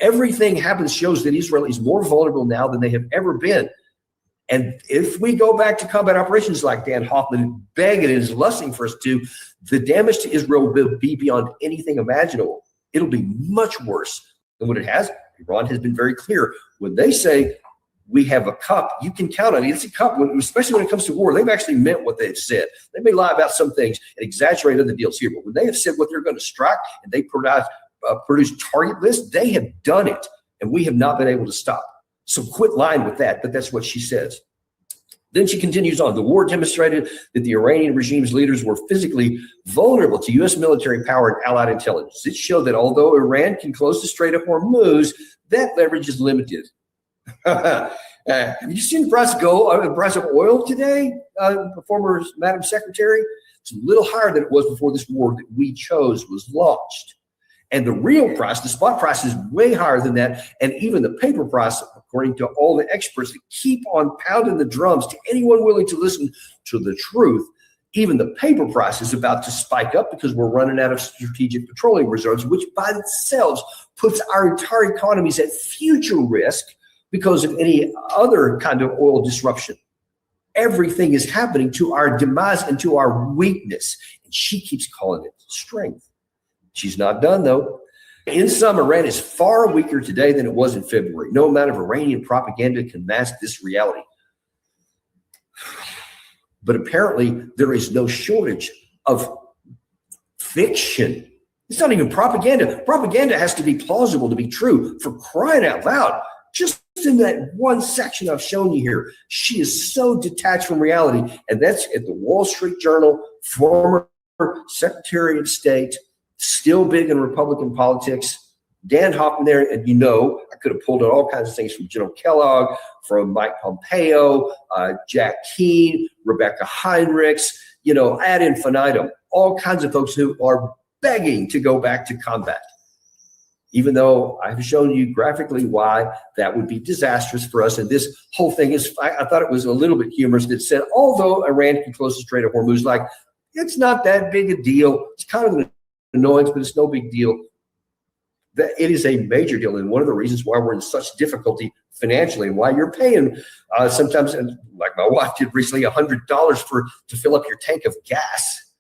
Everything happens shows that Israel is more vulnerable now than they have ever been. And if we go back to combat operations like Dan Hoffman begging and is lusting for us to, the damage to Israel will be beyond anything imaginable. It'll be much worse than what it has. Iran has been very clear. When they say we have a cup, you can count on it. It's a cup, especially when it comes to war. They've actually meant what they've said. They may lie about some things and exaggerate other deals here, but when they have said what they're going to strike and they produce target lists, they have done it, and we have not been able to stop. So quit lying with that, but that's what she says. Then she continues on. The war demonstrated that the Iranian regime's leaders were physically vulnerable to U.S. military power and allied intelligence. It showed that although Iran can close the Strait of Hormuz, that leverage is limited. Have you seen the price of gold, the price of oil today, former Madam Secretary? It's a little higher than it was before this war that we chose was launched. And the real price, the spot price, is way higher than that. And even the paper price, according to all the experts that keep on pounding the drums to anyone willing to listen to the truth, even the paper price is about to spike up because we're running out of strategic petroleum reserves, which by themselves puts our entire economies at future risk because of any other kind of oil disruption. Everything is happening to our demise and to our weakness. And she keeps calling it strength. She's not done, though. In sum, Iran is far weaker today than it was in February. No amount of Iranian propaganda can mask this reality. But apparently, there is no shortage of fiction. It's not even propaganda. Propaganda has to be plausible to be true. For crying out loud, just in that one section I've shown you here, she is so detached from reality. And that's at the Wall Street Journal, former Secretary of State, still big in Republican politics. Dan Hoffman there, and I could have pulled out all kinds of things from General Kellogg, from Mike Pompeo, Jack Keane, Rebecca Heinrichs, ad infinitum, all kinds of folks who are begging to go back to combat. Even though I've shown you graphically why that would be disastrous for us. And this whole thing is, I thought it was a little bit humorous that said, although Iran can close the Strait of Hormuz, it's not that big a deal. It's kind of an annoyance, but it's no big deal. That it is a major deal, and one of the reasons why we're in such difficulty financially, and why you're paying sometimes, like my wife did recently, $100 to fill up your tank of gas.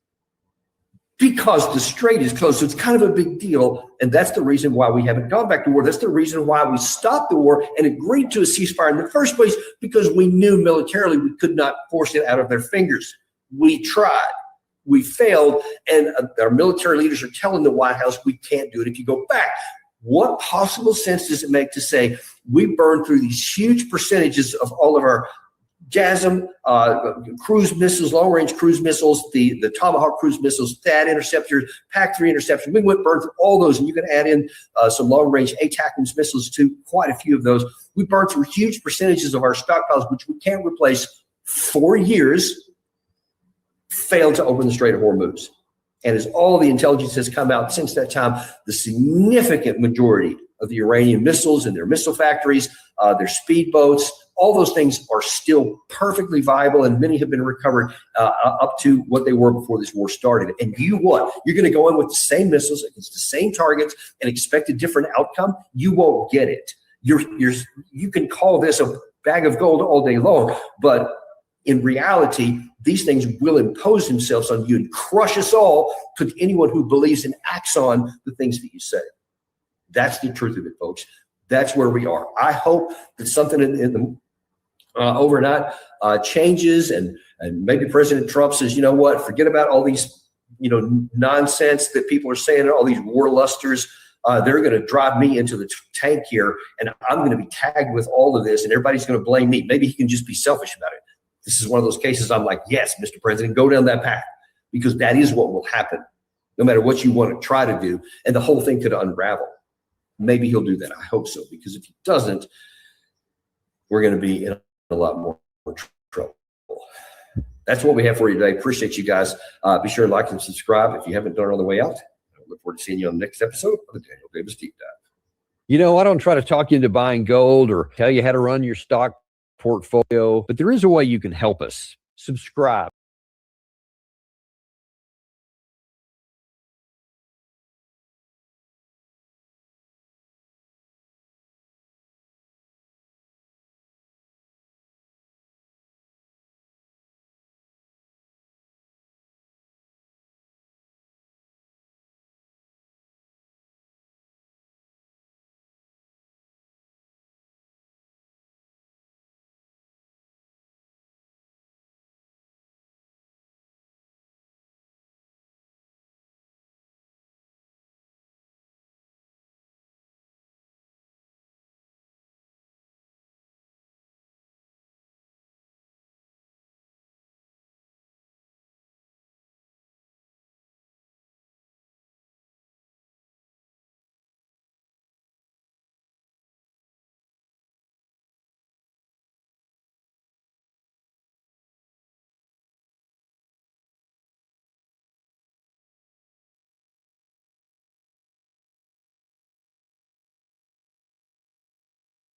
because the strait is closed. So it's kind of a big deal. And that's the reason why we haven't gone back to war. That's the reason why we stopped the war and agreed to a ceasefire in the first place, because we knew militarily we could not force it out of their fingers. We tried. We failed. And our military leaders are telling the White House we can't do it if you go back. What possible sense does it make to say we burned through these huge percentages of all of our JASSM, cruise missiles, long-range cruise missiles, the Tomahawk cruise missiles, THAAD interceptors, PAC-3 interceptors. We went burned through all those, and you can add in some long-range ATACMS missiles to quite a few of those. We burned through huge percentages of our stockpiles, which we can't replace. 4 years, failed to open the Strait of Hormuz. And as all the intelligence has come out since that time, the significant majority of the Iranian missiles and their missile factories, their speedboats, all those things are still perfectly viable, and many have been recovered up to what they were before this war started. And you what? You're going to go in with the same missiles against the same targets and expect a different outcome? You won't get it. You can call this a bag of gold all day long, but in reality, these things will impose themselves on you and crush us all, to anyone who believes and acts on the things that you say. That's the truth of it, folks. That's where we are. I hope that something in the overnight changes, and maybe President Trump says, you know what, forget about all these nonsense that people are saying, all these war lusters. They're going to drive me into the tank here, and I'm going to be tagged with all of this, and everybody's going to blame me. Maybe he can just be selfish about it. This is one of those cases I'm like, yes, Mr. President, go down that path, because that is what will happen, no matter what you want to try to do, and the whole thing could unravel. Maybe he'll do that. I hope so, because if he doesn't, we're going to be in a lot more trouble. That's what we have for you today. Appreciate you guys. Be sure to like and subscribe if you haven't done it on the way out. I look forward to seeing you on the next episode of the Daniel Davis Deep Dive. I don't try to talk you into buying gold or tell you how to run your stock portfolio, but there is a way you can help us. Subscribe.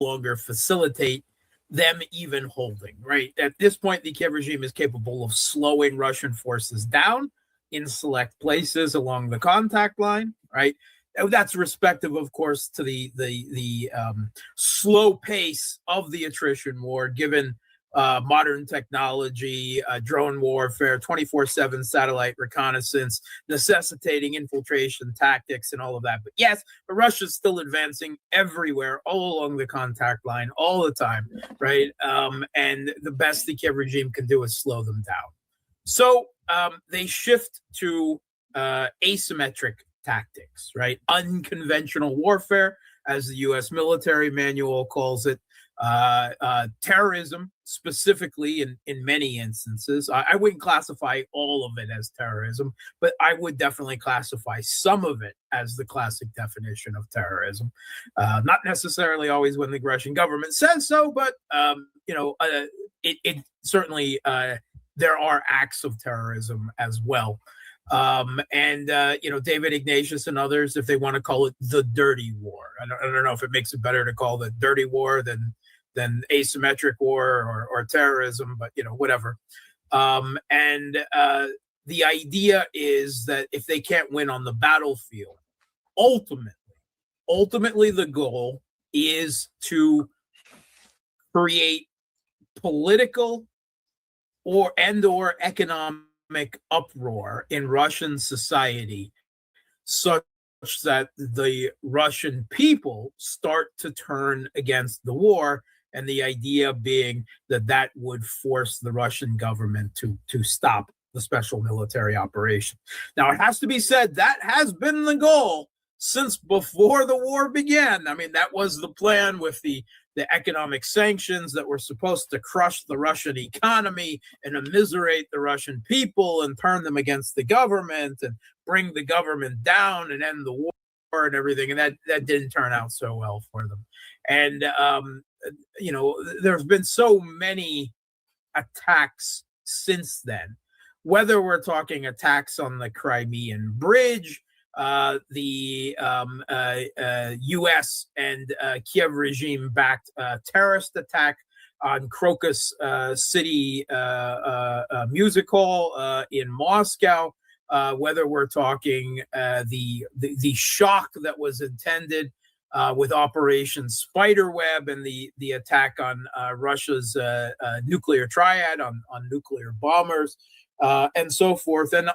Longer facilitate them even holding, right? At this point, the Kiev regime is capable of slowing Russian forces down in select places along the contact line, right? That's respective, of course, to the slow pace of the attrition war, given modern technology, drone warfare, 24/7 satellite reconnaissance, necessitating infiltration tactics and all of that. But yes, but Russia's still advancing everywhere, all along the contact line, all the time, right? And the best the Kiev regime can do is slow them down. So they shift to asymmetric tactics, right? Unconventional warfare, as the U.S. military manual calls it. Terrorism, specifically in many instances. I wouldn't classify all of it as terrorism, but I would definitely classify some of it as the classic definition of terrorism. Not necessarily always when the Russian government says so, but it certainly there are acts of terrorism as well. David Ignatius and others, if they want to call it the dirty war. I don't know if it makes it better to call it dirty war than asymmetric war or terrorism, but whatever. The idea is that if they can't win on the battlefield, ultimately the goal is to create political or economic uproar in Russian society such that the Russian people start to turn against the war, and the idea being that that would force the Russian government to stop the special military operation. Now, it has to be said that has been the goal since before the war began. I mean, that was the plan with the economic sanctions that were supposed to crush the Russian economy and immiserate the Russian people and turn them against the government and bring the government down and end the war and everything. And that didn't turn out so well for them. And, there's been so many attacks since then, whether we're talking attacks on the Crimean Bridge, the U.S. and Kiev regime-backed terrorist attack on Crocus City Music Hall in Moscow, whether we're talking the shock that was intended with Operation Spiderweb and the attack on Russia's nuclear triad on nuclear bombers, and so forth, and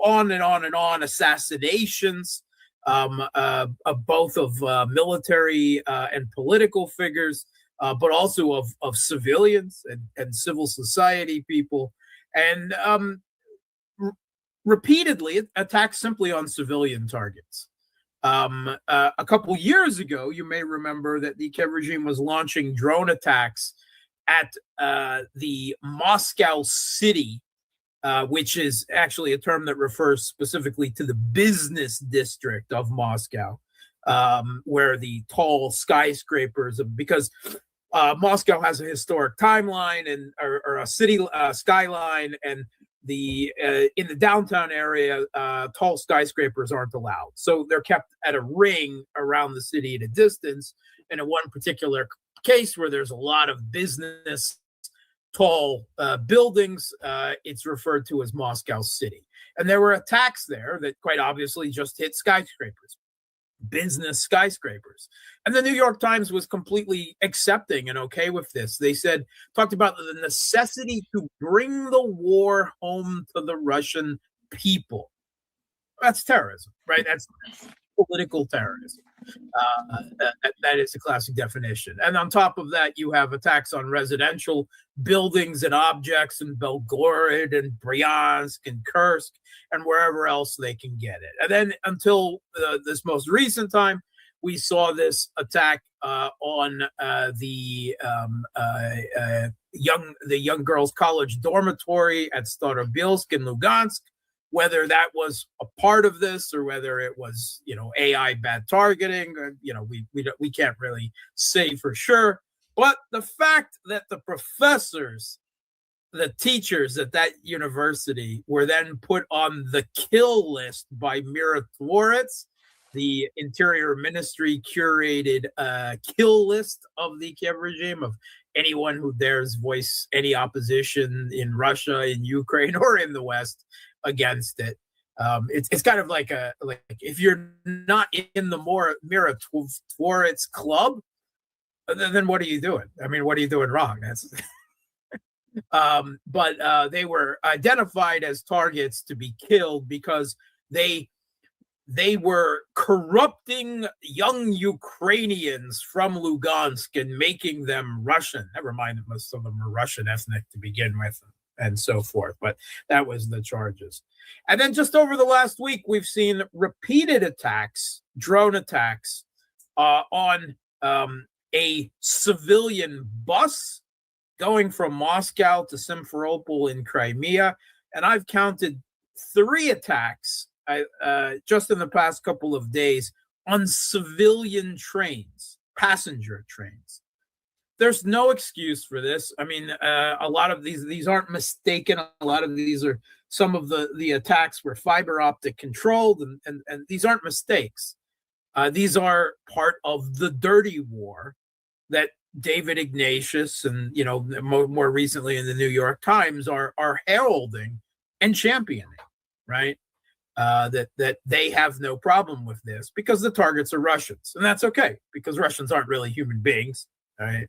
on and on and on, assassinations, both of military and political figures, but also of civilians and civil society people, and repeatedly attacks simply on civilian targets. A couple years ago, you may remember that the Kiev regime was launching drone attacks at the Moscow city, which is actually a term that refers specifically to the business district of Moscow, where the tall skyscrapers, because Moscow has a historic timeline and or a city skyline, and in the downtown area, tall skyscrapers aren't allowed. So they're kept at a ring around the city at a distance. And in one particular case where there's a lot of business, tall buildings, it's referred to as Moscow City. And there were attacks there that quite obviously just hit skyscrapers, business skyscrapers. And the New York Times was completely accepting and okay with this. They talked about the necessity to bring the war home to the Russian people. That's terrorism, right? That's political terrorism. That is the classic definition. And on top of that, you have attacks on residential buildings and objects in Belgorod and Bryansk and Kursk and wherever else they can get it. And then until this most recent time, we saw this attack on the young girls' college dormitory at Starobilsk in Lugansk. Whether that was a part of this or whether it was, AI bad targeting, we can't really say for sure. But the fact that the professors, the teachers at that university were then put on the kill list by Mirotvorets, the Interior Ministry curated kill list of the Kiev regime of anyone who dares voice any opposition in Russia, in Ukraine, or in the West against it. It's kind of like if you're not in the Mirotvorets club, then what are you doing? I mean, what are you doing wrong? That's but they were identified as targets to be killed because they were corrupting young Ukrainians from Lugansk and making them Russian. Never mind that most of them were Russian ethnic to begin with, and so forth. But that was the charges. And then just over the last week, we've seen repeated attacks, drone attacks, on a civilian bus going from Moscow to Simferopol in Crimea. And I've counted 3 attacks just in the past couple of days on civilian trains, passenger trains. There's no excuse for this. I mean, a lot of these aren't mistaken. A lot of these are, some of the attacks were fiber optic controlled, and these aren't mistakes. These are part of the dirty war that David Ignatius and, more recently in the New York Times are heralding and championing, right? That they have no problem with this because the targets are Russians. And that's okay, because Russians aren't really human beings. right?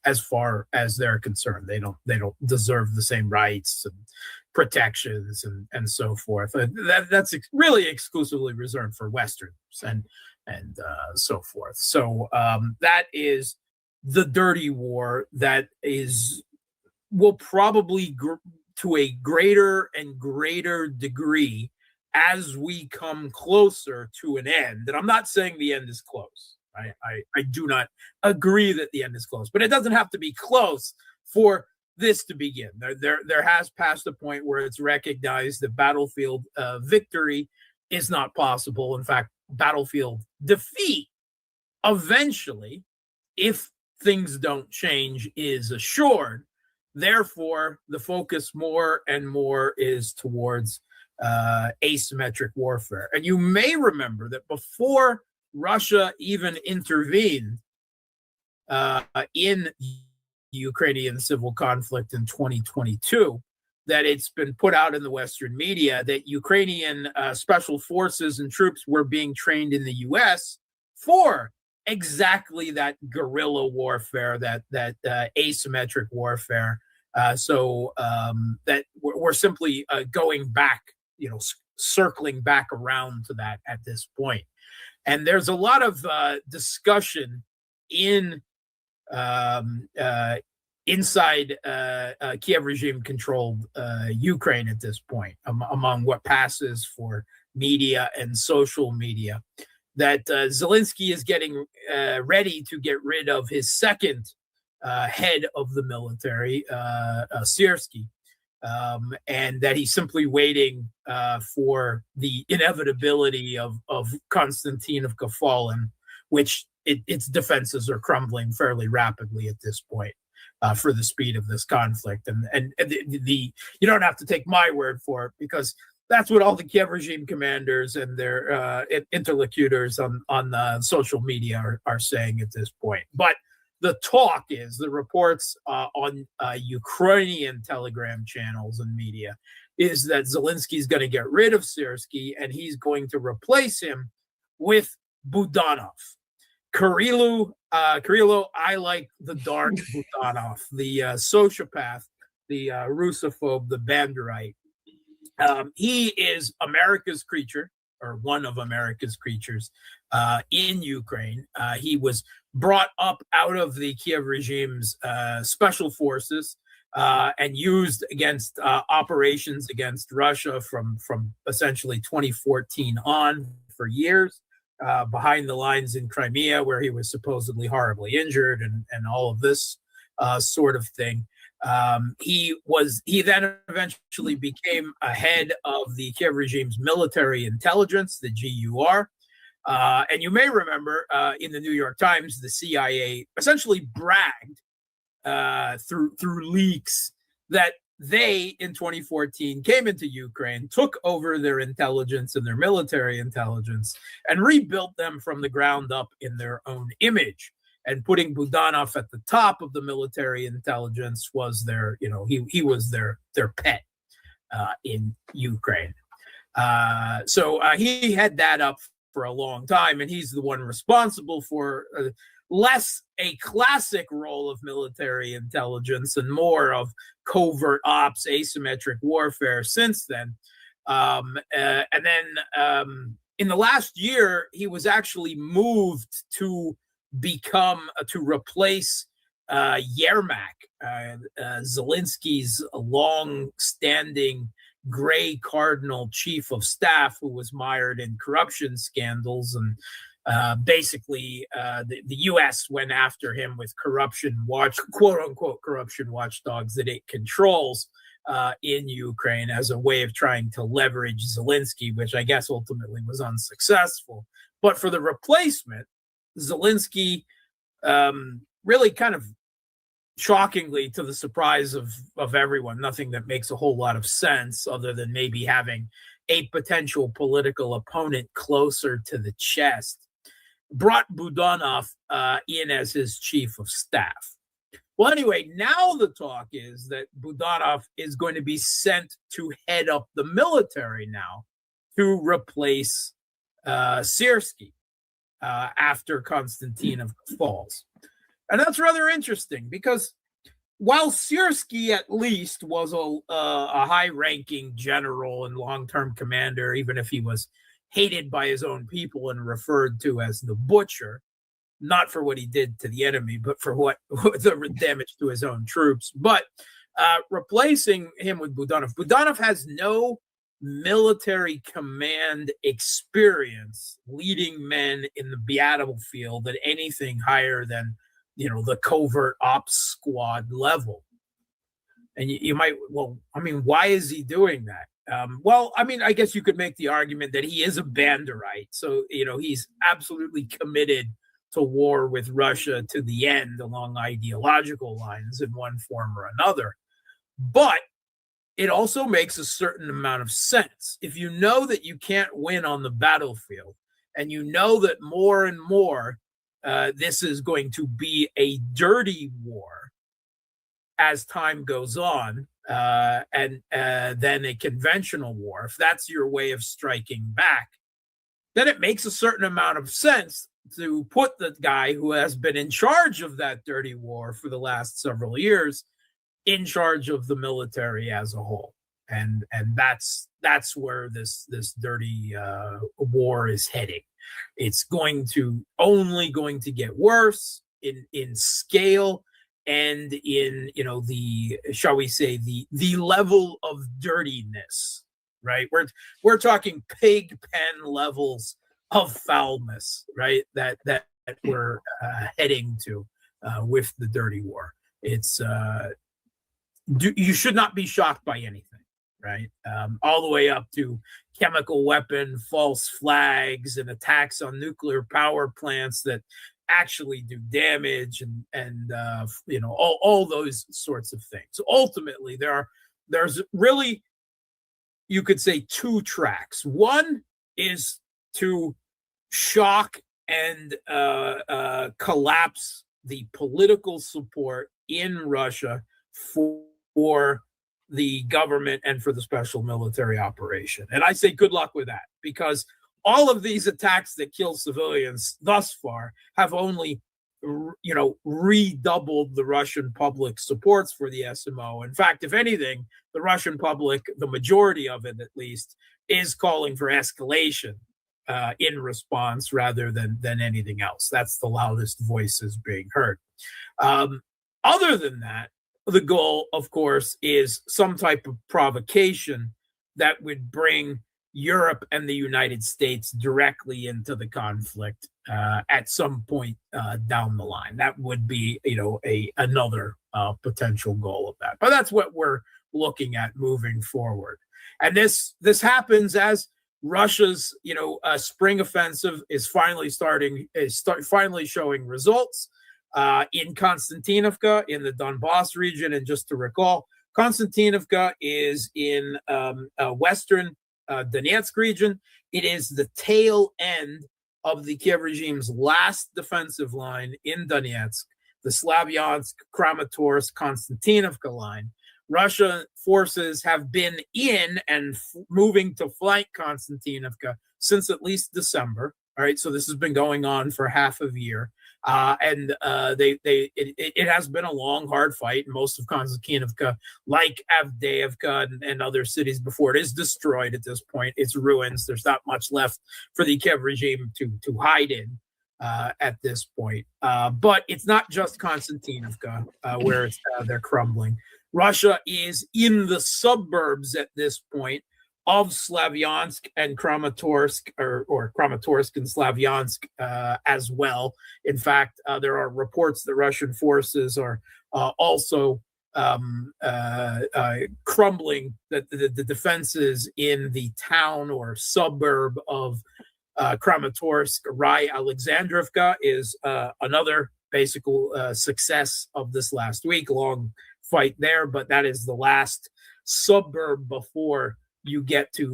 As far as they're concerned, they don't deserve the same rights and protections and so forth. That's really exclusively reserved for Westerns and so forth. So that is the dirty war that will probably to a greater and greater degree as we come closer to an end. And I'm not saying the end is close. I do not agree that the end is close, but it doesn't have to be close for this to begin. There has passed a point where it's recognized that battlefield victory is not possible. In fact, battlefield defeat eventually, if things don't change, is assured. Therefore, the focus more and more is towards asymmetric warfare. And you may remember that before Russia even intervened in the Ukrainian civil conflict in 2022, that it's been put out in the Western media that Ukrainian special forces and troops were being trained in the U.S. for exactly that guerrilla warfare, that asymmetric warfare. So that we're simply going back, circling back around to that at this point. And there's a lot of discussion in inside Kiev regime-controlled Ukraine at this point, among what passes for media and social media, that Zelensky is getting ready to get rid of his second head of the military, Syrskyi, and that he's simply waiting for the inevitability of Konstantinovka falling, which its defenses are crumbling fairly rapidly at this point for the speed of this conflict. And the you don't have to take my word for it, because that's what all the Kiev regime commanders and their interlocutors on social media are saying at this point. But the talk is, the reports on Ukrainian Telegram channels and media is that Zelensky is going to get rid of Syrskyi and he's going to replace him with Budanov. Kirilo, I like the dark Budanov, the sociopath, the Russophobe, the Banderite. He is America's creature, or one of America's creatures in Ukraine. He was brought up out of the Kiev regime's special forces and used against operations against Russia from essentially 2014 on for years, behind the lines in Crimea, where he was supposedly horribly injured and all of this sort of thing. He then eventually became a head of the Kiev regime's military intelligence, the GUR. And you may remember in the New York Times, the CIA essentially bragged through leaks that they, in 2014, came into Ukraine, took over their intelligence and their military intelligence, and rebuilt them from the ground up in their own image. And putting Budanov at the top of the military intelligence was their, he was their pet in Ukraine. So he had that up for a long time, and he's the one responsible for less a classic role of military intelligence and more of covert ops, asymmetric warfare since then. And then in the last year, he was actually moved to replace Yermak, Zelensky's long-standing gray cardinal chief of staff, who was mired in corruption scandals. And basically, the U.S. went after him with quote-unquote corruption watchdogs that it controls in Ukraine as a way of trying to leverage Zelensky, which I guess ultimately was unsuccessful. But for the replacement, Zelensky really kind of shockingly, to the surprise of everyone, nothing that makes a whole lot of sense other than maybe having a potential political opponent closer to the chest, brought Budanov in as his chief of staff. Well, anyway, now the talk is that Budanov is going to be sent to head up the military now to replace Syrskyi after Konstantinov falls. And that's rather interesting because while Siersky at least was a high-ranking general and long-term commander, even if he was hated by his own people and referred to as the Butcher, not for what he did to the enemy, but for what the damage to his own troops. But replacing him with Budanov. Budanov has no military command experience leading men in the battlefield at anything higher than, the covert ops squad level. And you might, why is he doing that? I guess you could make the argument that he is a Banderite. So, he's absolutely committed to war with Russia to the end along ideological lines in one form or another. But it also makes a certain amount of sense. If you know that you can't win on the battlefield, and you know that more and more this is going to be a dirty war as time goes on, and then a conventional war, if that's your way of striking back, then it makes a certain amount of sense to put the guy who has been in charge of that dirty war for the last several years in charge of the military as a whole. And that's where this dirty war is heading. It's only going to get worse in scale and in shall we say the level of dirtiness, right? We're talking pig pen levels of foulness, right? That we're heading to with the dirty war. It's you should not be shocked by anything, right? All the way up to chemical weapon, false flags, and attacks on nuclear power plants that actually do damage, and all those sorts of things. So ultimately, there's really, you could say, two tracks. One is to shock and collapse the political support in Russia for the government and for the special military operation. And I say good luck with that, because all of these attacks that kill civilians thus far have only, redoubled the Russian public supports for the SMO. In fact, if anything, the Russian public, the majority of it at least, is calling for escalation in response rather than anything else. That's the loudest voices being heard. Other than that, the goal, of course, is some type of provocation that would bring Europe and the United States directly into the conflict at some point down the line. That would be, another potential goal of that. But that's what we're looking at moving forward. And this happens as Russia's, spring offensive is finally finally showing results. In Konstantinovka, in the Donbass region. And just to recall, Konstantinovka is in western Donetsk region. It is the tail end of the Kiev regime's last defensive line in Donetsk, the Slavyansk, Kramatorsk, Konstantinovka line. Russian forces have been in and moving to flank Konstantinovka since at least December. All right, so this has been going on for half a year. It has been a long, hard fight. Most of Konstantinovka, like Avdiivka and other cities before it, is destroyed at this point. It's ruins. There's not much left for the Kiev regime to hide in at this point. But it's not just Konstantinovka where they're crumbling. Russia is in the suburbs at this point of Slavyansk and Kramatorsk, or Kramatorsk and Slavyansk as well. In fact, there are reports that Russian forces are also crumbling the defenses in the town or suburb of Kramatorsk. Rai Alexandrovka is another basic success of this last week. Long fight there, but that is the last suburb before you get to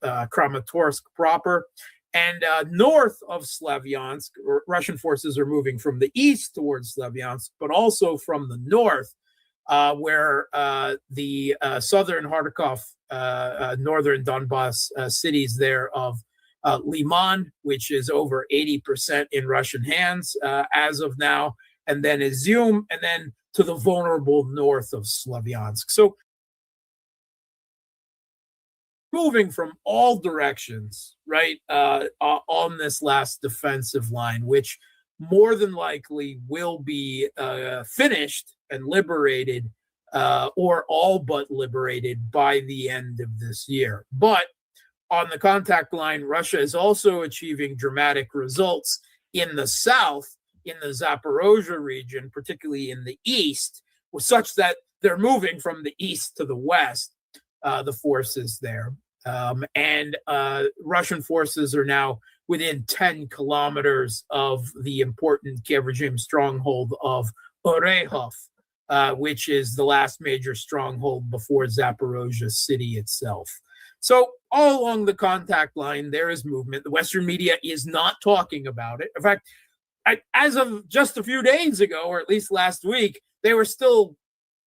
Kramatorsk proper. And north of Slavyansk, Russian forces are moving from the east towards Slavyansk, but also from the north, where the southern Kharkov, northern Donbass cities there of Liman, which is over 80% in Russian hands as of now, and then Izium, and then to the vulnerable north of Slavyansk. So moving from all directions, right, on this last defensive line, which more than likely will be finished and liberated, or all but liberated by the end of this year. But on the contact line, Russia is also achieving dramatic results in the south, in the Zaporozhye region, particularly in the east, such that they're moving from the east to the west, the forces there. And Russian forces are now within 10 kilometers of the important Kiev regime stronghold of Orehov, which is the last major stronghold before Zaporozhye city itself. So all along the contact line, there is movement. The Western media is not talking about it. In fact, as of just a few days ago, or at least last week, they were still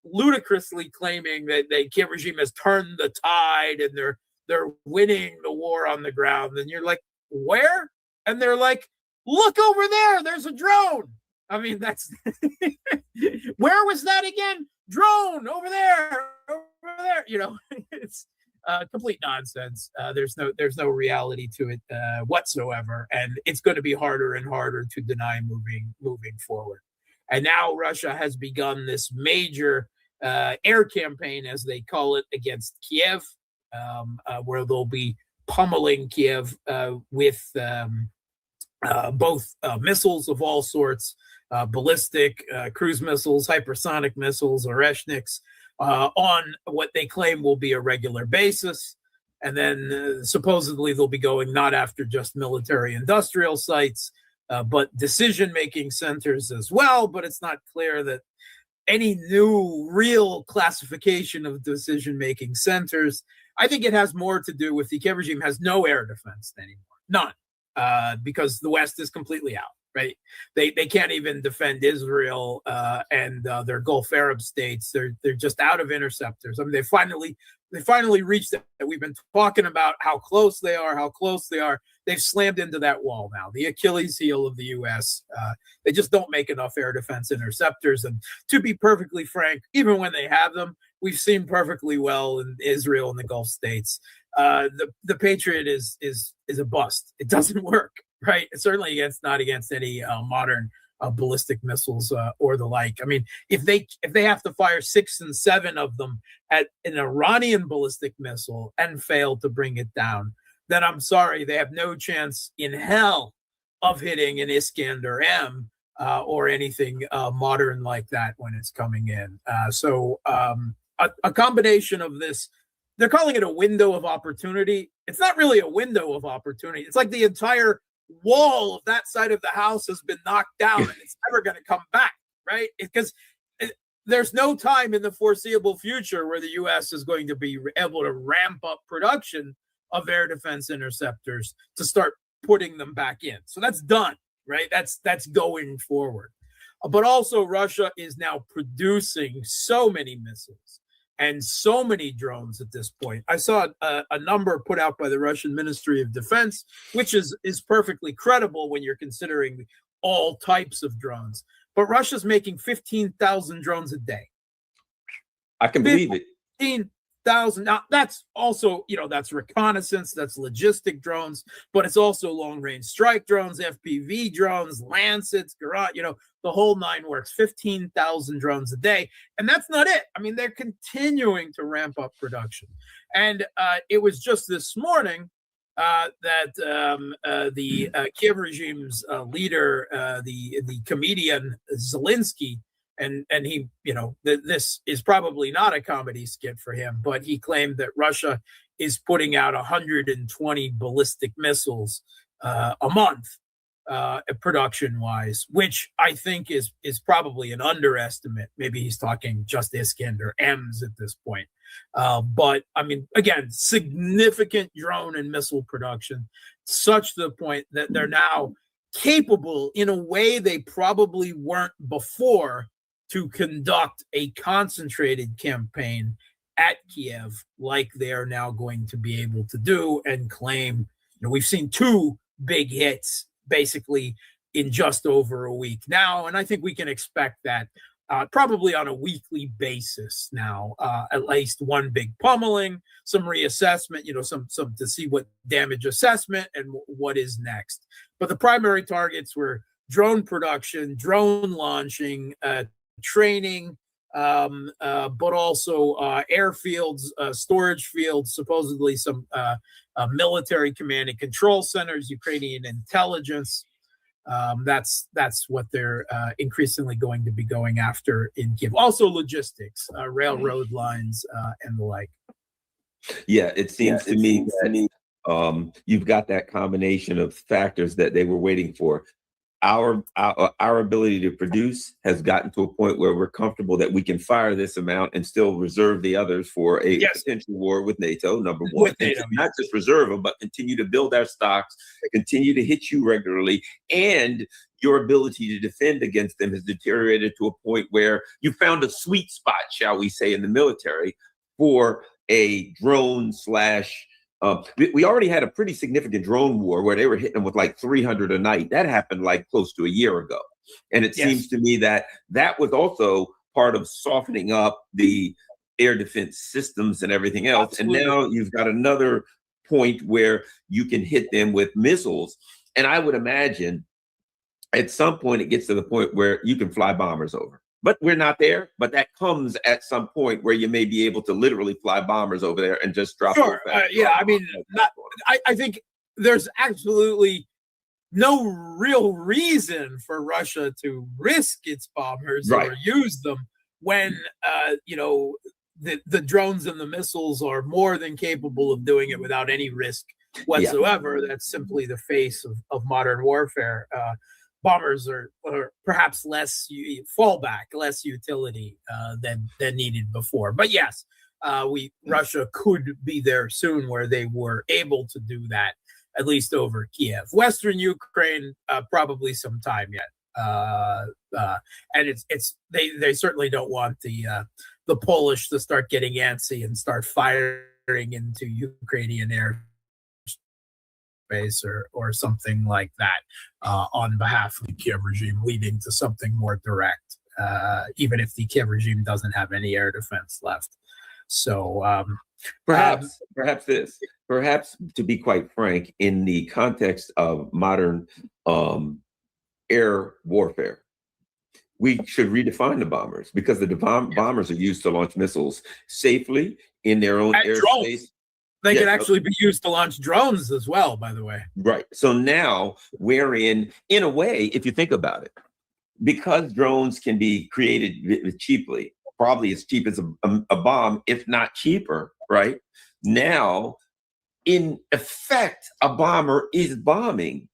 ludicrously claiming that the Kiev regime has turned the tide and they're winning the war on the ground. And you're like, where? And they're like, look over there, there's a drone. I mean, that's where was that again? Drone over there. You know, it's complete nonsense. There's no reality to it whatsoever, and it's going to be harder and harder to deny moving forward. And now Russia has begun this major air campaign, as they call it, against Kiev, where they'll be pummeling Kiev with both missiles of all sorts, ballistic, cruise missiles, hypersonic missiles, Oreshniks, on what they claim will be a regular basis. And then supposedly they'll be going not after just military industrial sites, but decision-making centers as well. But it's not clear that any new real classification of decision-making centers. I think it has more to do with the Kiev regime has no air defense anymore, none, because the West is completely out. Right? They can't even defend Israel and their Gulf Arab states. They're just out of interceptors. I mean, they finally reached it. We've been talking about how close they are. They've slammed into that wall now. The Achilles heel of the U.S. They just don't make enough air defense interceptors. And to be perfectly frank, even when they have them, we've seen perfectly well in Israel and the Gulf states. The Patriot is a bust. It doesn't work. Right, certainly not against any modern ballistic missiles or the like. I mean, if they have to fire 6 and 7 of them at an Iranian ballistic missile and fail to bring it down, then I'm sorry, they have no chance in hell of hitting an Iskander M or anything modern like that when it's coming in. So a combination of this. They're calling it a window of opportunity. It's not really a window of opportunity. It's like the entire wall of that side of the house has been knocked down and it's never going to come back, right? Because there's no time in the foreseeable future where the U.S. is going to be able to ramp up production of air defense interceptors to start putting them back in. So that's done, right? That's going forward. But also Russia is now producing so many missiles and so many drones at this point. I saw a number put out by the Russian Ministry of Defense, which is perfectly credible when you're considering all types of drones. But Russia's making 15,000 drones a day. I can believe it. 15,000. Now, that's also, that's reconnaissance, that's logistic drones, but it's also long-range strike drones, FPV drones, Lancets, the whole nine works. 15,000 drones a day. And that's not it. I mean, they're continuing to ramp up production. And it was just this morning that the Kiev regime's leader, the comedian Zelensky, and he, this is probably not a comedy skit for him, but he claimed that Russia is putting out 120 ballistic missiles a month, production-wise, which I think is probably an underestimate. Maybe he's talking just Iskander M's at this point. But I mean, again, significant drone and missile production, such to the point that they're now capable in a way they probably weren't before to conduct a concentrated campaign at Kiev like they are now going to be able to do and claim. We've seen 2 big hits basically in just over a week now, and I think we can expect that probably on a weekly basis now. At least one big pummeling, some reassessment, some to see what damage assessment and what is next. But the primary targets were drone production, drone launching, training, but also airfields, storage fields, supposedly some military command and control centers, Ukrainian intelligence. That's what they're increasingly going to be going after in Kiev. Also logistics, railroad lines, and the like. Yeah, it seems to me that you've got that combination of factors that they were waiting for. Our ability to produce has gotten to a point where we're comfortable that we can fire this amount and still reserve the others for a potential war with NATO, number one. NATO, not just reserve them, but continue to build our stocks, continue to hit you regularly, and your ability to defend against them has deteriorated to a point where you found a sweet spot, shall we say, in the military for a drone slash we already had a pretty significant drone war where they were hitting them with like 300 a night. That happened like close to a year ago. And it seems to me that that was also part of softening up the air defense systems and everything else. Absolutely. And now you've got another point where you can hit them with missiles. And I would imagine at some point it gets to the point where you can fly bombers over. But we're not there. But that comes at some point where you may be able to literally fly bombers over there and just drop. Sure. I mean, I think there's absolutely no real reason for Russia to risk its bombers or use them when, the drones and the missiles are more than capable of doing it without any risk whatsoever. Yeah. That's simply the face of modern warfare. Bombers are perhaps less fallback, less utility than needed before. But yes, Russia could be there soon where they were able to do that, at least over Kiev. Western Ukraine, probably some time yet. And they certainly don't want the Polish to start getting antsy and start firing into Ukrainian air or something like that on behalf of the Kiev regime, leading to something more direct, even if the Kiev regime doesn't have any air defense left. So perhaps to be quite frank, in the context of modern air warfare, we should redefine the bombers, because the bombers are used to launch missiles safely in their own airspace. They can actually be used to launch drones as well, by the way. Right. So now we're in a way, if you think about it, because drones can be created cheaply, probably as cheap as a bomb, if not cheaper, right? Now, in effect, a bomber is bombing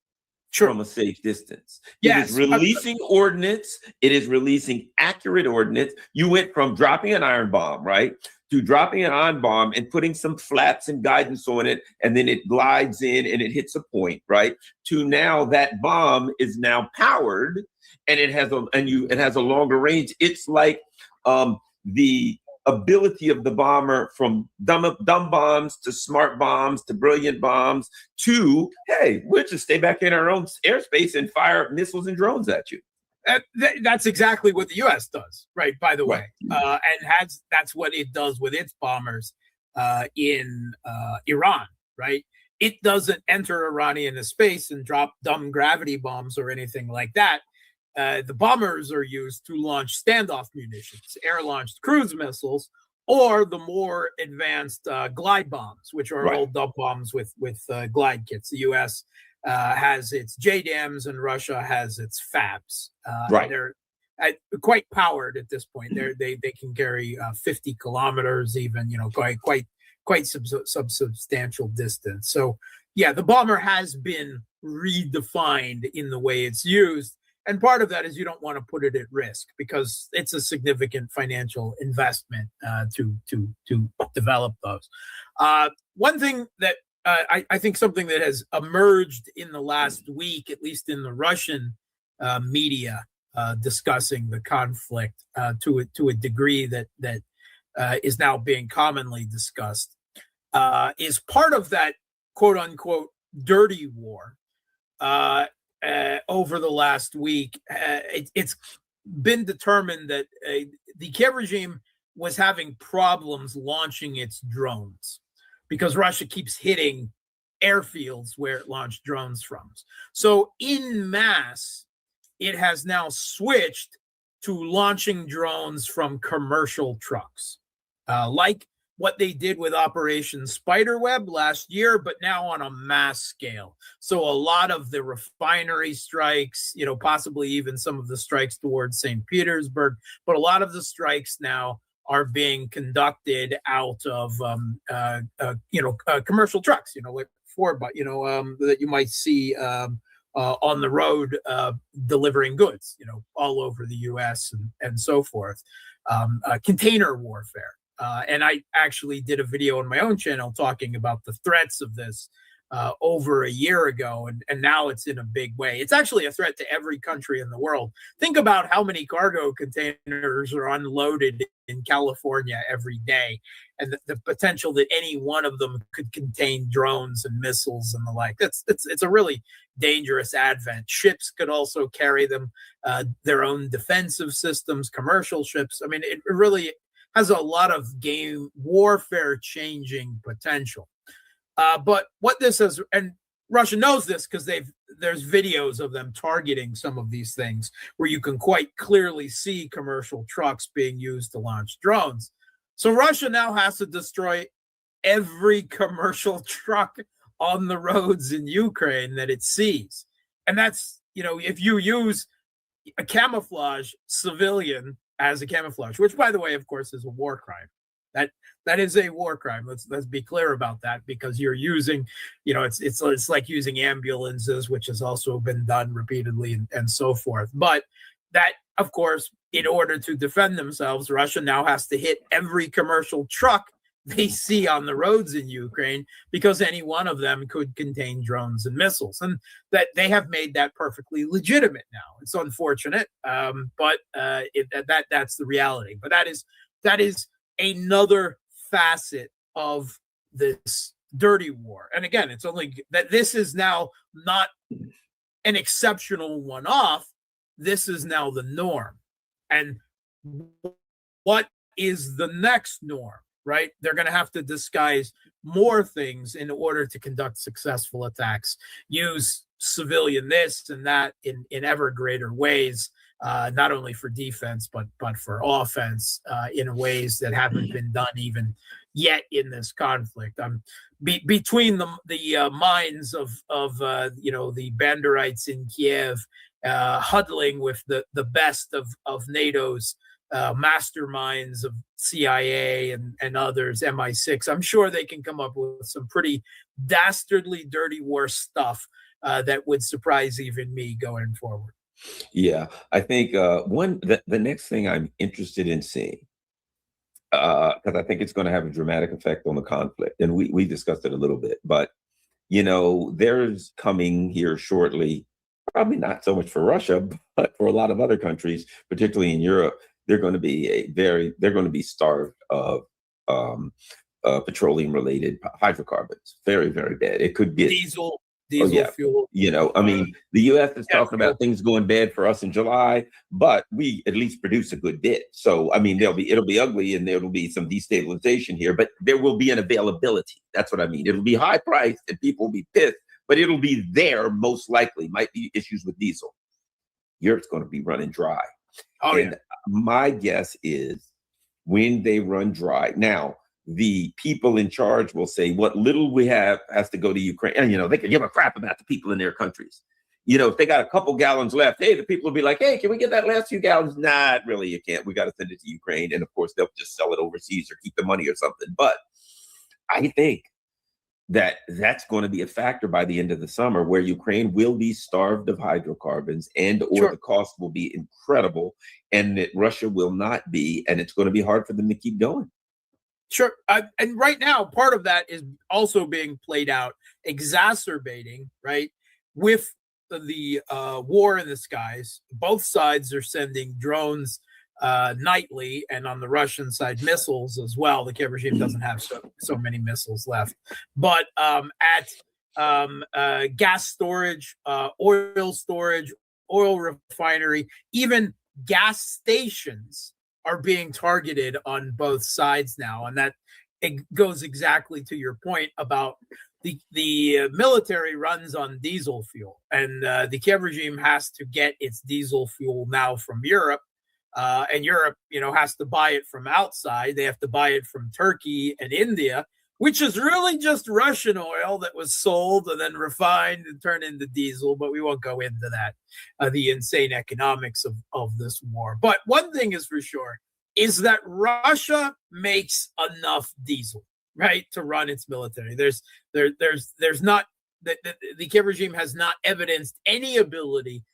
from a safe distance. Yes. It is releasing ordnance. It is releasing accurate ordnance. You went from dropping an iron bomb, right, to dropping an iron bomb and putting some flaps and guidance on it, and then it glides in and it hits a point, right? To now that bomb is now powered and it has a longer range. It's like the ability of the bomber from dumb bombs to smart bombs to brilliant bombs to, hey, we'll just stay back in our own airspace and fire missiles and drones at you. That's exactly what the U.S. does, right? By the way, and that's what it does with its bombers in Iran, right? It doesn't enter Iranian space and drop dumb gravity bombs or anything like that. The bombers are used to launch standoff munitions, air-launched cruise missiles, or the more advanced glide bombs, which are old dump bombs with glide kits. The U.S. Has its JDAMs and Russia has its FABs. They're quite powered at this point. They can carry 50 kilometers, even quite substantial distance. So yeah, the bomber has been redefined in the way it's used. And part of that is you don't want to put it at risk because it's a significant financial investment to develop those. One thing that I think something that has emerged in the last week, at least in the Russian media, discussing the conflict to a degree that is now being commonly discussed, is part of that quote unquote dirty war. over the last week, it's been determined that the Kiev regime was having problems launching its drones because Russia keeps hitting airfields where it launched drones from. So in mass, it has now switched to launching drones from commercial trucks, like what they did with Operation Spiderweb last year, but now on a mass scale. So a lot of the refinery strikes, possibly even some of the strikes towards St. Petersburg, but a lot of the strikes now are being conducted out of, commercial trucks, like Ford, but, that you might see on the road delivering goods, all over the U.S. and so forth. Container warfare. And I actually did a video on my own channel talking about the threats of this over a year ago, and now it's in a big way. It's actually a threat to every country in the world. Think about how many cargo containers are unloaded in California every day, and the potential that any one of them could contain drones and missiles and the like. It's a really dangerous advent. Ships could also carry them, their own defensive systems, commercial ships. I mean, it really has a lot of game warfare changing potential. But what this is, and Russia knows this because there's videos of them targeting some of these things where you can quite clearly see commercial trucks being used to launch drones. So Russia now has to destroy every commercial truck on the roads in Ukraine that it sees. And that's, if you use a camouflage civilian as a camouflage, which, by the way, of course, is a war crime. That is a war crime. Let's be clear about that, because you're using, it's like using ambulances, which has also been done repeatedly and so forth. But that, of course, in order to defend themselves, Russia now has to hit every commercial truck they see on the roads in Ukraine, because any one of them could contain drones and missiles, and that they have made that perfectly legitimate now. It's unfortunate, but that's the reality. But that is another facet of this dirty war. And again, it's only that this is now not an exceptional one-off. This is now the norm. And what is the next norm? Right? They're going to have to disguise more things in order to conduct successful attacks, use civilian this and that in ever greater ways, not only for defense, but for offense in ways that haven't been done even yet in this conflict. Between the minds of the Banderites in Kiev, huddling with the best of NATO's masterminds of CIA and others, MI6. I'm sure they can come up with some pretty dastardly, dirty war stuff that would surprise even me going forward. Yeah, I think the next thing I'm interested in seeing, because I think it's going to have a dramatic effect on the conflict, and we discussed it a little bit, but there's coming here shortly, probably not so much for Russia, but for a lot of other countries, particularly in Europe, they're going to be starved of petroleum-related hydrocarbons. Very, very bad. It could get diesel fuel. I mean, the U.S. is talking about things going bad for us in July, but we at least produce a good bit. So, I mean, it'll be ugly, and there will be some destabilization here, but there will be an availability. That's what I mean. It'll be high priced, and people will be pissed, but it'll be there most likely. Might be issues with diesel. Europe's going to be running dry. My guess is when they run dry, now the people in charge will say what little we have has to go to Ukraine. And, they can give a crap about the people in their countries. If they got a couple gallons left, hey, the people will be like, hey, can we get that last few gallons? Nah, really, you can't. We got to send it to Ukraine. And of course, they'll just sell it overseas or keep the money or something. But I think that's going to be a factor by the end of the summer, where Ukraine will be starved of hydrocarbons or the cost will be incredible, and that Russia will not be, and it's going to be hard for them to keep going. Sure. And right now, part of that is also being played out, exacerbating, right, with the war in the skies. Both sides are sending drones nightly, and on the Russian side, missiles as well. The Kiev regime doesn't have so many missiles left, but at gas storage, oil refinery, even gas stations are being targeted on both sides now. And that it goes exactly to your point about the military runs on diesel fuel, and the Kiev regime has to get its diesel fuel now from Europe. And Europe, has to buy it from outside. They have to buy it from Turkey and India, which is really just Russian oil that was sold and then refined and turned into diesel. But we won't go into that, the insane economics of this war. But one thing is for sure is that Russia makes enough diesel, right, to run its military. There's not the Kiev regime has not evidenced any ability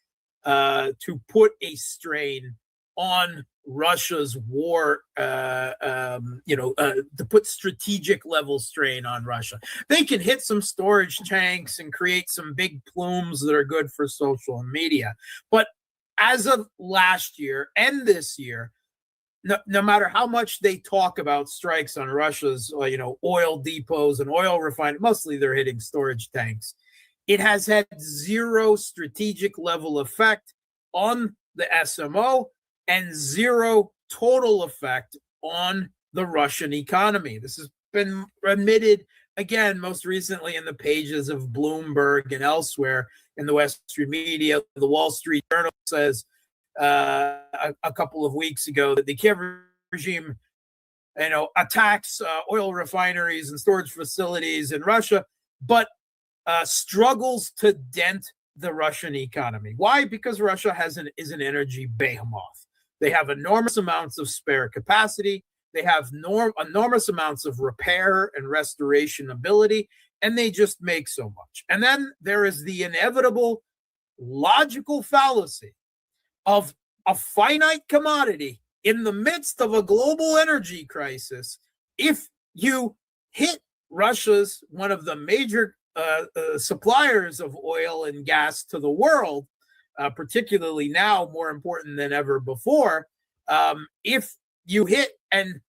to put a strain on Russia's war, to put strategic level strain on Russia. They can hit some storage tanks and create some big plumes that are good for social media. But as of last year and this year, no matter how much they talk about strikes on Russia's, oil depots and oil refineries, mostly they're hitting storage tanks. It has had zero strategic level effect on the SMO and zero total effect on the Russian economy. This has been admitted again, most recently in the pages of Bloomberg and elsewhere in the Western media. The Wall Street Journal says a couple of weeks ago that the Kiev regime, attacks oil refineries and storage facilities in Russia, but struggles to dent the Russian economy. Why? Because Russia is an energy behemoth. They have enormous amounts of spare capacity. They have enormous amounts of repair and restoration ability, and they just make so much. And then there is the inevitable logical fallacy of a finite commodity in the midst of a global energy crisis. If you hit Russia's, one of the major suppliers of oil and gas to the world, particularly now more important than ever before, if you hit and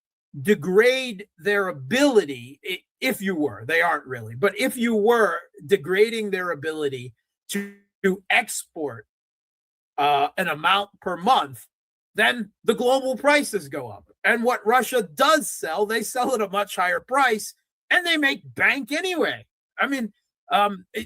degrade their ability, if you were, they aren't really, but if you were degrading their ability to export an amount per month, then the global prices go up. And what Russia does sell, they sell at a much higher price, and they make bank anyway. I mean,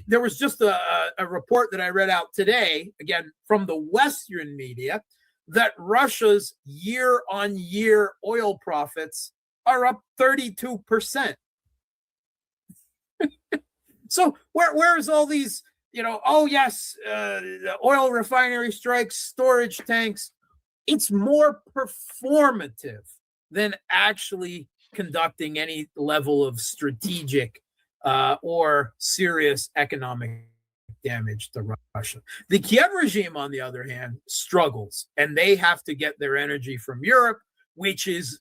there was just a report that I read out today, again, from the Western media, that Russia's year-on-year oil profits are up 32%. So where's all these, the oil refinery strikes, storage tanks? It's more performative than actually conducting any level of strategic or serious economic damage to Russia. The Kiev regime, on the other hand, struggles, and they have to get their energy from Europe, which is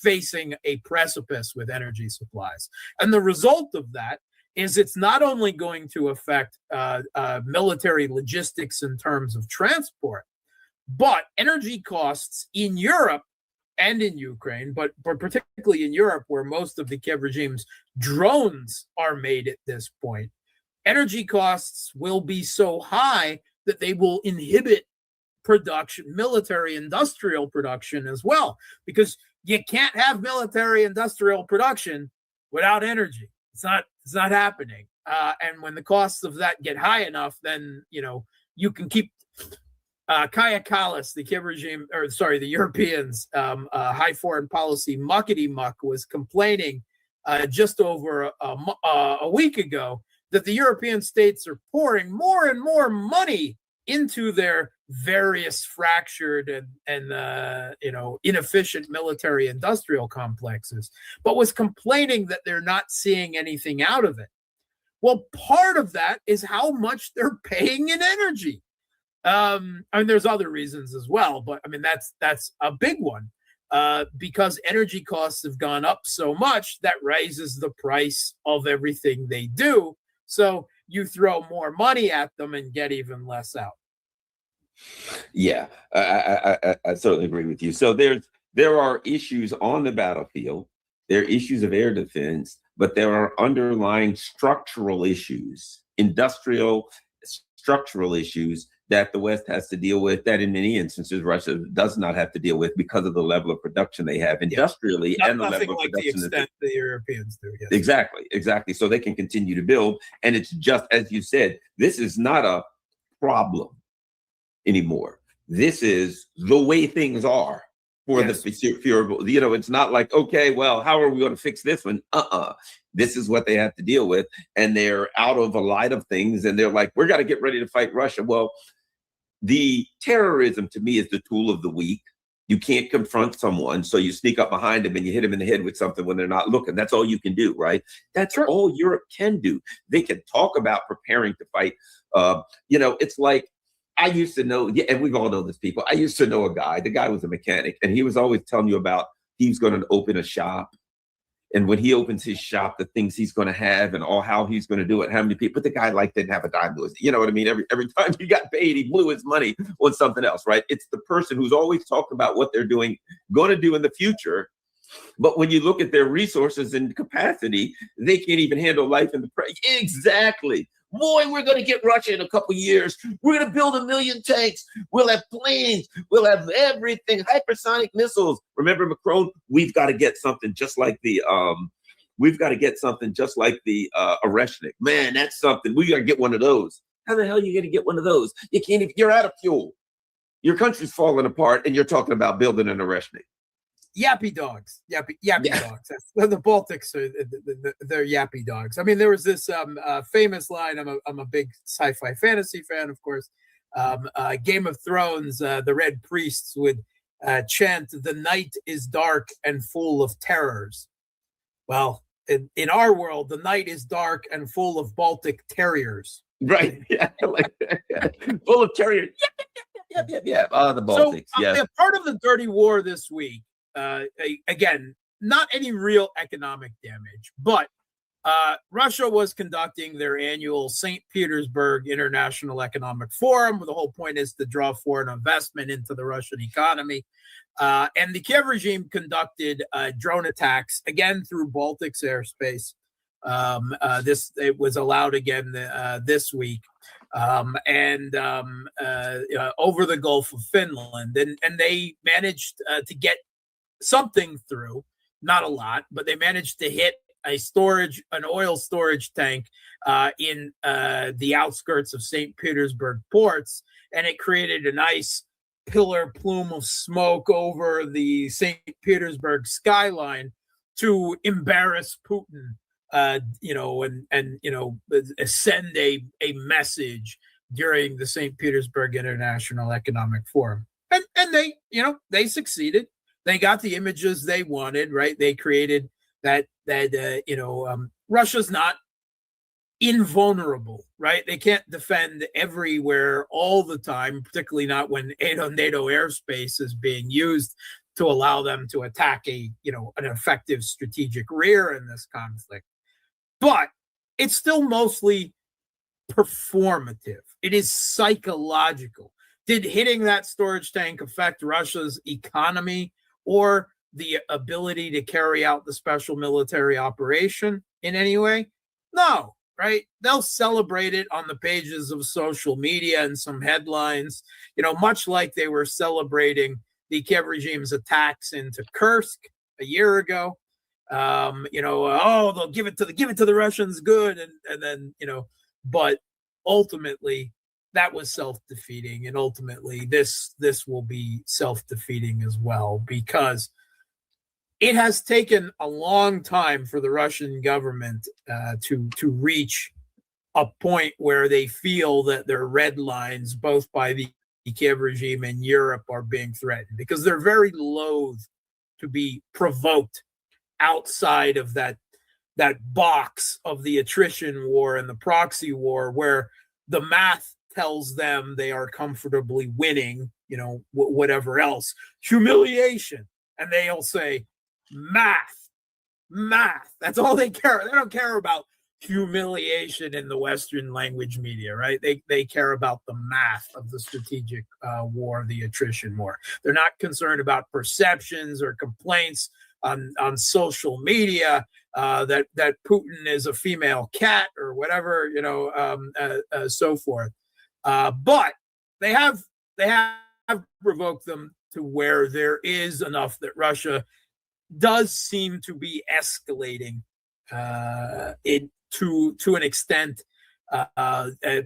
facing a precipice with energy supplies. And the result of that is it's not only going to affect military logistics in terms of transport, but energy costs in Europe and in Ukraine, but particularly in Europe, where most of the Kiev regime's drones are made at this point, energy costs will be so high that they will inhibit production, military industrial production as well, because you can't have military industrial production without energy. It's not happening. And when the costs of that get high enough, then, you can keep Kaya Kallas, the Kiev regime, the Europeans, high foreign policy muckety muck, was complaining just over a week ago that the European states are pouring more and more money into their various fractured and inefficient military industrial complexes, but was complaining that they're not seeing anything out of it. Well, part of that is how much they're paying in energy. There's other reasons as well, but that's a big one, because energy costs have gone up so much that raises the price of everything they do. So you throw more money at them and get even less out. Yeah, I certainly agree with you. So there are issues on the battlefield. There are issues of air defense. but there are underlying structural issues, industrial structural issues that the West has to deal with that in many instances Russia does not have to deal with because of the level of production they have industrially and the Nothing level of like the production extent the Europeans do. Yes. Exactly. So they can continue to build. And it's just, as you said, this is not a problem anymore. This is the way things are for the foreseeable. You know, it's not like, okay, well, how are we going to fix this one? This is what they have to deal with. And they're out of a lot of things. And they're like, we're going to get ready to fight Russia. Well, the terrorism to me is the tool of the weak. You can't confront someone, so you sneak up behind them and you hit them in the head with something when they're not looking. That's all you can do, right? That's all Europe can do. They can talk about preparing to fight. You know, it's like, I used to know, and we've all known this, people. I used to know a guy. The guy was a mechanic, and he was always telling you about he's going to open a shop. And when he opens his shop, the things he's going to have and all how he's going to do it, how many people. But the guy didn't have a dime to his, you know what I mean? Every time he got paid, he blew his money on something else, right? It's the person who's always talking about what they're doing, going to do in the future. But when you look at their resources and capacity, they can't even handle life in the present. Exactly. Boy, we're going to get Russia in a couple of years. We're going to build 1 million tanks. We'll have planes. We'll have everything. Hypersonic missiles. Remember, Macron, we've got to get something just like the Oreshnik. Man, that's something. We got to get one of those. How the hell are you going to get one of those? You can't even, you're out of fuel. Your country's falling apart and you're talking about building an Oreshnik. Yappy dogs, yappy dogs. That's, the Baltics are they're yappy dogs. I mean, there was this famous line. I'm a big sci-fi fantasy fan, of course. Game of Thrones. The Red Priests would chant, "The night is dark and full of terrors." Well, in our world, the night is dark and full of Baltic terriers. Right. Yeah. Like that. Full of terriers. Yeah. Oh, the Baltics. So, part of the dirty war this week. Again, not any real economic damage, but Russia was conducting their annual St. Petersburg International Economic Forum, where the whole point is to draw foreign investment into the Russian economy. And the Kiev regime conducted drone attacks, again, through Baltic's airspace. It was allowed again this week. And over the Gulf of Finland. And they managed to get something through, not a lot, but they managed to hit an oil storage tank in the outskirts of St. Petersburg ports, and it created a nice pillar plume of smoke over the St. Petersburg skyline to embarrass Putin, and send a message during the St. Petersburg International Economic Forum, and they succeeded. They got the images they wanted, right? They created that Russia's not invulnerable, right? They can't defend everywhere all the time, particularly not when NATO airspace is being used to allow them to attack an effective strategic rear in this conflict. But it's still mostly performative. It is psychological. Did hitting that storage tank affect Russia's economy or the ability to carry out the special military operation in any way? No, right? They'll celebrate it on the pages of social media and some headlines, much like they were celebrating the Kiev regime's attacks into Kursk a year ago. They'll give it to the Russians, good, and then but ultimately that was self-defeating, and ultimately this will be self-defeating as well, because it has taken a long time for the Russian government to reach a point where they feel that their red lines, both by the Kiev regime and Europe, are being threatened, because they're very loath to be provoked outside of that box of the attrition war and the proxy war, where the math tells them they are comfortably winning, whatever else, humiliation. And they'll say, math. That's all they care. They don't care about humiliation in the Western language media, right? They care about the math of the strategic war, the attrition war. They're not concerned about perceptions or complaints on social media that Putin is a female cat or whatever, so forth. But they have provoked them to where there is enough that Russia does seem to be escalating it to an extent,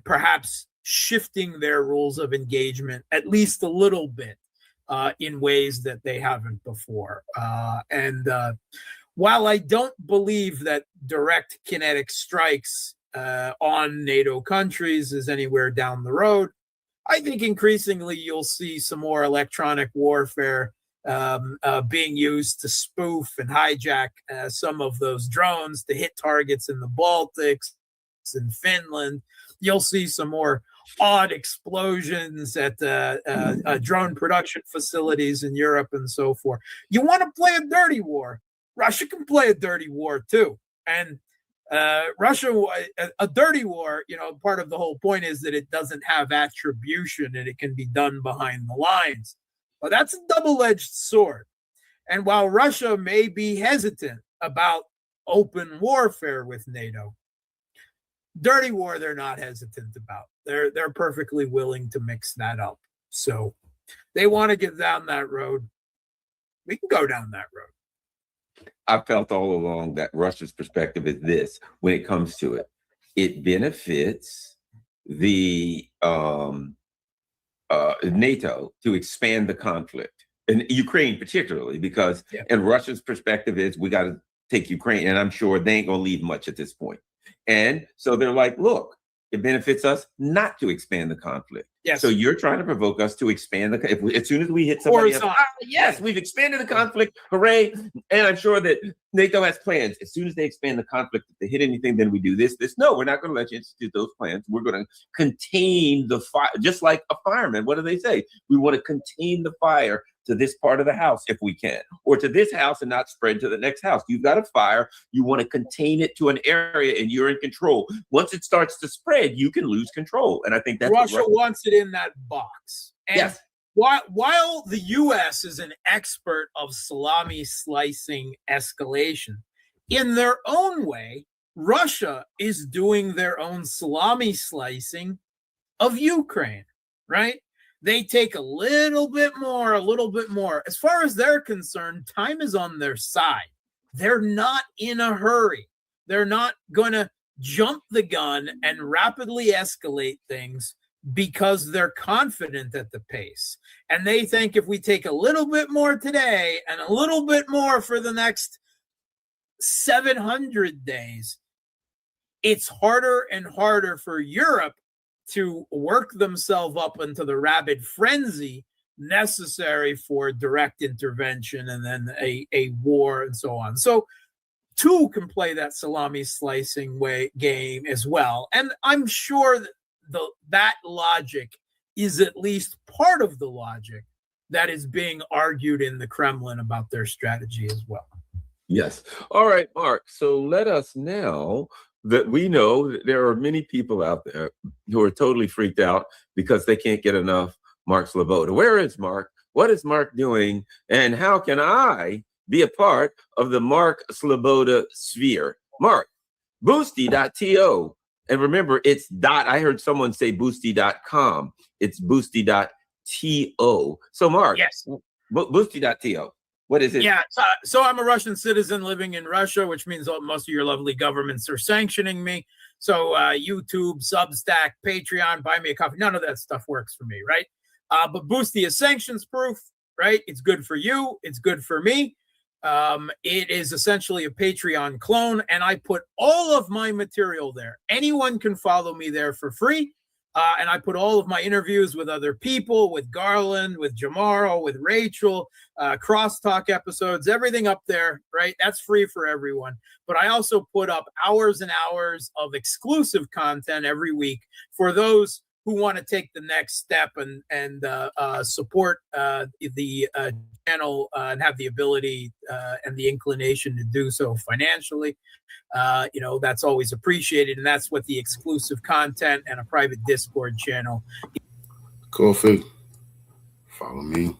perhaps shifting their rules of engagement at least a little bit in ways that they haven't before. And while I don't believe that direct kinetic strikes on NATO countries is anywhere down the road, I think increasingly you'll see some more electronic warfare being used to spoof and hijack some of those drones to hit targets in the Baltics and Finland. You'll see some more odd explosions at drone production facilities in Europe and so forth. You want to play a dirty war? Russia can play a dirty war too. And Russia, a dirty war, part of the whole point is that it doesn't have attribution and it can be done behind the lines. But that's a double-edged sword. And while Russia may be hesitant about open warfare with NATO, dirty war they're not hesitant about. They're perfectly willing to mix that up. So they want to get down that road. We can go down that road. I felt all along that Russia's perspective is this: when it comes to it, it benefits the NATO to expand the conflict, and Ukraine particularly, because and Russia's perspective is we got to take Ukraine, and I'm sure they ain't gonna leave much at this point. And so they're like, look, it benefits us not to expand the conflict. Yes. So you're trying to provoke us to expand the as soon as we hit somebody else, yes, we've expanded the conflict, hooray. And I'm sure that NATO has plans. As soon as they expand the conflict, if they hit anything, then we do this. No, we're not going to let you institute those plans. We're going to contain the fire, just like a fireman. What do they say? We want to contain the fire to this part of the house if we can, or to this house and not spread to the next house. You've got a fire, you want to contain it to an area and you're in control. Once it starts to spread, you can lose control. And I think that's Russia wants it in that box. And yes. While the U.S. is an expert of salami slicing escalation, in their own way, Russia is doing their own salami slicing of Ukraine, right? They take a little bit more. As far as they're concerned, time is on their side. They're not in a hurry. They're not going to jump the gun and rapidly escalate things because they're confident at the pace. And they think if we take a little bit more today and a little bit more for the next 700 days, it's harder and harder for Europe to work themselves up into the rabid frenzy necessary for direct intervention and then a war and so on. So two can play that salami slicing game as well. And I'm sure that that logic is at least part of the logic that is being argued in the Kremlin about their strategy as well. Yes. All right, Mark. So let us now that we know that there are many people out there who are totally freaked out because they can't get enough Mark Sloboda. Where is Mark? What is Mark doing? And how can I be a part of the Mark Sloboda sphere? Mark, boosty.to. And remember, it's I heard someone say boosty.com. It's boosty.to. So Mark, yes, boosty.to. What is it? Yeah, so I'm a Russian citizen living in Russia, which means most of your lovely governments are sanctioning me. So YouTube, Substack, Patreon, buy me a coffee. None of that stuff works for me, right? But Boosty is sanctions proof, right? It's good for you. It's good for me. It is essentially a Patreon clone, and I put all of my material there. Anyone can follow me there for free. And I put all of my interviews with other people, with Garland, with Jamaro, with Rachel, crosstalk episodes, everything up there, right? That's free for everyone. But I also put up hours and hours of exclusive content every week for those who want to take the next step and support the channel and have the ability and the inclination to do so financially. That's always appreciated, and that's what the exclusive content and a private Discord channel. Coffee. Follow me.